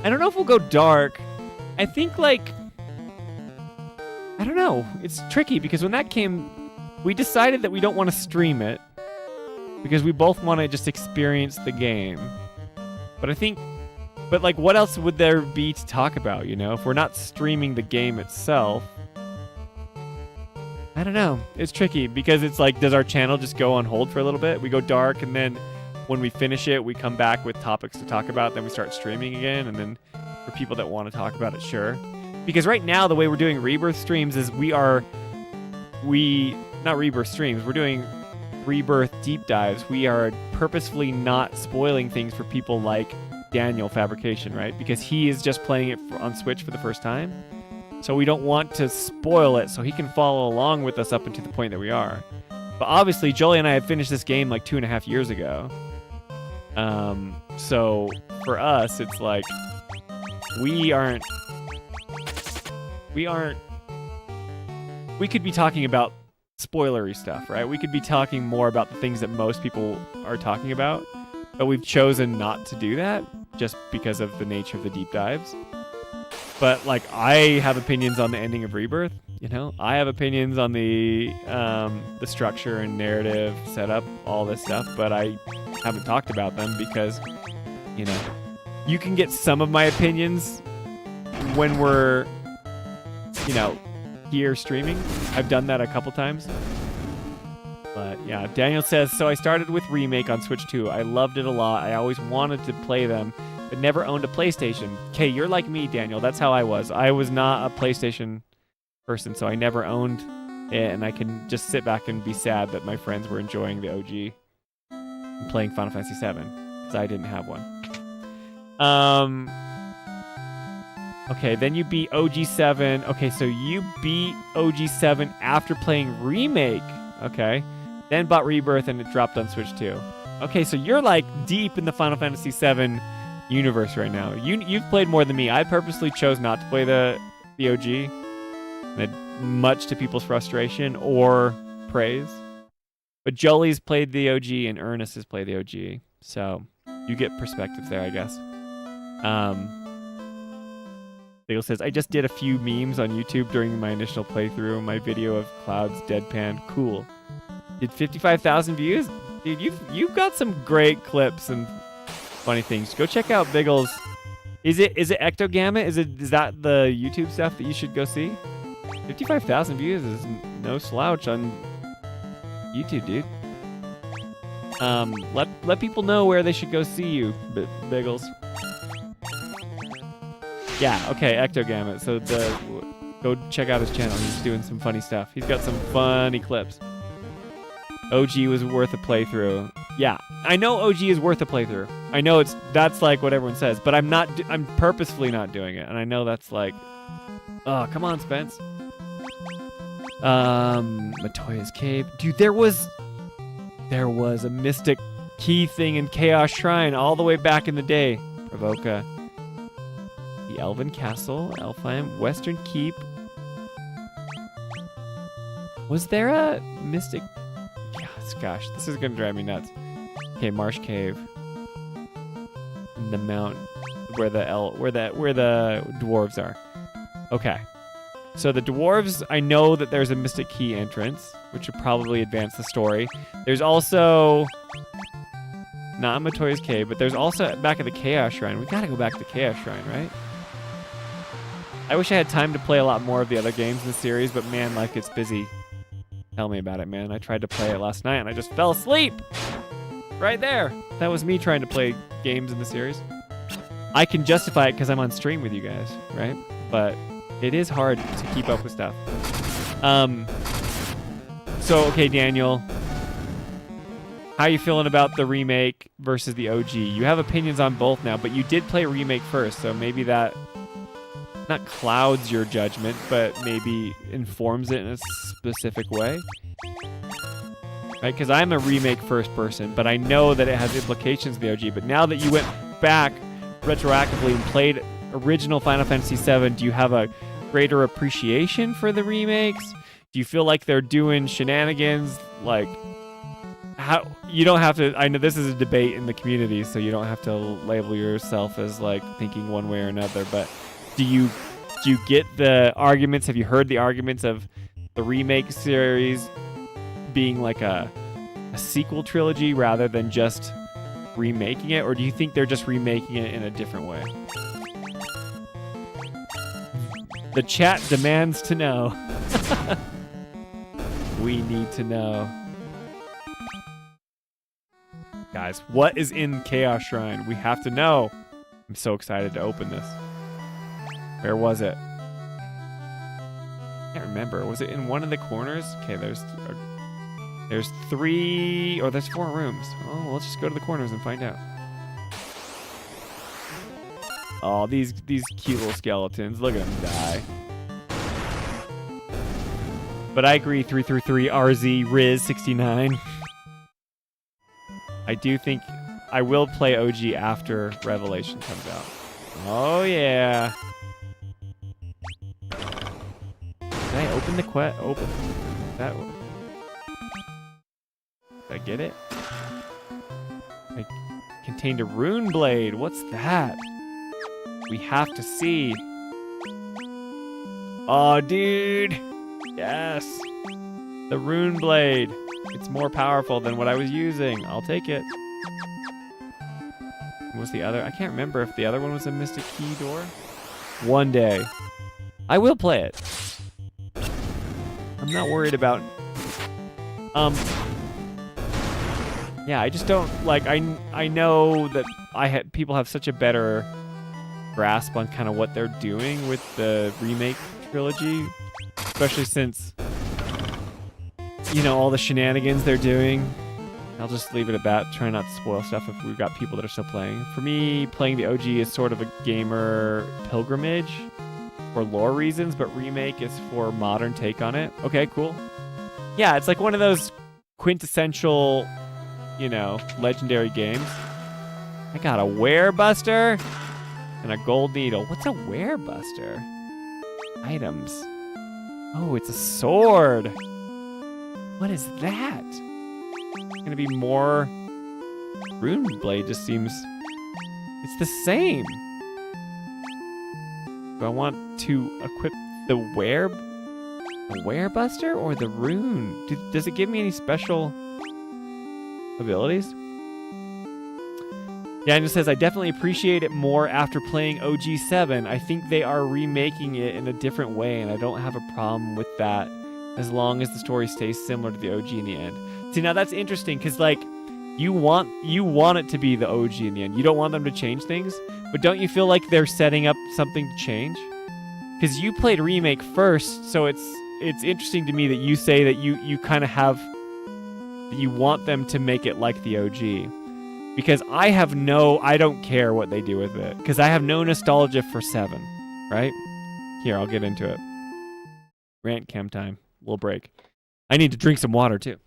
I don't know if we'll go dark. I think, like... I don't know. It's tricky, because when that came, we decided that we don't want to stream it, because we both want to just experience the game. But I think... But, like, what else would there be to talk about, you know? If we're not streaming the game itself... I don't know. It's tricky because it's like, does our channel just go on hold for a little bit? We go dark, and then when we finish it, we come back with topics to talk about. Then we start streaming again, and then for people that want to talk about it, sure. Because right now, the way we're doing Rebirth streams is not Rebirth streams. We're doing Rebirth deep dives. We are purposefully not spoiling things for people like Daniel Fabrication, right? Because he is just playing it on Switch for the first time. So we don't want to spoil it so he can follow along with us up until the point that we are. But obviously, Jolie and I had finished this game like 2.5 years ago. So for us, it's like we could be talking about spoilery stuff, right? We could be talking more about the things that most people are talking about, but we've chosen not to do that just because of the nature of the deep dives. But, like, I have opinions on the ending of Rebirth, you know? I have opinions on the structure and narrative setup, all this stuff, but I haven't talked about them because, you know, you can get some of my opinions when we're, you know, here streaming. I've done that a couple times. But, yeah, Daniel says, so I started with Remake on Switch 2. I loved it a lot. I always wanted to play them, but never owned a PlayStation. Okay, you're like me, Daniel. That's how I was. I was not a PlayStation person, so I never owned it, and I can just sit back and be sad that my friends were enjoying the OG and playing Final Fantasy VII, because I didn't have one. Okay, then you beat OG7. Okay, so you beat OG7 after playing Remake. Okay. Then bought Rebirth, and it dropped on Switch 2. Okay, so you're, like, deep in the Final Fantasy VII universe right now. You've played more than me. I purposely chose not to play the OG, much to people's frustration or praise. But Jolie's played the OG, and Ernest has played the OG. So you get perspectives there, I guess. Dale says, I just did a few memes on YouTube during my initial playthrough. My video of Cloud's deadpan. Cool. Did 55,000 views? Dude, you've got some great clips and funny things. Go check out Biggles. Is it Ectogamma? Is that the YouTube stuff that you should go see? 55,000 views is no slouch on YouTube, dude. Let people know where they should go see you, Biggles. Yeah, okay, Ectogamma. So go check out his channel. He's doing some funny stuff. He's got some funny clips. OG was worth a playthrough. Yeah, I know OG is worth a playthrough. I know that's like what everyone says, but I'm purposefully not doing it, and I know that's like, oh, come on, Spence. Matoya's Cave. Dude, there was a Mystic Key thing in Chaos Shrine all the way back in the day. Provoca. The Elven Castle, Elfheim, Western Keep. Was there a Mystic... Gosh, this is gonna drive me nuts. Okay, Marsh Cave. In the mountain where the dwarves are. Okay. So the dwarves, I know that there's a Mystic Key entrance, which would probably advance the story. There's also not Matoya's Cave, but there's also back at the Chaos Shrine. We gotta go back to the Chaos Shrine, right? I wish I had time to play a lot more of the other games in the series, but man, life gets busy. Tell me about it, man. I tried to play it last night and I just fell asleep. Right there. That was me trying to play games in the series. I can justify it because I'm on stream with you guys, right? But it is hard to keep up with stuff. So, okay, Daniel. How are you feeling about the remake versus the OG? You have opinions on both now, but you did play remake first, so maybe that not clouds your judgment, but maybe informs it in a specific way. Right? Because I'm a remake first person, but I know that it has implications of the OG. But now that you went back retroactively and played original Final Fantasy VII, do you have a greater appreciation for the remakes? Do you feel like they're doing shenanigans? Like, how you don't have to. I know this is a debate in the community, so you don't have to label yourself as like thinking one way or another. But do you get the arguments? Have you heard the arguments of the remake series being like a sequel trilogy rather than just remaking it, or do you think they're just remaking it in a different way? The chat demands to know. We need to know. Guys, what is in Chaos Shrine? We have to know. I'm so excited to open this. Where was it? I can't remember. Was it in one of the corners? Okay, there's 3, or there's 4 rooms. Oh, let's just go to the corners and find out. Oh, these cute little skeletons. Look at them die. But I agree, 333 RZ Riz 69. I do think I will play OG after Revelation comes out. Oh yeah. Did I open the quest? Open that. Did I get it? It contained a rune blade. What's that? We have to see. Oh, dude. Yes. The rune blade. It's more powerful than what I was using. I'll take it. What was the other? I can't remember if the other one was a Mystic Key door. One day. I will play it. I'm not worried about... Yeah, I just don't... Like, I know that people have such a better grasp on kind of what they're doing with the remake trilogy. Especially since... you know, all the shenanigans they're doing. I'll just leave it at that. Try not to spoil stuff if we've got people that are still playing. For me, playing the OG is sort of a gamer pilgrimage for lore reasons, but remake is for modern take on it. Okay, cool. Yeah, it's like one of those quintessential, you know, legendary games. I got a werebuster and a gold needle. What's a werebuster? Items. Oh, it's a sword. What is that? It's gonna be more. Rune blade just seems. It's the same. Do I want to equip the werebuster or the rune? Does it give me any special abilities? Daniel says, I definitely appreciate it more after playing OG7. I think they are remaking it in a different way, and I don't have a problem with that as long as the story stays similar to the OG in the end. See, now that's interesting, because, like, you want it to be the OG in the end. You don't want them to change things, but don't you feel like they're setting up something to change? Because you played remake first, so it's interesting to me that you say that you kind of have... that you want them to make it like the OG. Because I don't care what they do with it. Because I have no nostalgia for 7, right? Here, I'll get into it. Rant cam time. Little break. I need to drink some water, too.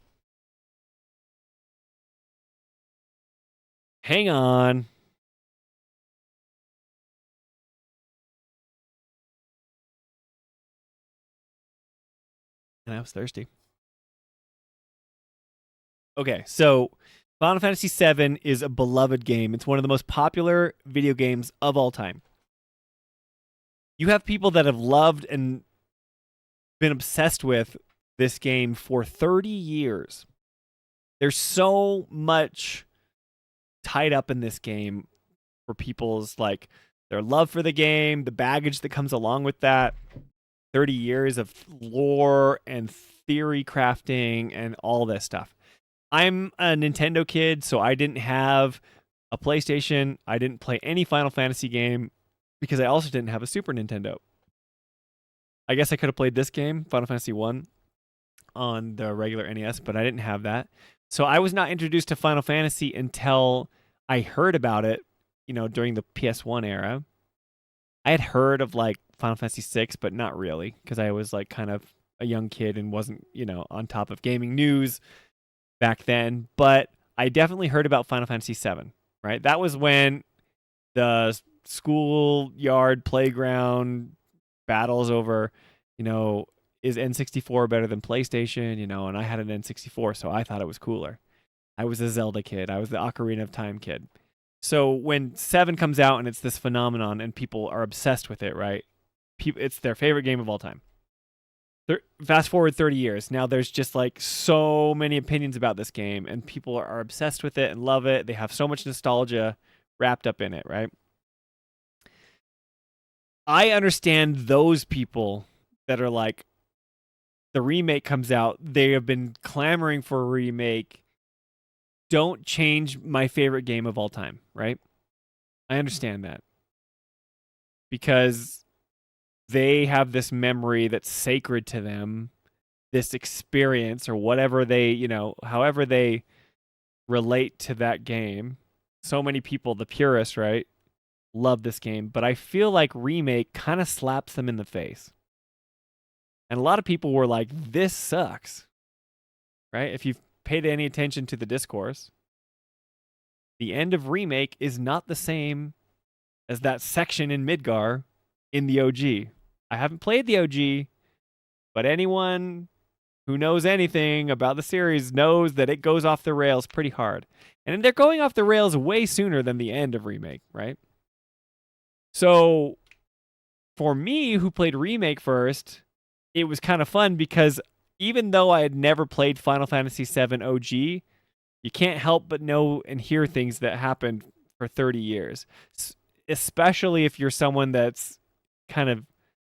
Hang on. And I was thirsty. Okay, so Final Fantasy VII is a beloved game. It's one of the most popular video games of all time. You have people that have loved and been obsessed with this game for 30 years. There's so much tied up in this game for people's, like, their love for the game, the baggage that comes along with that. 30 years of lore and theory crafting and all this stuff. I'm a Nintendo kid, so I didn't have a PlayStation. I didn't play any Final Fantasy game because I also didn't have a Super Nintendo. I guess I could have played this game, Final Fantasy 1, on the regular NES, but I didn't have that. So I was not introduced to Final Fantasy until I heard about it, during the PS1 era. I had heard of like Final Fantasy 6, but not really, because I was like kind of a young kid and wasn't, on top of gaming news back then. But I definitely heard about Final Fantasy 7, right? That was when the schoolyard playground battles over, is N64 better than PlayStation, and I had an N64, so I thought it was cooler. I was a Zelda kid. I was the Ocarina of Time kid. So when 7 comes out and it's this phenomenon and people are obsessed with it, right? It's their favorite game of all time. Fast forward 30 years. Now there's just like so many opinions about this game and people are obsessed with it and love it. They have so much nostalgia wrapped up in it, right? I understand those people that are like, the remake comes out, they have been clamoring for a remake. Don't change my favorite game of all time, right? I understand that. Because they have this memory that's sacred to them, this experience or whatever they, however they relate to that game. So many people, the purists, right, love this game. But I feel like remake kind of slaps them in the face. And a lot of people were like, this sucks, right? If you've paid any attention to the discourse, the end of remake is not the same as that section in Midgar in the OG. I haven't played the OG, but anyone who knows anything about the series knows that it goes off the rails pretty hard. And they're going off the rails way sooner than the end of remake, right? So for me, who played remake first, it was kind of fun because even though I had never played Final Fantasy VII OG, you can't help but know and hear things that happened for 30 years. Especially if you're someone that's kind of,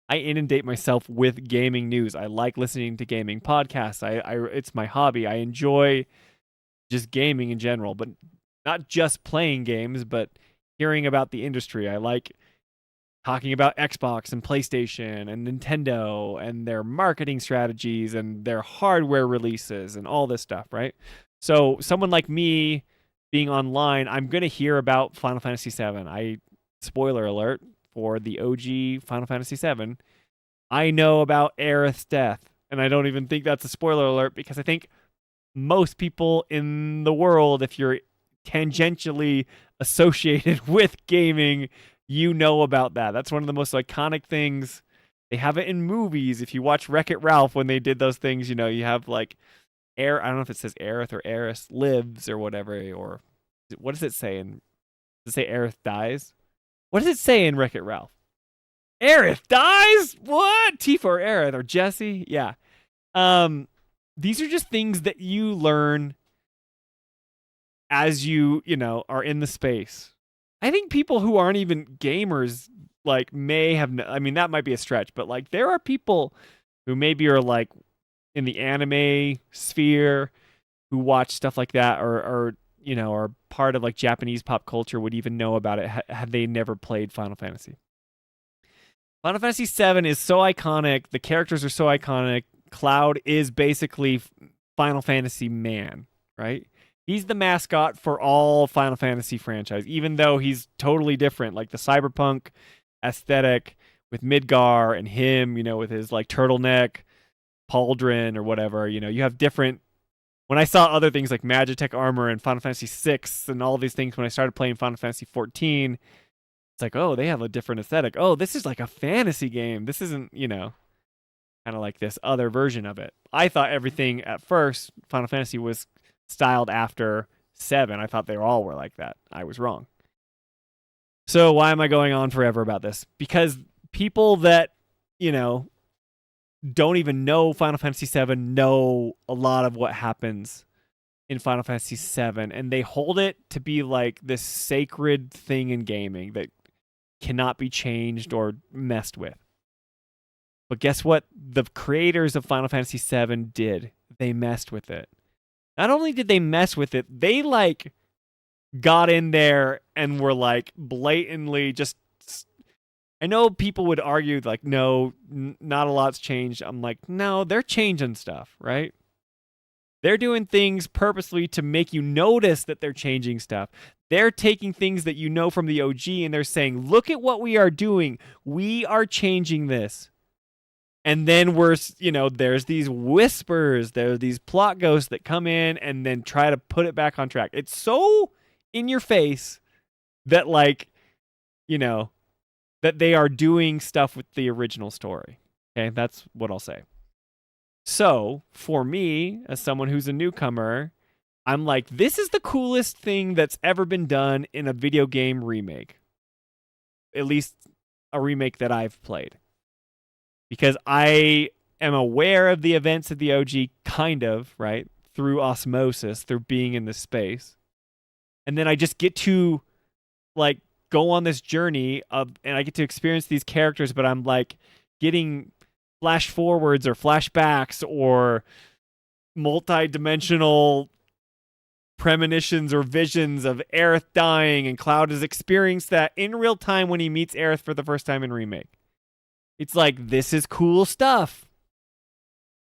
I inundate myself with gaming news. I like listening to gaming podcasts. It's my hobby. I enjoy just gaming in general, but not just playing games, but hearing about the industry. I like talking about Xbox and PlayStation and Nintendo and their marketing strategies and their hardware releases and all this stuff, right? So someone like me being online, I'm going to hear about Final Fantasy VII. Spoiler alert for the OG Final Fantasy VII, I know about Aerith's death. And I don't even think that's a spoiler alert because I think most people in the world, if you're tangentially associated with gaming, you know about that. That's one of the most iconic things. They have it in movies. If you watch Wreck-It Ralph, when they did those things, you have like I don't know if it says Aerith or Aerith lives or whatever, or what does it say? Does it say Aerith dies? What does it say in Wreck-It Ralph? Aerith dies? What? Tifa or Aerith or Jesse? Yeah. These are just things that you learn as you are in the space. I think people who aren't even gamers like may have, I mean, that might be a stretch, but like there are people who maybe are like in the anime sphere who watch stuff like that or are part of like Japanese pop culture would even know about it had they never played Final Fantasy. Final Fantasy VII is so iconic. The characters are so iconic. Cloud is basically Final Fantasy man, right? He's the mascot for all Final Fantasy franchise, even though he's totally different. Like the cyberpunk aesthetic with Midgar and him, with his like turtleneck, pauldron or whatever, you have different. When I saw other things like Magitech armor and Final Fantasy VI and all these things when I started playing Final Fantasy XIV, it's like, oh, they have a different aesthetic. Oh, this is like a fantasy game. This isn't, kind of like this other version of it. I thought everything at first, Final Fantasy was styled after 7. I thought they all were like that. I was wrong. So why am I going on forever about this? Because people that, don't even know Final Fantasy VII know a lot of what happens in Final Fantasy VII, and they hold it to be like this sacred thing in gaming that cannot be changed or messed with. But guess what? The creators of Final Fantasy VII did. They messed with it. Not only did they mess with it, they like got in there and were like blatantly just. I know people would argue like, no, not a lot's changed. I'm like, no, they're changing stuff, right? They're doing things purposely to make you notice that they're changing stuff. They're taking things that you know from the OG and they're saying, look at what we are doing. We are changing this. And then there's these whispers, there are these plot ghosts that come in and then try to put it back on track. It's so in your face that like, that they are doing stuff with the original story. Okay, that's what I'll say. So, for me, as someone who's a newcomer, I'm like, this is the coolest thing that's ever been done in a video game remake. At least a remake that I've played. Because I am aware of the events of the OG, kind of, right? Through osmosis, through being in this space. And then I just get to, like, go on this journey and I get to experience these characters, but I'm, like, getting flash forwards or flashbacks or multi-dimensional premonitions or visions of Aerith dying, and Cloud has experienced that in real time when he meets Aerith for the first time in Remake. It's like, this is cool stuff.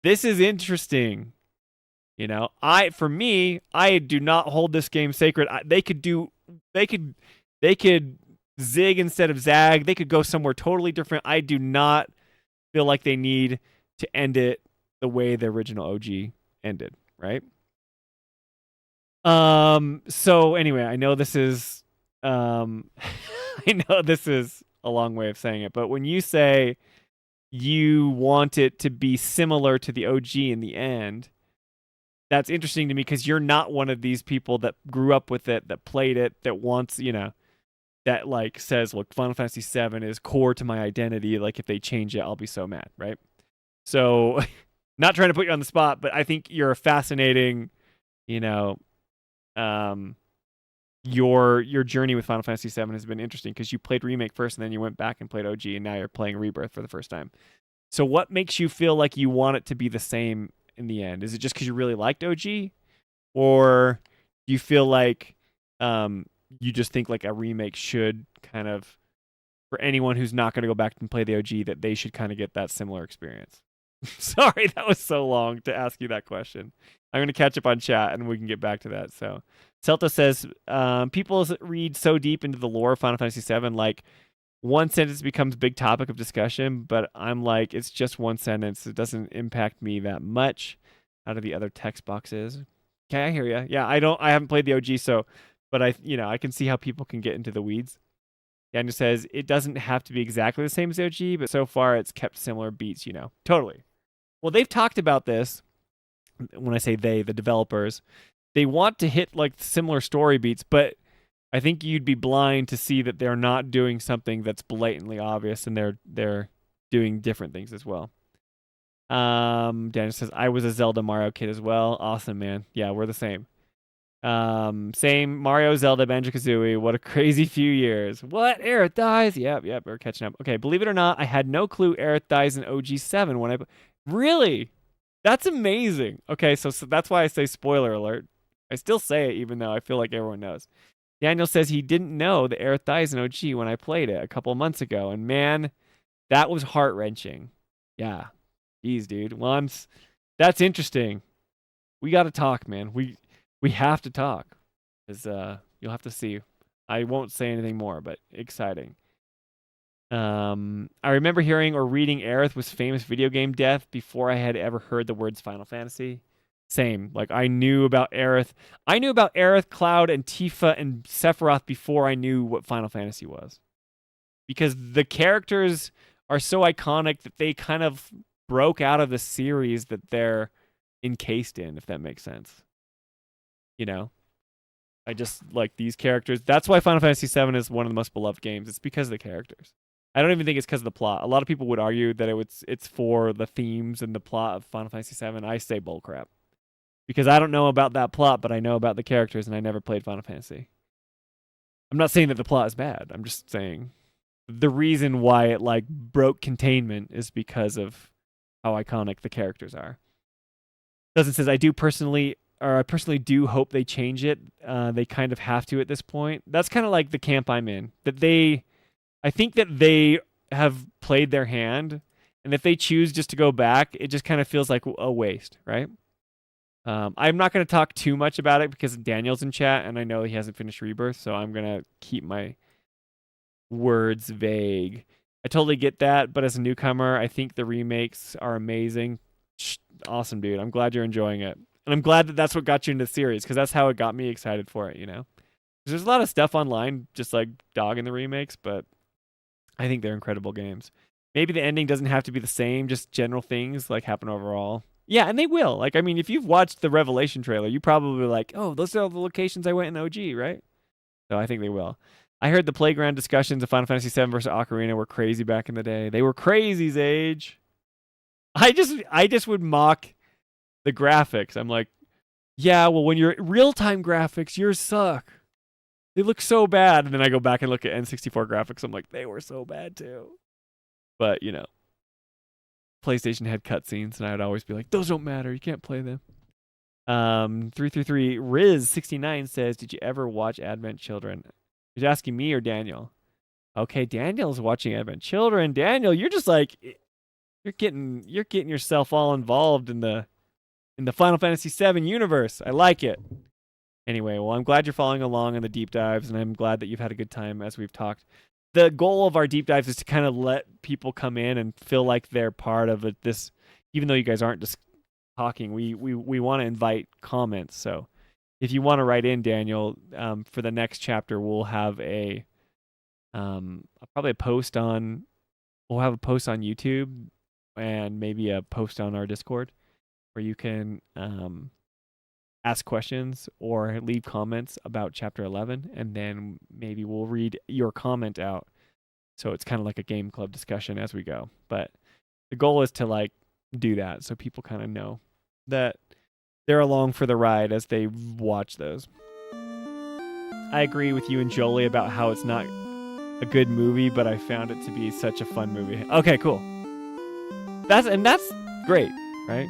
This is interesting. For me, I do not hold this game sacred. They could zig instead of zag. They could go somewhere totally different. I do not feel like they need to end it the way the original OG ended, right? So anyway, I know this is a long way of saying it, but when you say you want it to be similar to the OG in the end, that's interesting to me because you're not one of these people that grew up with it, that played it, that wants, that like says, look, Final Fantasy VII is core to my identity. Like if they change it, I'll be so mad, right? So not trying to put you on the spot, but I think you're a fascinating, your journey with Final Fantasy VII has been interesting because you played Remake first and then you went back and played OG and now you're playing Rebirth for the first time. So what makes you feel like you want it to be the same in the end? Is it just because you really liked OG? Or do you feel like you just think like a remake should kind of, for anyone who's not going to go back and play the OG, that they should kind of get that similar experience? Sorry, that was so long to ask you that question. I'm going to catch up on chat and we can get back to that. So Celta says, people read so deep into the lore of Final Fantasy VII, like one sentence becomes big topic of discussion, but I'm like, it's just one sentence. It doesn't impact me that much. Out of the other text boxes. Okay, I hear you. Yeah, I haven't played the OG, so, but I can see how people can get into the weeds. Daniel says, it doesn't have to be exactly the same as the OG, but so far it's kept similar beats, Totally. Well, they've talked about this. When I say they, the developers, they want to hit like similar story beats, but I think you'd be blind to see that they're not doing something that's blatantly obvious, and they're doing different things as well. Daniel says, I was a Zelda Mario kid as well. Awesome, man. Yeah, we're the same. Same Mario, Zelda, Banjo-Kazooie. What a crazy few years. What? Aerith dies? Yep, we're catching up. Okay, believe it or not, I had no clue Aerith dies in OG7 when I... Really? That's amazing. Okay, so that's why I say spoiler alert. I still say it even though I feel like everyone knows. Daniel says he didn't know that Aerith dies in OG when I played it a couple months ago. And man, that was heart-wrenching. Yeah. Jeez, dude. Well, that's interesting. We got to talk, man. We have to talk. Because you'll have to see. I won't say anything more, but exciting. I remember hearing or reading Aerith was famous video game death before I had ever heard the words Final Fantasy. Same. Like, I knew about Aerith. I knew about Aerith, Cloud, and Tifa, and Sephiroth before I knew what Final Fantasy was. Because the characters are so iconic that they kind of broke out of the series that they're encased in, if that makes sense. I just like these characters. That's why Final Fantasy VII is one of the most beloved games. It's because of the characters. I don't even think it's because of the plot. A lot of people would argue that it's for the themes and the plot of Final Fantasy VII. I say bullcrap. Because I don't know about that plot, but I know about the characters, and I never played Final Fantasy. I'm not saying that the plot is bad. I'm just saying the reason why it like broke containment is because of how iconic the characters are. Doesn't says I personally do hope they change it. They kind of have to at this point. That's kind of like the camp I'm in. I think that they have played their hand, and if they choose just to go back, it just kind of feels like a waste, right? I'm not going to talk too much about it because Daniel's in chat, and I know he hasn't finished Rebirth, so I'm going to keep my words vague. I totally get that, but as a newcomer, I think the remakes are amazing. Awesome, dude. I'm glad you're enjoying it. And I'm glad that that's what got you into the series, because that's how it got me excited for it, you know? There's a lot of stuff online just like dogging the remakes, but I think they're incredible games. Maybe the ending doesn't have to be the same, just general things like happen overall. Yeah, and they will. Like, I mean, if you've watched the Revelation trailer, you probably like, oh, those are all the locations I went in OG, right? So I think they will. I heard the playground discussions of Final Fantasy VII versus Ocarina were crazy back in the day. They were crazy, Zage. I just would mock the graphics. I'm like, yeah, well, when you're real-time graphics, yours suck. They look so bad. And then I go back and look at N64 graphics. I'm like, they were so bad too. But, you know, PlayStation had cutscenes, and I would always be like, those don't matter. You can't play them. 333 Riz69 says, did you ever watch Advent Children? He's asking me or Daniel. Okay, Daniel's watching Advent Children. Daniel, you're just like, you're getting yourself all involved in the Final Fantasy VII universe. I like it. Anyway, well, I'm glad you're following along on the deep dives, and I'm glad that you've had a good time as we've talked. The goal of our deep dives is to kind of let people come in and feel like they're part of this, even though you guys aren't just talking. We want to invite comments. So if you want to write in, Daniel, for the next chapter, we'll have probably a post on YouTube and maybe a post on our Discord where you can ask questions or leave comments about chapter 11, and then maybe we'll read your comment out. So it's kind of like a game club discussion as we go. But the goal is to like do that so people kind of know that they're along for the ride as they watch those. I agree with you and Jolie about how it's not a good movie, but I found it to be such a fun movie. Okay, cool. That's great, right?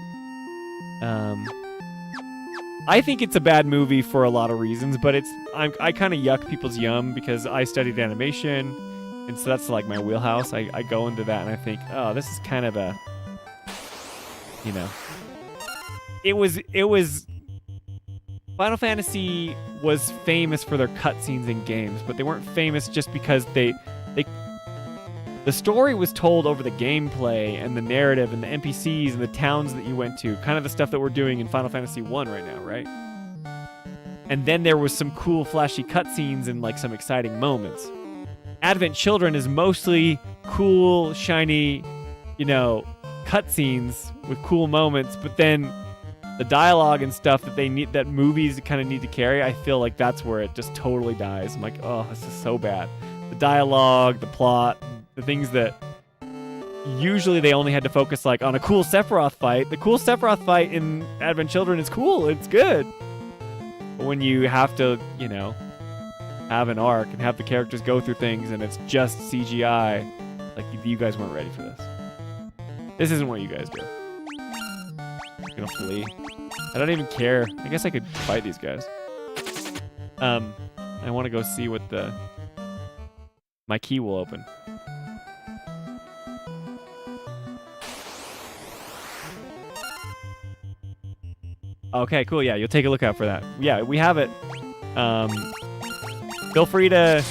I think it's a bad movie for a lot of reasons, but I kind of yuck people's yum because I studied animation, and so that's like my wheelhouse. I go into that and I think, oh, this is kind of a, you know, it was Final Fantasy was famous for their cutscenes in games, but they weren't famous just because the story was told over the gameplay and the narrative and the NPCs and the towns that you went to, kind of the stuff that we're doing in Final Fantasy 1 right now, right? And then there was some cool flashy cutscenes and like some exciting moments. Advent Children is mostly cool, shiny, you know, cutscenes with cool moments, but then the dialogue and stuff that movies kind of need to carry, I feel like that's where it just totally dies. I'm like, oh, this is so bad. The dialogue, the plot, the things that usually they only had to focus like on a cool Sephiroth fight. The cool Sephiroth fight in Advent Children is cool. It's good. But when you have to, you know, have an arc and have the characters go through things and it's just CGI, like you guys weren't ready for this. This isn't what you guys do. I'm gonna flee. I don't even care. I guess I could fight these guys. I want to go see what my key will open. Okay, cool. Yeah, you'll take a look out for that. Yeah, we have it. Feel free to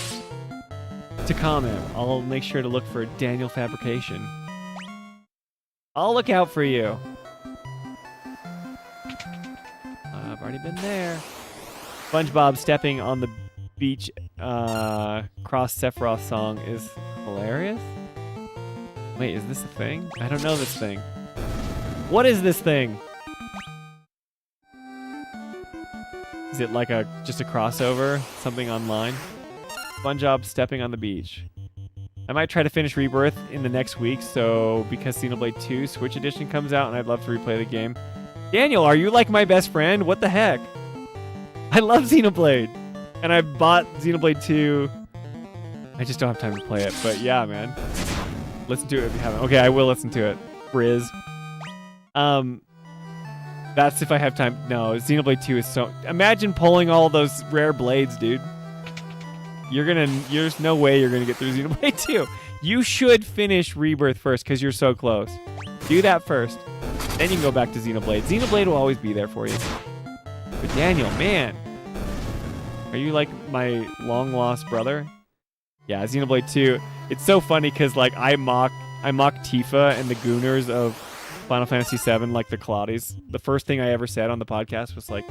comment. I'll make sure to look for Daniel Fabrication. I'll look out for you. I've already been there. SpongeBob stepping on the beach cross Sephiroth song is hilarious. Wait, is this a thing? I don't know this thing. What is this thing? Is it like just a crossover? Something online? SpongeBob stepping on the beach. I might try to finish Rebirth in the next week, so because Xenoblade 2 Switch Edition comes out and I'd love to replay the game. Daniel, are you like my best friend? What the heck? I love Xenoblade. And I bought Xenoblade 2 I just don't have time to play it. But yeah, man. Listen to it if you haven't. Okay, I will listen to it. Riz. That's if I have time. No, Xenoblade 2 is so... Imagine pulling all those rare blades, dude. There's no way you're gonna get through Xenoblade 2. You should finish Rebirth first, because you're so close. Do that first. Then you can go back to Xenoblade. Xenoblade will always be there for you. But Daniel, man. Are you like my long-lost brother? Yeah, Xenoblade 2. It's so funny, because like I mock Tifa and the Gooners of Final Fantasy VII, like the Claudies. The first thing I ever said on the podcast was like,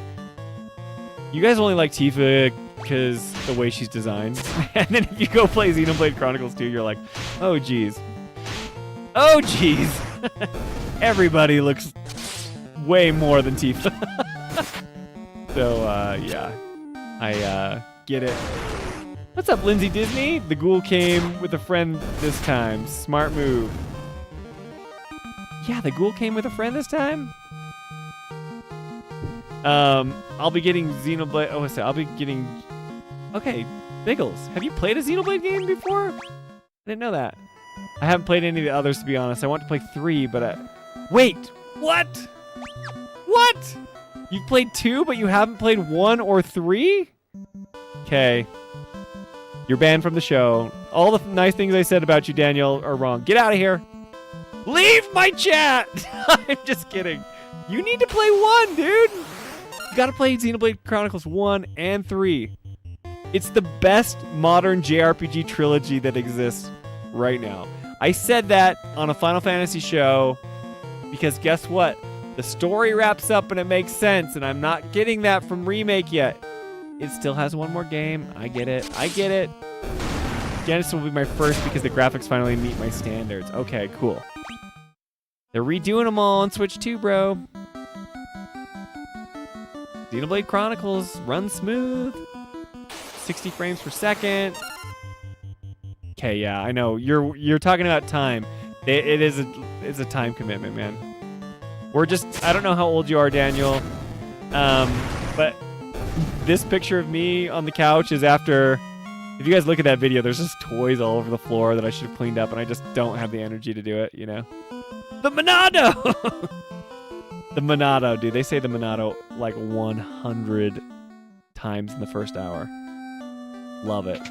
you guys only like Tifa because the way she's designed. And then if you go play Xenoblade Chronicles 2, you're like, oh geez. Oh geez. Everybody looks way more than Tifa. So, yeah. I get it. What's up, Lindsay Disney? The ghoul came with a friend this time. Smart move. Yeah, the ghoul came with a friend this time? I'll be getting Xenoblade... Oh, I'll be getting... Okay, Biggles. Have you played a Xenoblade game before? I didn't know that. I haven't played any of the others, to be honest. I want to play 3, but Wait! What? What? You've played 2, but you haven't played 1 or 3? Okay. You're banned from the show. All the nice things I said about you, Daniel, are wrong. Get out of here. Leave my chat! I'm just kidding. You need to play 1, dude! You gotta play Xenoblade Chronicles 1 and 3. It's the best modern JRPG trilogy that exists right now. I said that on a Final Fantasy show because guess what? The story wraps up and it makes sense, and I'm not getting that from Remake yet. It still has one more game. I get it. I get it. Genesis will be my first because the graphics finally meet my standards. Okay, cool. They're redoing them all on Switch 2, bro. Xenoblade Chronicles run smooth. 60 frames per second. Okay, yeah, I know. You're talking about time. It's a time commitment, man. We're just... I don't know how old you are, Daniel. But this picture of me on the couch is after... If you guys look at that video, there's just toys all over the floor that I should have cleaned up, and I just don't have the energy to do it, you know? The Monado! The Monado, dude. They say the Monado like 100 times in the first hour. Love it.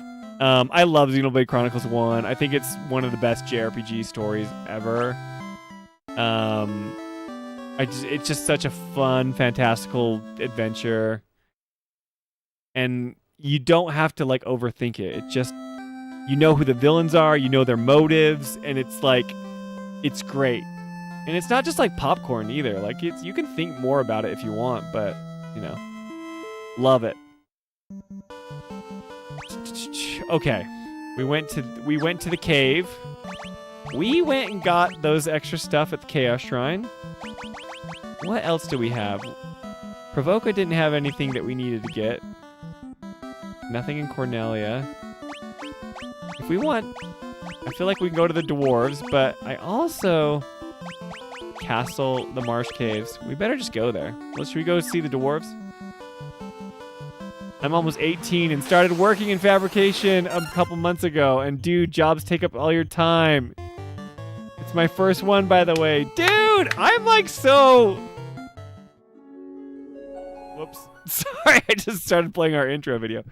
I love Xenoblade Chronicles 1. I think it's one of the best JRPG stories ever. It's just such a fun, fantastical adventure. And you don't have to like overthink it. It just, you know who the villains are, you know their motives, and it's like, it's great. And it's not just like popcorn either. Like you can think more about it if you want, but you know, love it. Okay, we went to the cave. We went and got those extra stuff at the Chaos Shrine. What else do we have? Provoca didn't have anything that we needed to get. Nothing in Cornelia. If we want, I feel like we can go to the dwarves, but I also... Castle, the Marsh Caves. We better just go there. Well, should we go see the dwarves? I'm almost 18 and started working in fabrication a couple months ago. And dude, jobs take up all your time. It's my first one, by the way. Dude, I'm like so... Whoops. Sorry, I just started playing our intro video.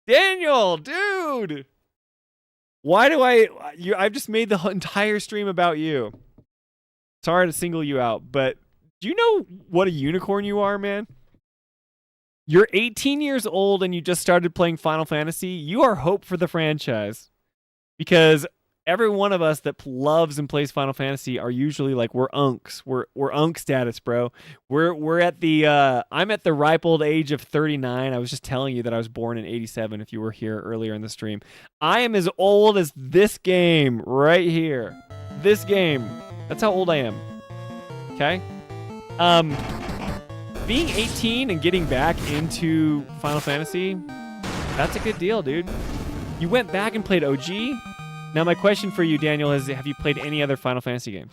Daniel, dude! Why do I've just made the entire stream about you. Sorry to single you out, but do you know what a unicorn you are, man? You're 18 years old and you just started playing Final Fantasy. You are hope for the franchise. Because every one of us that loves and plays Final Fantasy are usually like, we're unks. We're unk status, bro. We're at the I'm at the ripe old age of 39. I was just telling you that I was born in 87 if you were here earlier in the stream. I am as old as this game right here. This game. That's how old I am. Okay? Being 18 and getting back into Final Fantasy, that's a good deal, dude. You went back and played OG. Now my question for you, Daniel, is have you played any other Final Fantasy games?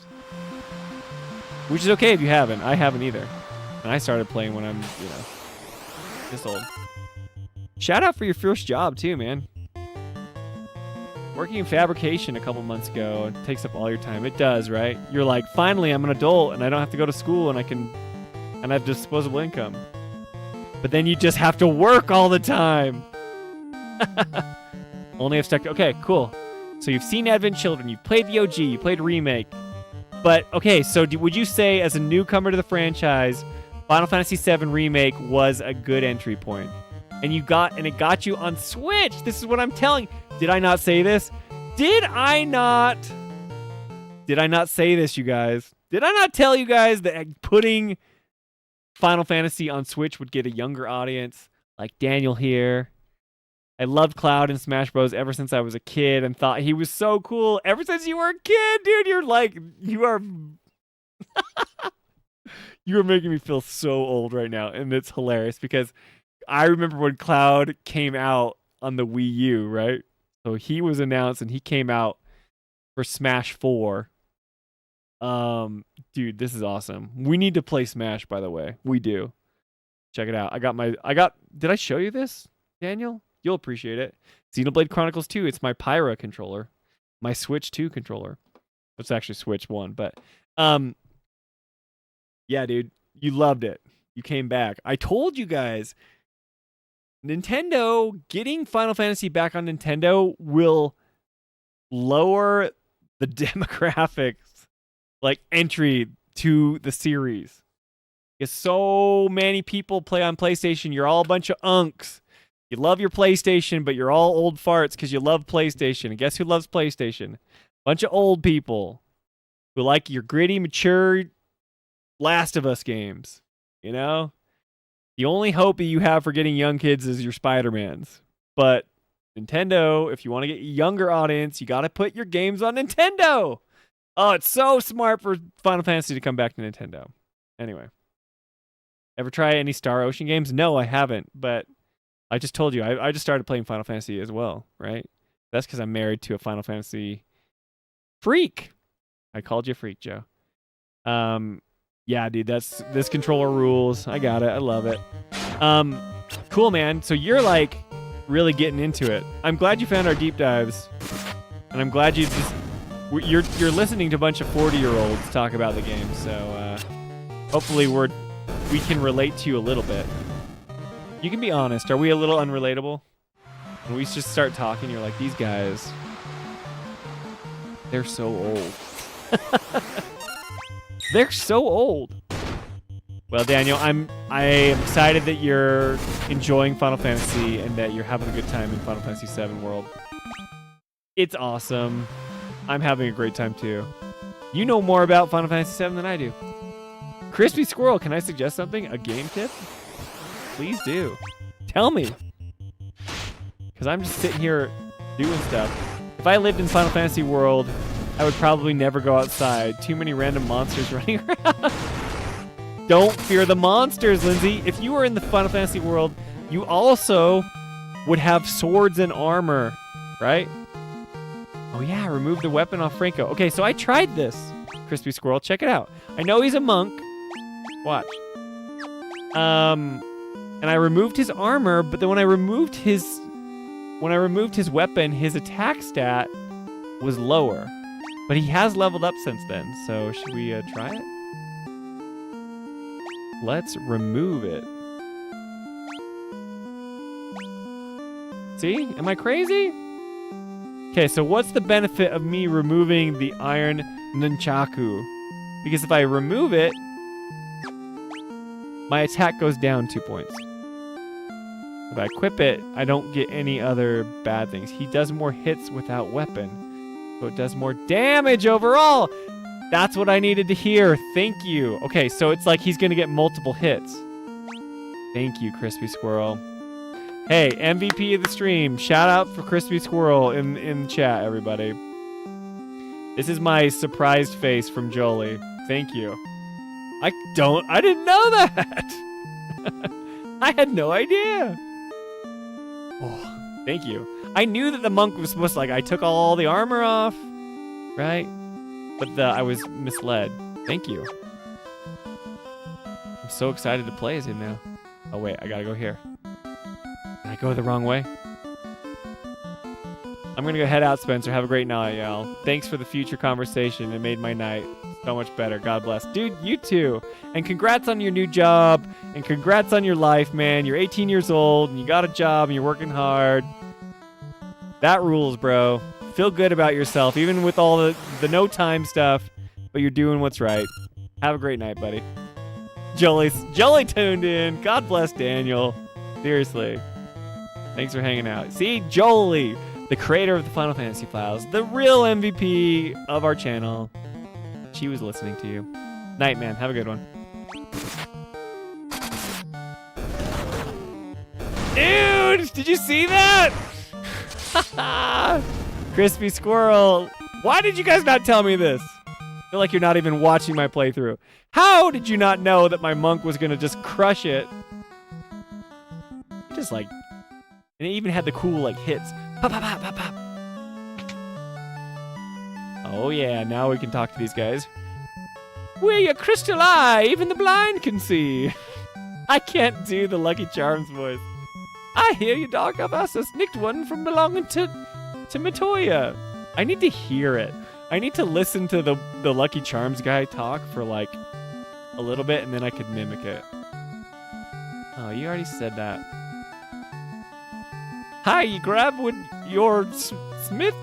Which is okay if you haven't. I haven't either. And I started playing when I'm, this old. Shout out for your first job too, man. working in fabrication a couple months ago. It takes up all your time. It does, right? You're like, finally, I'm an adult and I don't have to go to school and I have disposable income. But then you just have to work all the time. Only have stuck. Okay, cool. So you've seen Advent Children, you've played the OG, you played Remake. But, okay, so would you say as a newcomer to the franchise, Final Fantasy VII Remake was a good entry point? And it got you on Switch. This is what I'm telling. Did I not say this? Did I not say this, you guys? Did I not tell you guys that putting Final Fantasy on Switch would get a younger audience like Daniel here? I loved Cloud in Smash Bros. Ever since I was a kid and thought he was so cool. Ever since you were a kid, dude, you are making me feel so old right now. And it's hilarious because I remember when Cloud came out on the Wii U, right? So he was announced and he came out for Smash 4. Dude, this is awesome. We need to play Smash, by the way. We do. Check it out. Did I show you this, Daniel? You'll appreciate it. Xenoblade Chronicles 2. It's my Pyra controller. My Switch 2 controller. It's actually Switch 1, but yeah, dude, you loved it. You came back. I told you guys, Nintendo getting Final Fantasy back on Nintendo will lower the demographics, like entry to the series. Because so many people play on PlayStation. You're all a bunch of unks. You love your PlayStation, but you're all old farts because you love PlayStation. And guess who loves PlayStation? Bunch of old people who like your gritty, mature Last of Us games. You know? The only hope that you have for getting young kids is your Spider-Mans. But Nintendo, if you want to get a younger audience, you got to put your games on Nintendo. Oh, it's so smart for Final Fantasy to come back to Nintendo. Anyway. Ever try any Star Ocean games? No, I haven't, but I just told you, I just started playing Final Fantasy as well, right? That's because I'm married to a Final Fantasy freak. I called you a freak, Joe. Yeah, dude, this controller rules. I got it. I love it. Cool, man. So you're like really getting into it. I'm glad you found our deep dives, and I'm glad you're listening to a bunch of 40-year-olds talk about the game. So hopefully we can relate to you a little bit. You can be honest. Are we a little unrelatable? When we just start talking, you're like, these guys, they're so old. They're so old. Well, Daniel, I am excited that you're enjoying Final Fantasy and that you're having a good time in Final Fantasy VII World. It's awesome. I'm having a great time too. You know more about Final Fantasy VII than I do. Crispy Squirrel, can I suggest something? A game tip? Please do. Tell me. Because I'm just sitting here doing stuff. If I lived in Final Fantasy World, I would probably never go outside. Too many random monsters running around. Don't fear the monsters, Lindsay. If you were in the Final Fantasy world, you also would have swords and armor, right? Oh yeah, remove the weapon off Franco. Okay, so I tried this, Crispy Squirrel. Check it out. I know he's a monk. Watch. And I removed his armor, but then when I removed his weapon, his attack stat was lower. But he has leveled up since then, so should we try it? Let's remove it. See? Am I crazy? Okay, so what's the benefit of me removing the iron nunchaku? Because if I remove it, my attack goes down 2 points. If I equip it, I don't get any other bad things. He does more hits without weapon, so it does more damage overall. That's what I needed to hear. Thank you. Okay, so it's like he's going to get multiple hits. Thank you, Crispy Squirrel. Hey, MVP of the stream. Shout out for Crispy Squirrel in the chat, everybody. This is my surprised face from Jolie. Thank you. I didn't know that. I had no idea. Oh, thank you. I knew that the monk was supposed to, I took all the armor off, right? But I was misled. Thank you. I'm so excited to play as him now. Oh, wait, I gotta go here. Did I go the wrong way? I'm going to go head out, Spencer. Have a great night, y'all. Thanks for the future conversation. It made my night so much better. God bless. Dude, you too. And congrats on your new job. And congrats on your life, man. You're 18 years old, and you got a job, and you're working hard. That rules, bro. Feel good about yourself, even with all the no time stuff, but you're doing what's right. Have a great night, buddy. Jolie tuned in. God bless Daniel. Seriously. Thanks for hanging out. See, Jolie, the creator of the Final Fantasy Files, the real MVP of our channel. She was listening to you. Night, man. Have a good one. Dude, did you see that? Crispy Squirrel. Why did you guys not tell me this? I feel like you're not even watching my playthrough. How did you not know that my monk was going to just crush it? Just like... And it even had the cool, like, hits. Pop, pop, pop, pop, pop. Oh, yeah. Now we can talk to these guys. We're your crystal eye. Even the blind can see. I can't do the Lucky Charms voice. I hear your dog of us has nicked one from belonging to Matoya. I need to hear it. I need to listen to the Lucky Charms guy talk for, like, a little bit, and then I could mimic it. Oh, you already said that. Hi, you grab with your Schmidt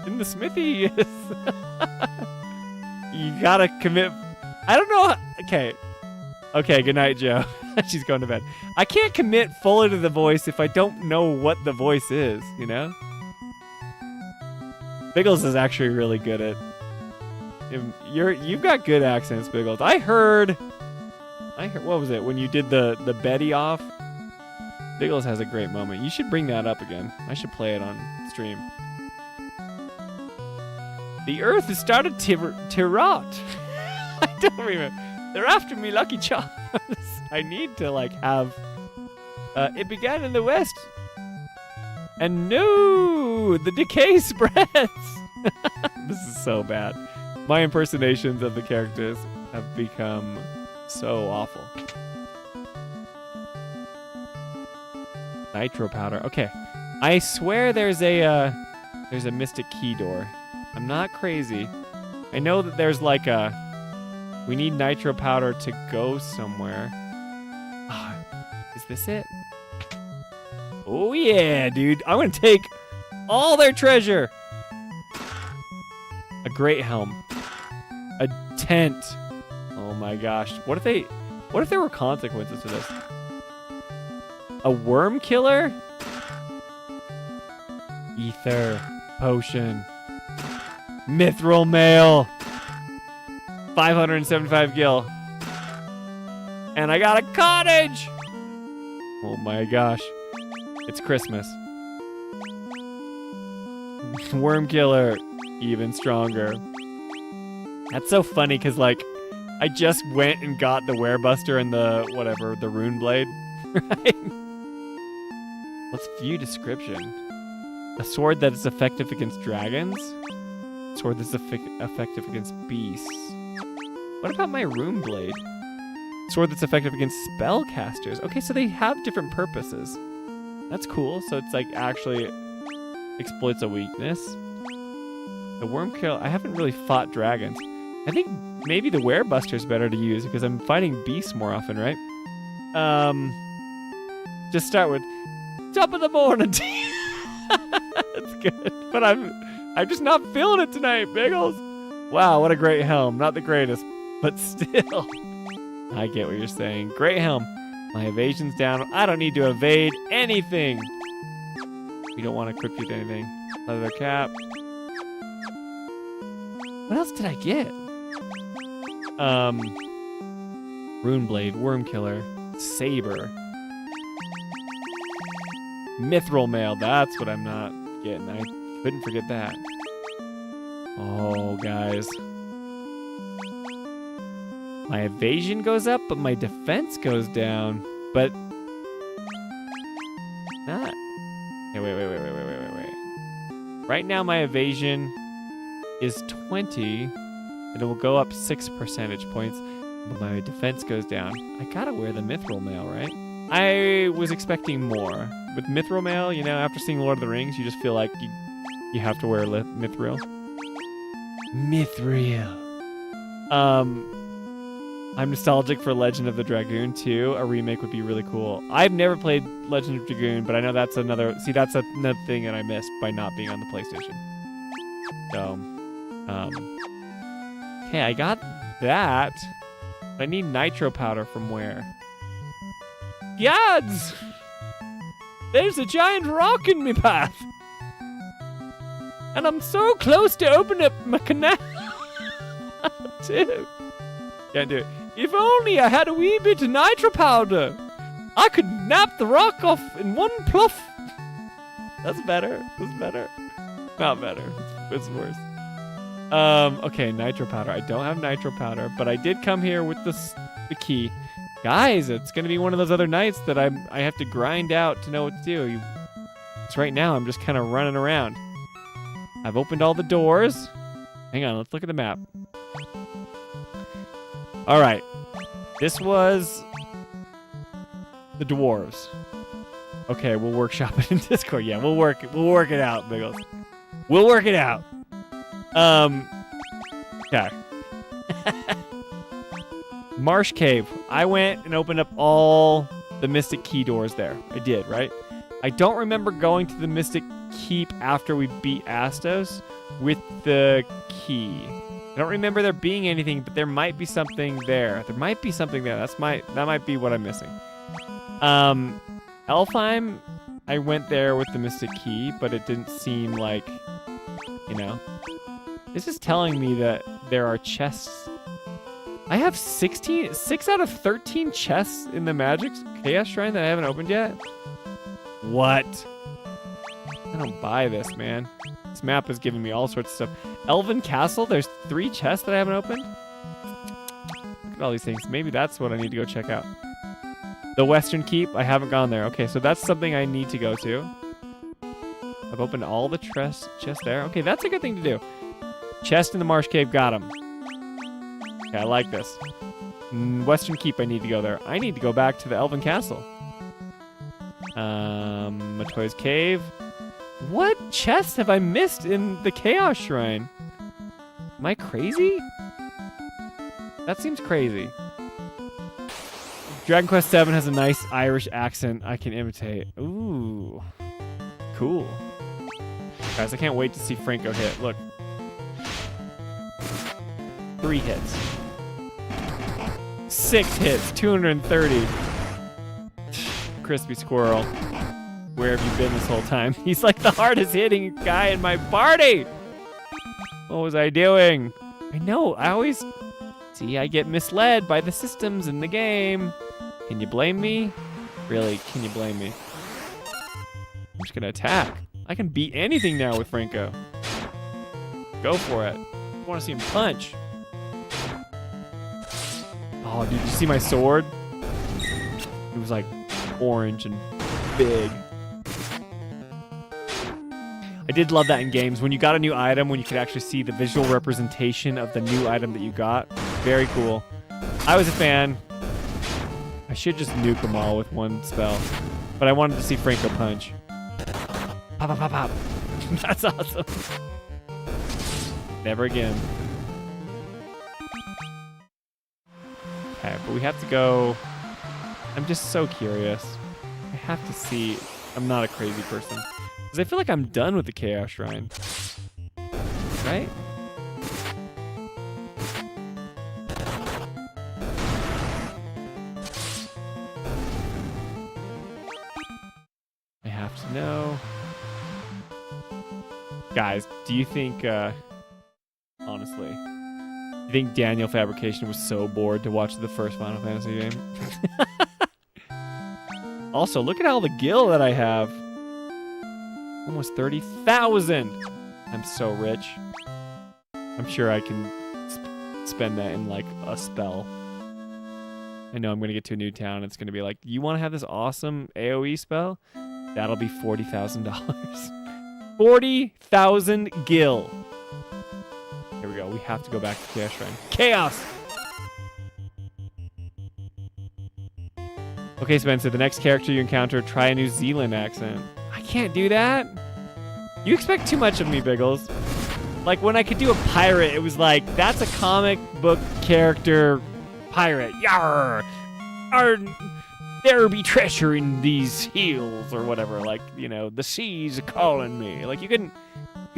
in the smithy. You gotta commit. I don't know. Okay, good night, Joe. She's going to bed. I can't commit fully to the voice if I don't know what the voice is, you know? Biggles is actually really good at... You've got good accents, Biggles. I heard... What was it? When you did the Betty off? Biggles has a great moment. You should bring that up again. I should play it on stream. The earth has started to rot. I don't remember. They're after me, Lucky Charms. I need to, like, have... it began in the west. And no, the decay spreads. This is so bad. My impersonations of the characters have become so awful. Nitro powder. Okay. I swear there's a mystic key door. I'm not crazy. I know that there's like a... We need nitro powder to go somewhere. Oh, is this it? Oh yeah, dude. I'm gonna take all their treasure. A great helm. A tent. Oh my gosh. What if there were consequences to this? A worm killer? Ether. Potion. Mithril mail. 575 gil. And I got a cottage! Oh my gosh. It's Christmas. Worm killer. Even stronger. That's so funny because, like, I just went and got the Werebuster and the Rune Blade. Right? Let's view description. A sword that is effective against dragons. Sword that's effective against beasts. What about my Rune Blade? Sword that's effective against spellcasters. Okay, so they have different purposes. That's cool. So it's like actually exploits a weakness. The worm kill. I haven't really fought dragons. I think maybe the Werebuster's better to use because I'm fighting beasts more often, right? Just start with top of the morning. That's good. But I'm just not feeling it tonight, Biggles. Wow, what a great helm. Not the greatest, but still. I get what you're saying. Great helm. My evasion's down. I don't need to evade anything. We don't want to equip you with anything. Leather cap. What else did I get? Rune Blade, Worm Killer, Saber. Mithril Mail, that's what I'm not getting. I couldn't forget that. Oh, guys. My evasion goes up, but my defense goes down. But... not... Hey, wait. Right now, my evasion is 20, and it will go up 6 percentage points, but my defense goes down. I gotta wear the Mithril Mail, right? I was expecting more. With Mithril Mail, you know, after seeing Lord of the Rings, you just feel like You have to wear mithril. Mithril. I'm nostalgic for Legend of the Dragoon too. A remake would be really cool. I've never played Legend of Dragoon, but I know that's another. See, that's another thing that I missed by not being on the PlayStation. So, okay, I got that. I need nitro powder from where? Gods! There's a giant rock in me path, and I'm so close to opening up my canal too. Can't do it. If only I had a wee bit of nitro powder, I could nap the rock off in one pluff. That's better. That's better. Not better. It's worse. Okay, nitro powder. I don't have nitro powder, but I did come here with the key. Guys, it's gonna be one of those other nights that I have to grind out to know what to do. Because right now I'm just kind of running around. I've opened all the doors. Hang on, let's look at the map. All right, this was the dwarves. Okay, we'll workshop it in Discord. Yeah, we'll work it out, Biggles. We'll work it out. Okay. Marsh Cave. I went and opened up all the Mystic Key doors there. I did, right? I don't remember going to the Mystic Keep after we beat Astos with the key. I don't remember there being anything, but there might be something there. There might be something there. That might be what I'm missing. Elfheim, I went there with the Mystic Key, but it didn't seem like, you know. This is telling me that there are chests. I have 6 out of 13 chests in the Magic Chaos Shrine that I haven't opened yet. What? I don't buy this, man. This map is giving me all sorts of stuff. Elven Castle, there's 3 chests that I haven't opened. Look at all these things. Maybe that's what I need to go check out. The Western Keep, I haven't gone there. Okay, so that's something I need to go to. I've opened all the chests there. Okay, that's a good thing to do. Chest in the Marsh Cave, got him. Okay, I like this. Western Keep, I need to go there. I need to go back to the Elven Castle. Matoya's Cave. What chests have I missed in the Chaos Shrine? Am I crazy? That seems crazy. Dragon Quest VII has a nice Irish accent I can imitate. Ooh. Cool. Guys, I can't wait to see Franco hit. Look. 3 hits. 6 hits. 230. Crispy Squirrel. Where have you been this whole time? He's like the hardest hitting guy in my party. What was I doing? I know, I always... See, I get misled by the systems in the game. Can you blame me? Really, can you blame me? I'm just gonna attack. I can beat anything now with Franco. Go for it. I wanna see him punch. Oh, did you see my sword? It was like orange and big. I did love that in games. When you got a new item, when you could actually see the visual representation of the new item that you got. Very cool. I was a fan. I should just nuke them all with one spell. But I wanted to see Franco punch. Pop, pop, pop, pop. That's awesome. Never again. Okay, but we have to go... I'm just so curious. I have to see... I'm not a crazy person. Because I feel like I'm done with the Chaos Shrine. Right? I have to know. Guys, do you think, honestly, do you think Daniel Fabrication was so bored to watch the first Final Fantasy game? Also, look at all the gil that I have. Almost 30,000. I'm so rich. I'm sure I can spend that in like a spell. I know I'm going to get to a new town. It's going to be like, you want to have this awesome AoE spell? That'll be $40,000. 40,000 gil. Here we go. We have to go back to Chaos Shrine. Chaos! Okay, Spencer, the next character you encounter, try a New Zealand accent. I can't do that. You expect too much of me, Biggles. Like, when I could do a pirate, it was like, that's a comic book character pirate. Yarr! There be treasure in these hills, or whatever. Like, you know, the seas are calling me. Like, you could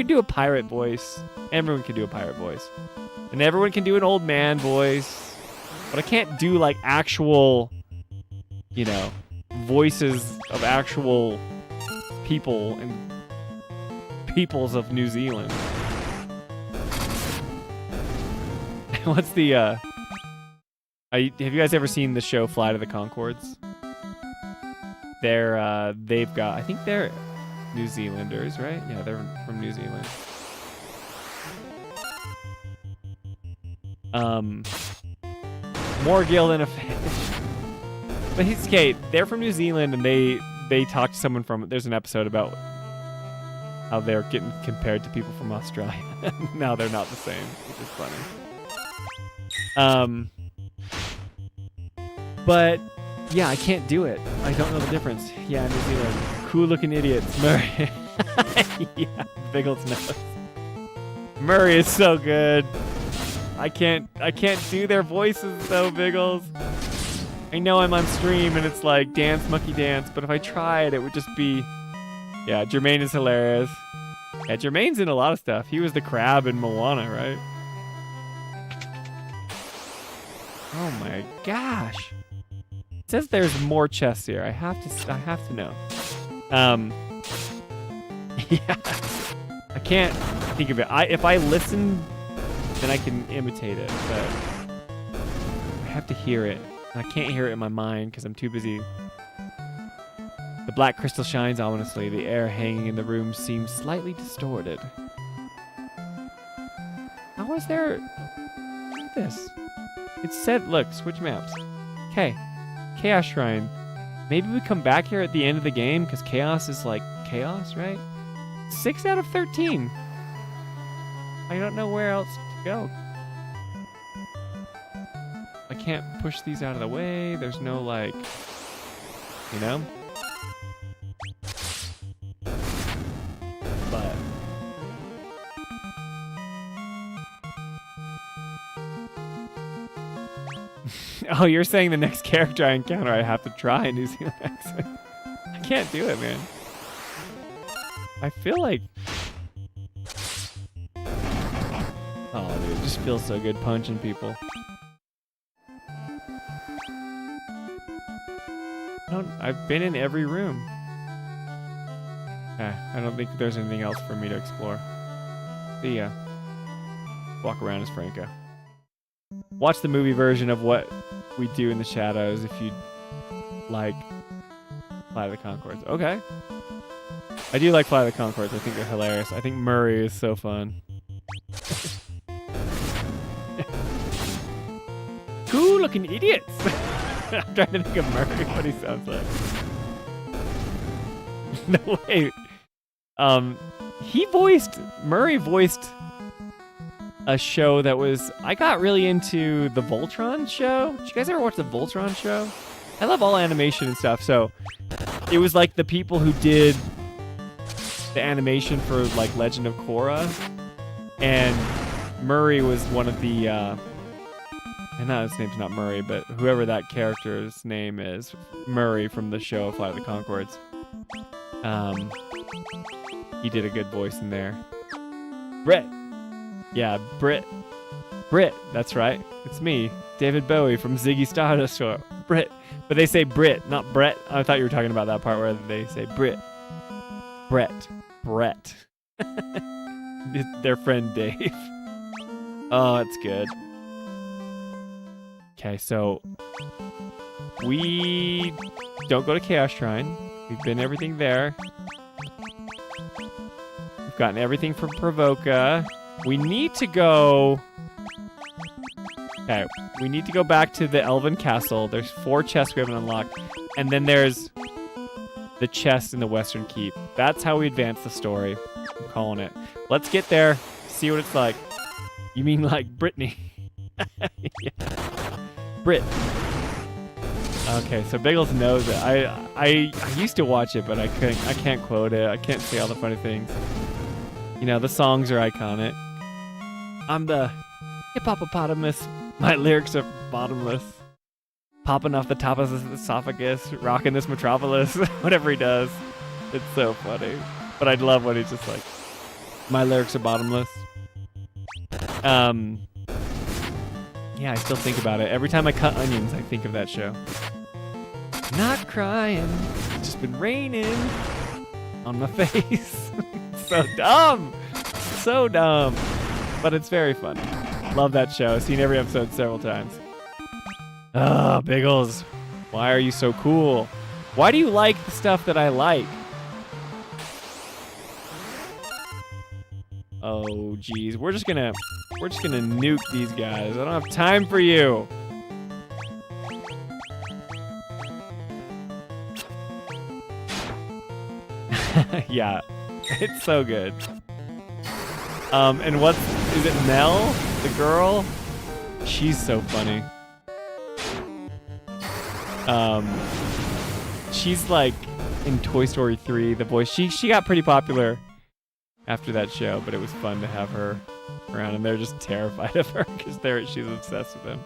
do a pirate voice. Everyone can do a pirate voice. And everyone can do an old man voice. But I can't do, like, actual, you know, voices of actual people and peoples of New Zealand. What's the, have you guys ever seen the show Flight of the Conchords? They've got, I think they're New Zealanders, right? Yeah, they're from New Zealand. More gill than a fish. But he's okay. They're from New Zealand, and they talk to someone from. There's an episode about how they're getting compared to people from Australia. Now they're not the same, which is funny. But yeah, I can't do it. I don't know the difference. Yeah, New Zealand, cool looking idiots. Murray. Yeah, Biggles knows. Murray is so good. I can't do their voices though, Biggles. I know I'm on stream and it's like dance monkey dance, but if I tried, it would just be. Yeah, Jermaine is hilarious. Yeah, Jermaine's in a lot of stuff. He was the crab in Moana, right? Oh my gosh. It says there's more chests here. I have to know. Yeah. I can't think of it. If I listen, then I can imitate it, but I have to hear it. And I can't hear it in my mind because I'm too busy. The black crystal shines ominously. The air hanging in the room seems slightly distorted. How is there... Look at this. It said, look, switch maps. Okay. Chaos Shrine. Maybe we come back here at the end of the game because chaos is like chaos, right? 6 out of 13. I don't know where else to go. I can't push these out of the way. There's no, like, you know? But oh, you're saying the next character I encounter I have to try a New Zealand accent. I can't do it, man. I feel like... Oh, dude, it just feels so good punching people. I've been in every room. I don't think there's anything else for me to explore. See ya. Walk around as Franco. Watch the movie version of what we do in the shadows if you like Flight of the Conchords. Okay. I do like Flight of the Conchords. I think they're hilarious. I think Murray is so fun. Cool looking idiots! I'm trying to think of Murray, what he sounds like. No way. Murray voiced a show that was, I got really into the Voltron show. Did you guys ever watch the Voltron show? I love all animation and stuff, so it was like the people who did the animation for like Legend of Korra, and Murray was one of the, and now his name's not Murray, but whoever that character's name is, Murray from the show Flight of the Conchords. He did a good voice in there. Brett. Yeah, Brit, that's right. It's me, David Bowie from Ziggy Stardust. Brit. But they say Brit, not Brett. I thought you were talking about that part where they say Brit. Brett. Their friend Dave. Oh, it's good. Okay, so we don't go to Chaos Shrine. We've been everything there. We've gotten everything from Provoca. We need to go... Okay, we need to go back to the Elven Castle. There's 4 chests we haven't unlocked. And then there's the chest in the Western Keep. That's how we advance the story. I'm calling it. Let's get there, see what it's like. You mean like Brittany? Yeah. Brit. Okay, so Biggles knows it. I used to watch it, but I can't quote it. I can't say all the funny things. You know, the songs are iconic. I'm the hippopotamus. My lyrics are bottomless. Popping off the top of his esophagus, rocking this metropolis. Whatever he does, it's so funny. But I love when he's just like, my lyrics are bottomless. Yeah, I still think about it. Every time I cut onions, I think of that show. Not crying. It's just been raining on my face. So dumb. So dumb. But it's very funny. Love that show. I've seen every episode several times. Ah, Biggles. Why are you so cool? Why do you like the stuff that I like? Oh, geez. We're just gonna nuke these guys. I don't have time for you. Yeah, it's so good. And is it Mel, the girl? She's so funny. She's like in Toy Story 3, the voice. She got pretty popular after that show, but it was fun to have her around, and they're just terrified of her because she's obsessed with him.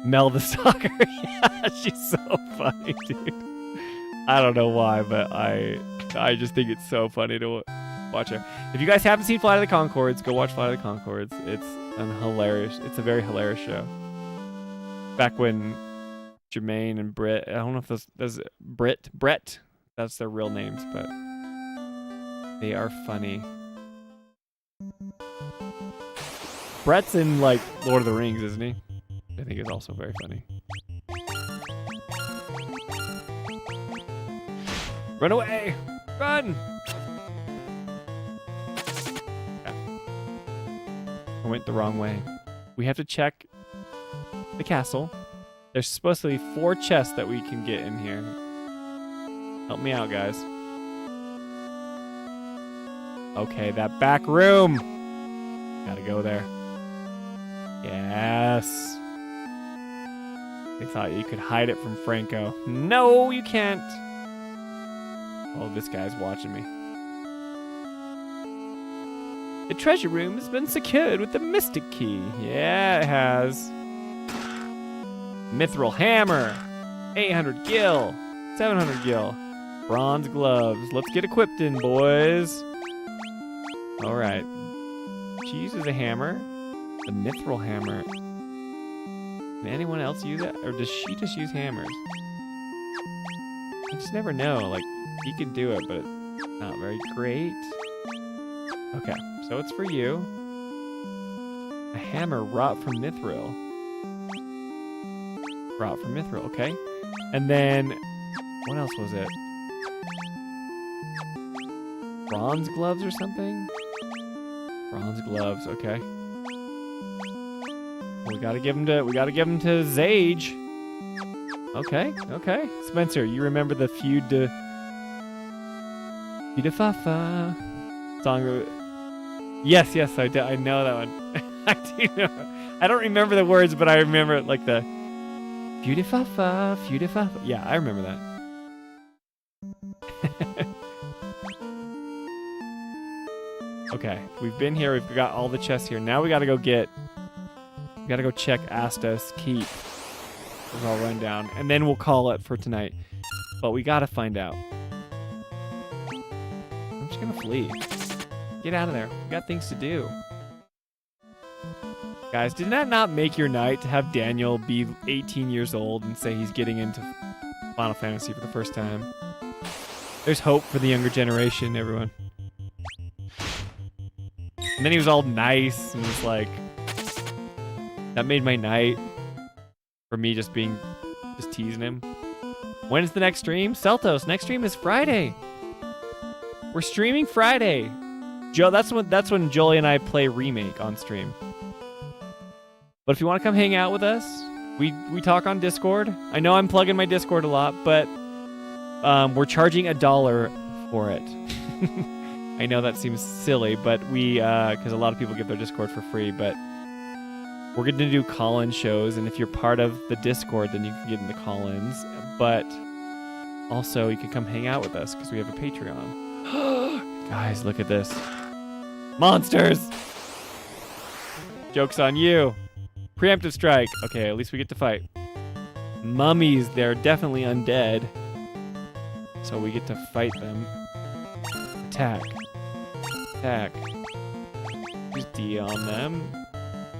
Mel the stalker. Yeah, she's so funny, dude. I don't know why, but I just think it's so funny to watch her. If you guys haven't seen Flight of the Conchords, go watch Flight of the Conchords. It's a very hilarious show. Back when Jermaine and Britt, I don't know if those Brett, that's their real names, but they are funny. Brett's in like Lord of the Rings, isn't he? I think it's also very funny. Run away! Run! Yeah. I went the wrong way. We have to check the castle. There's supposed to be 4 chests that we can get in here. Help me out, guys. Okay, that back room. Gotta go there. Yes. They thought you could hide it from Franco. No, you can't. Oh, this guy's watching me. The treasure room has been secured with the mystic key. Yeah, it has. Mithril hammer. 800 gil. 700 gil. Bronze gloves. Let's get equipped in, boys. All right. She uses a hammer. The mithril hammer. Can anyone else use it? Or does she just use hammers? You just never know. Like, he can do it, but it's not very great. Okay, so it's for you. A hammer wrought from mithril. Wrought from mithril, okay. And then, what else was it? Bronze gloves or something? Bronze gloves, okay. We gotta give them to Zage. Okay. Spencer, you remember the feud to Fa song? Yes, I do. I know that one. I do know. I don't remember the words, but I remember it like the feud Fa. Yeah, I remember that. Okay, we've been here. We've got all the chests here. Now we gotta go check Asta's keep. We'll all run down, and then we'll call it for tonight. But we gotta find out. I'm just gonna flee. Get out of there. We got things to do. Guys, did that not make your night to have Daniel be 18 years old and say he's getting into Final Fantasy for the first time? There's hope for the younger generation, everyone. And then he was all nice and was like, that made my night. For me just teasing him. When is the next stream? Celtos, next stream is Friday. We're streaming Friday. Joe, that's when Jolie and I play Remake on stream. But if you want to come hang out with us, we talk on Discord. I know I'm plugging my Discord a lot, but we're charging $1 for it. I know that seems silly, but because a lot of people get their Discord for free, but We're going to do call-in shows, and if you're part of the Discord, then you can get in the call-ins. But also, you can come hang out with us because we have a Patreon. Guys, look at this. Monsters! Joke's on you. Preemptive strike. Okay, at least we get to fight. Mummies, they're definitely undead. So we get to fight them. Attack. Attack. Just D on them.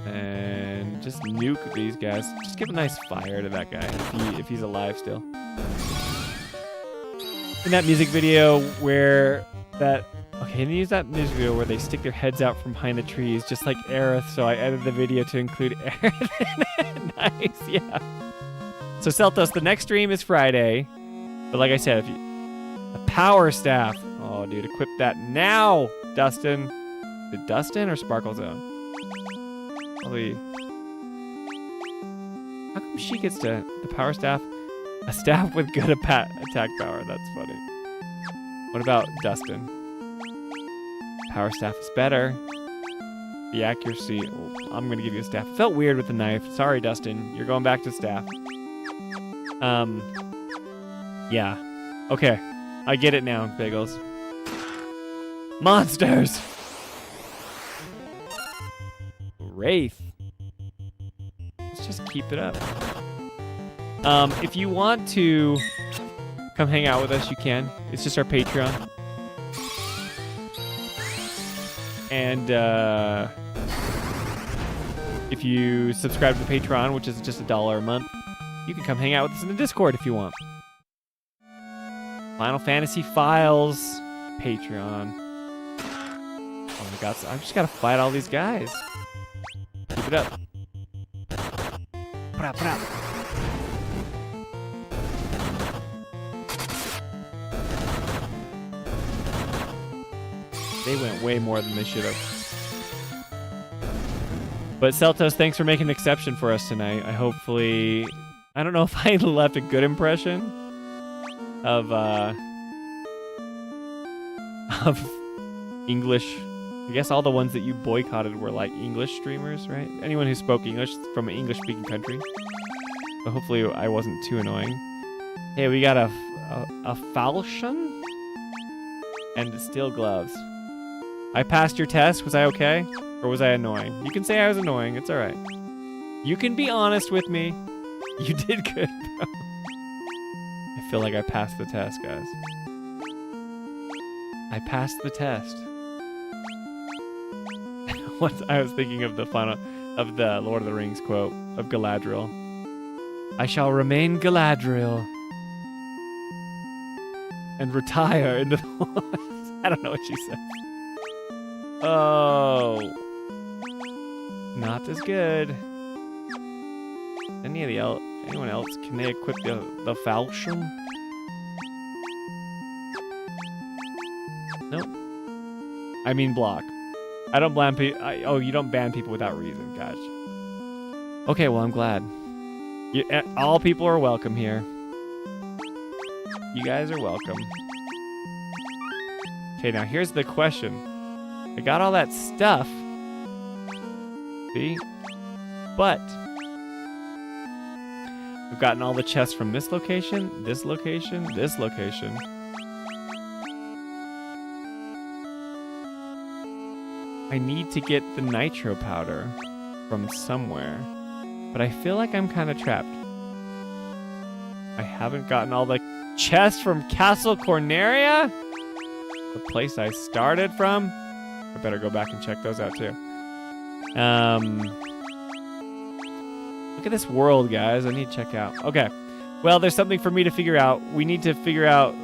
And just nuke these guys. Just give a nice fire to that guy if he's alive still. In that music video where that... Okay, and use that music video where they stick their heads out from behind the trees, just like Aerith, so I edited the video to include Aerith. Nice, yeah. So Celtos, the next stream is Friday. But like I said, if you... The power staff. Oh, dude, equip that now, Dustin. Is it Dustin or Sparkle Zone? Probably. How come she gets to the power staff? A staff with good attack power. That's funny. What about Dustin? Power staff is better. The accuracy. Oh, I'm gonna give you a staff. It felt weird with the knife. Sorry, Dustin. You're going back to staff. Yeah. Okay. I get it now, Bagels. Monsters! Wraith. Let's just keep it up. If you want to come hang out with us, you can. It's just our Patreon. And if you subscribe to Patreon, which is just $1 a month, you can come hang out with us in the Discord if you want. Final Fantasy Files, Patreon. Oh my god, I've just gotta fight all these guys. Keep it up. They went way more than they should have. But Celtos, thanks for making an exception for us tonight. I don't know if I left a good impression of English. I guess all the ones that you boycotted were like English streamers, right? Anyone who spoke English from an English-speaking country. But hopefully I wasn't too annoying. Hey, we got a falchion and steel gloves. I passed your test. Was I okay? Or was I annoying? You can say I was annoying. It's all right. You can be honest with me. You did good, bro. I feel like I passed the test, guys. I passed the test. I was thinking of the Lord of the Rings quote of Galadriel. I shall remain Galadriel and retire into the woods. I don't know what she said. Oh, not as good. Anyone else? Can they equip the falchion? Nope. I mean block. I don't ban people. Oh, you don't ban people without reason. Gotcha. Okay, well, I'm glad. All people are welcome here. You guys are welcome. Okay, now here's the question. I got all that stuff. See? But we've gotten all the chests from this location, this location, this location. I need to get the nitro powder from somewhere, but I feel like I'm kind of trapped. I haven't gotten all the chests from Castle Corneria, the place I started from. I better go back and check those out too. Look at this world, guys. I need to check out. Okay. Well, there's something for me to figure out. We need to figure out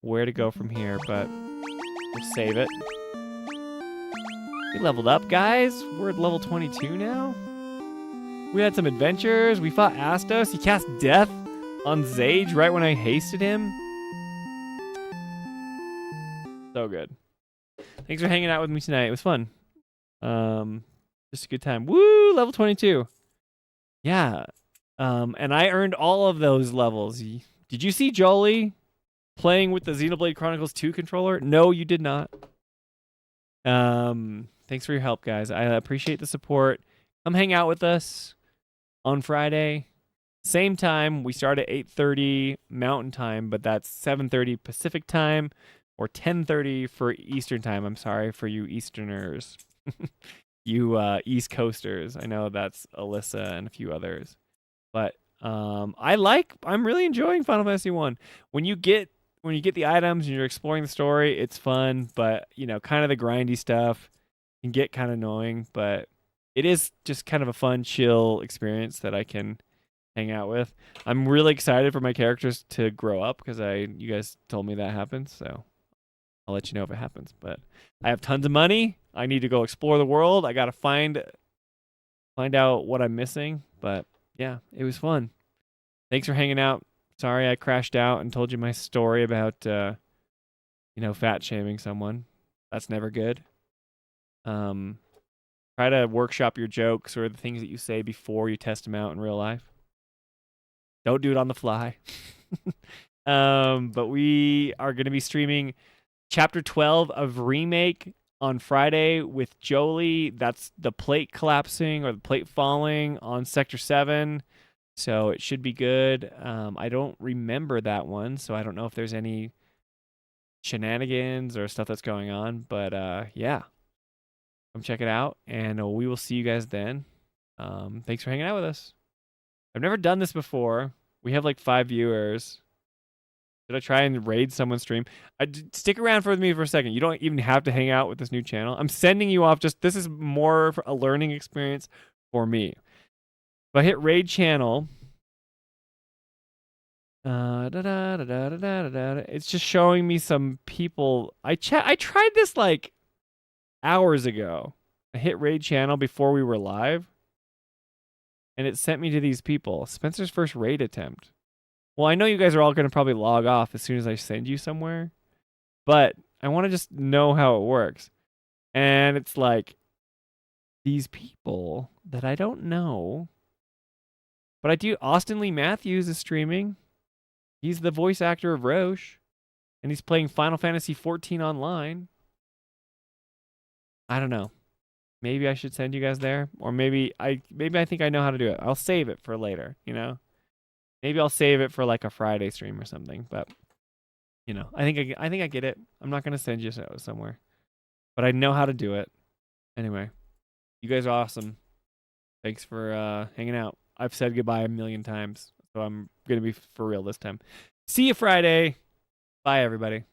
where to go from here, but we'll save it. We leveled up, guys. We're at level 22 now. We had some adventures. We fought Astos. He cast death on Zage right when I hasted him. So good. Thanks for hanging out with me tonight. It was fun. Just a good time. Woo! Level 22. Yeah. And I earned all of those levels. Did you see Jolie playing with the Xenoblade Chronicles 2 controller? No, you did not. Thanks for your help, guys. I appreciate the support. come hang out with us on Friday. Same time. We start at 8:30 Mountain Time, but that's 7:30 Pacific Time or 10:30 for Eastern Time. I'm sorry for you Easterners. You East Coasters. I know that's Alyssa and a few others. But I'm really enjoying Final Fantasy 1. When you get the items and you're exploring the story, it's fun, but kind of the grindy stuff can get kind of annoying, but it is just kind of a fun, chill experience that I can hang out with. I'm really excited for my characters to grow up because you guys told me that happens, so I'll let you know if it happens. But I have tons of money. I need to go explore the world. I got to find out what I'm missing, but yeah, it was fun. Thanks for hanging out. Sorry I crashed out and told you my story about fat shaming someone. That's never good. Try to workshop your jokes or the things that you say before you test them out in real life. Don't do it on the fly. But we are going to be streaming Chapter 12 of Remake on Friday with Jolie. That's the plate collapsing or the plate falling on Sector 7. So it should be good. I don't remember that one, so I don't know if there's any shenanigans or stuff that's going on. But yeah, come check it out, and we will see you guys then. Thanks for hanging out with us. I've never done this before. We have like 5 viewers. Should I try and raid someone's stream? Stick around with me for a second. You don't even have to hang out with this new channel. I'm sending you off. This is more of a learning experience for me. If I hit raid channel, it's just showing me some people. I tried this like hours ago. I hit raid channel before we were live, and it sent me to these people. Spencer's first raid attempt. Well, I know you guys are all going to probably log off as soon as I send you somewhere, but I want to just know how it works. And it's like these people that I don't know, but I do. Austin Lee Matthews is streaming. He's the voice actor of Roche, and he's playing Final Fantasy 14 online. I don't know. Maybe I should send you guys there, or maybe I think I know how to do it. I'll save it for later, Maybe I'll save it for like a Friday stream or something, but I think I get it. I'm not going to send you somewhere, but I know how to do it. Anyway, you guys are awesome. Thanks for hanging out. I've said goodbye a million times, so I'm going to be for real this time. See you Friday. Bye, everybody.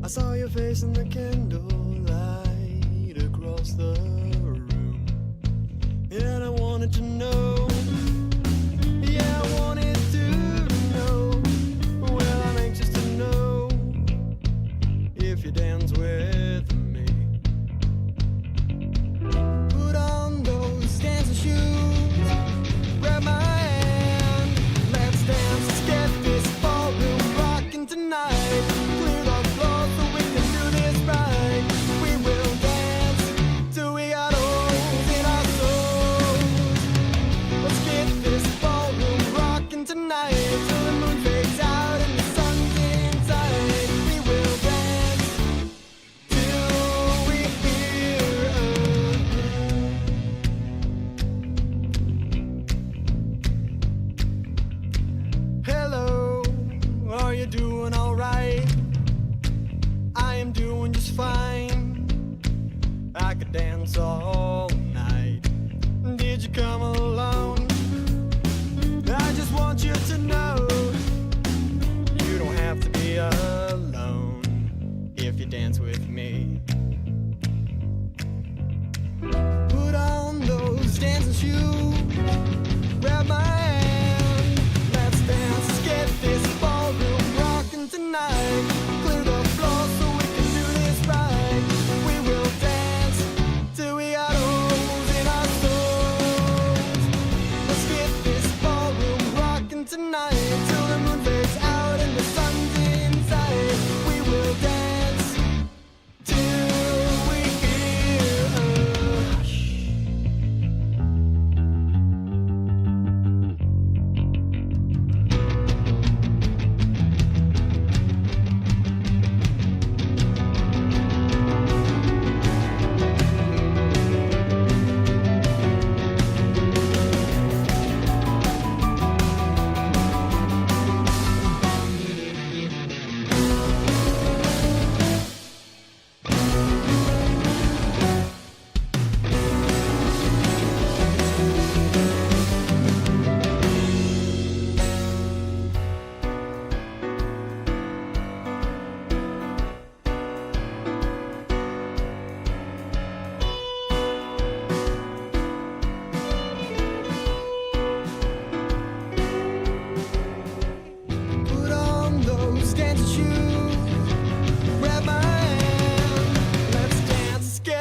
I saw your face in the candlelight across the room, and I wanted to know, yeah, I wanted to know, well, I'm anxious to know if you dance with me. Put on those dancing shoes, grab my hand, let's dance, let's get this ballroom rocking tonight. Clear the floor so we can do this right. We will dance till we got holes in our souls. Let's get this ballroom rocking tonight till the moon fades out and the sun's inside. We will dance till we hear a hello, are you doing all right? I am doing just fine. I could dance all night. Did you come along? I just want you to know you don't have to be alone if you dance with me. Put on those dancing shoes, grab my hand, let's dance, let's get this ballroom rocking tonight. Clear the floor so we can do this right. We will dance till we got holes in our souls. Let's get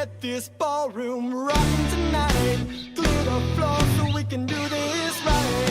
get this ballroom rocking tonight. Clear the floor so we can do this right.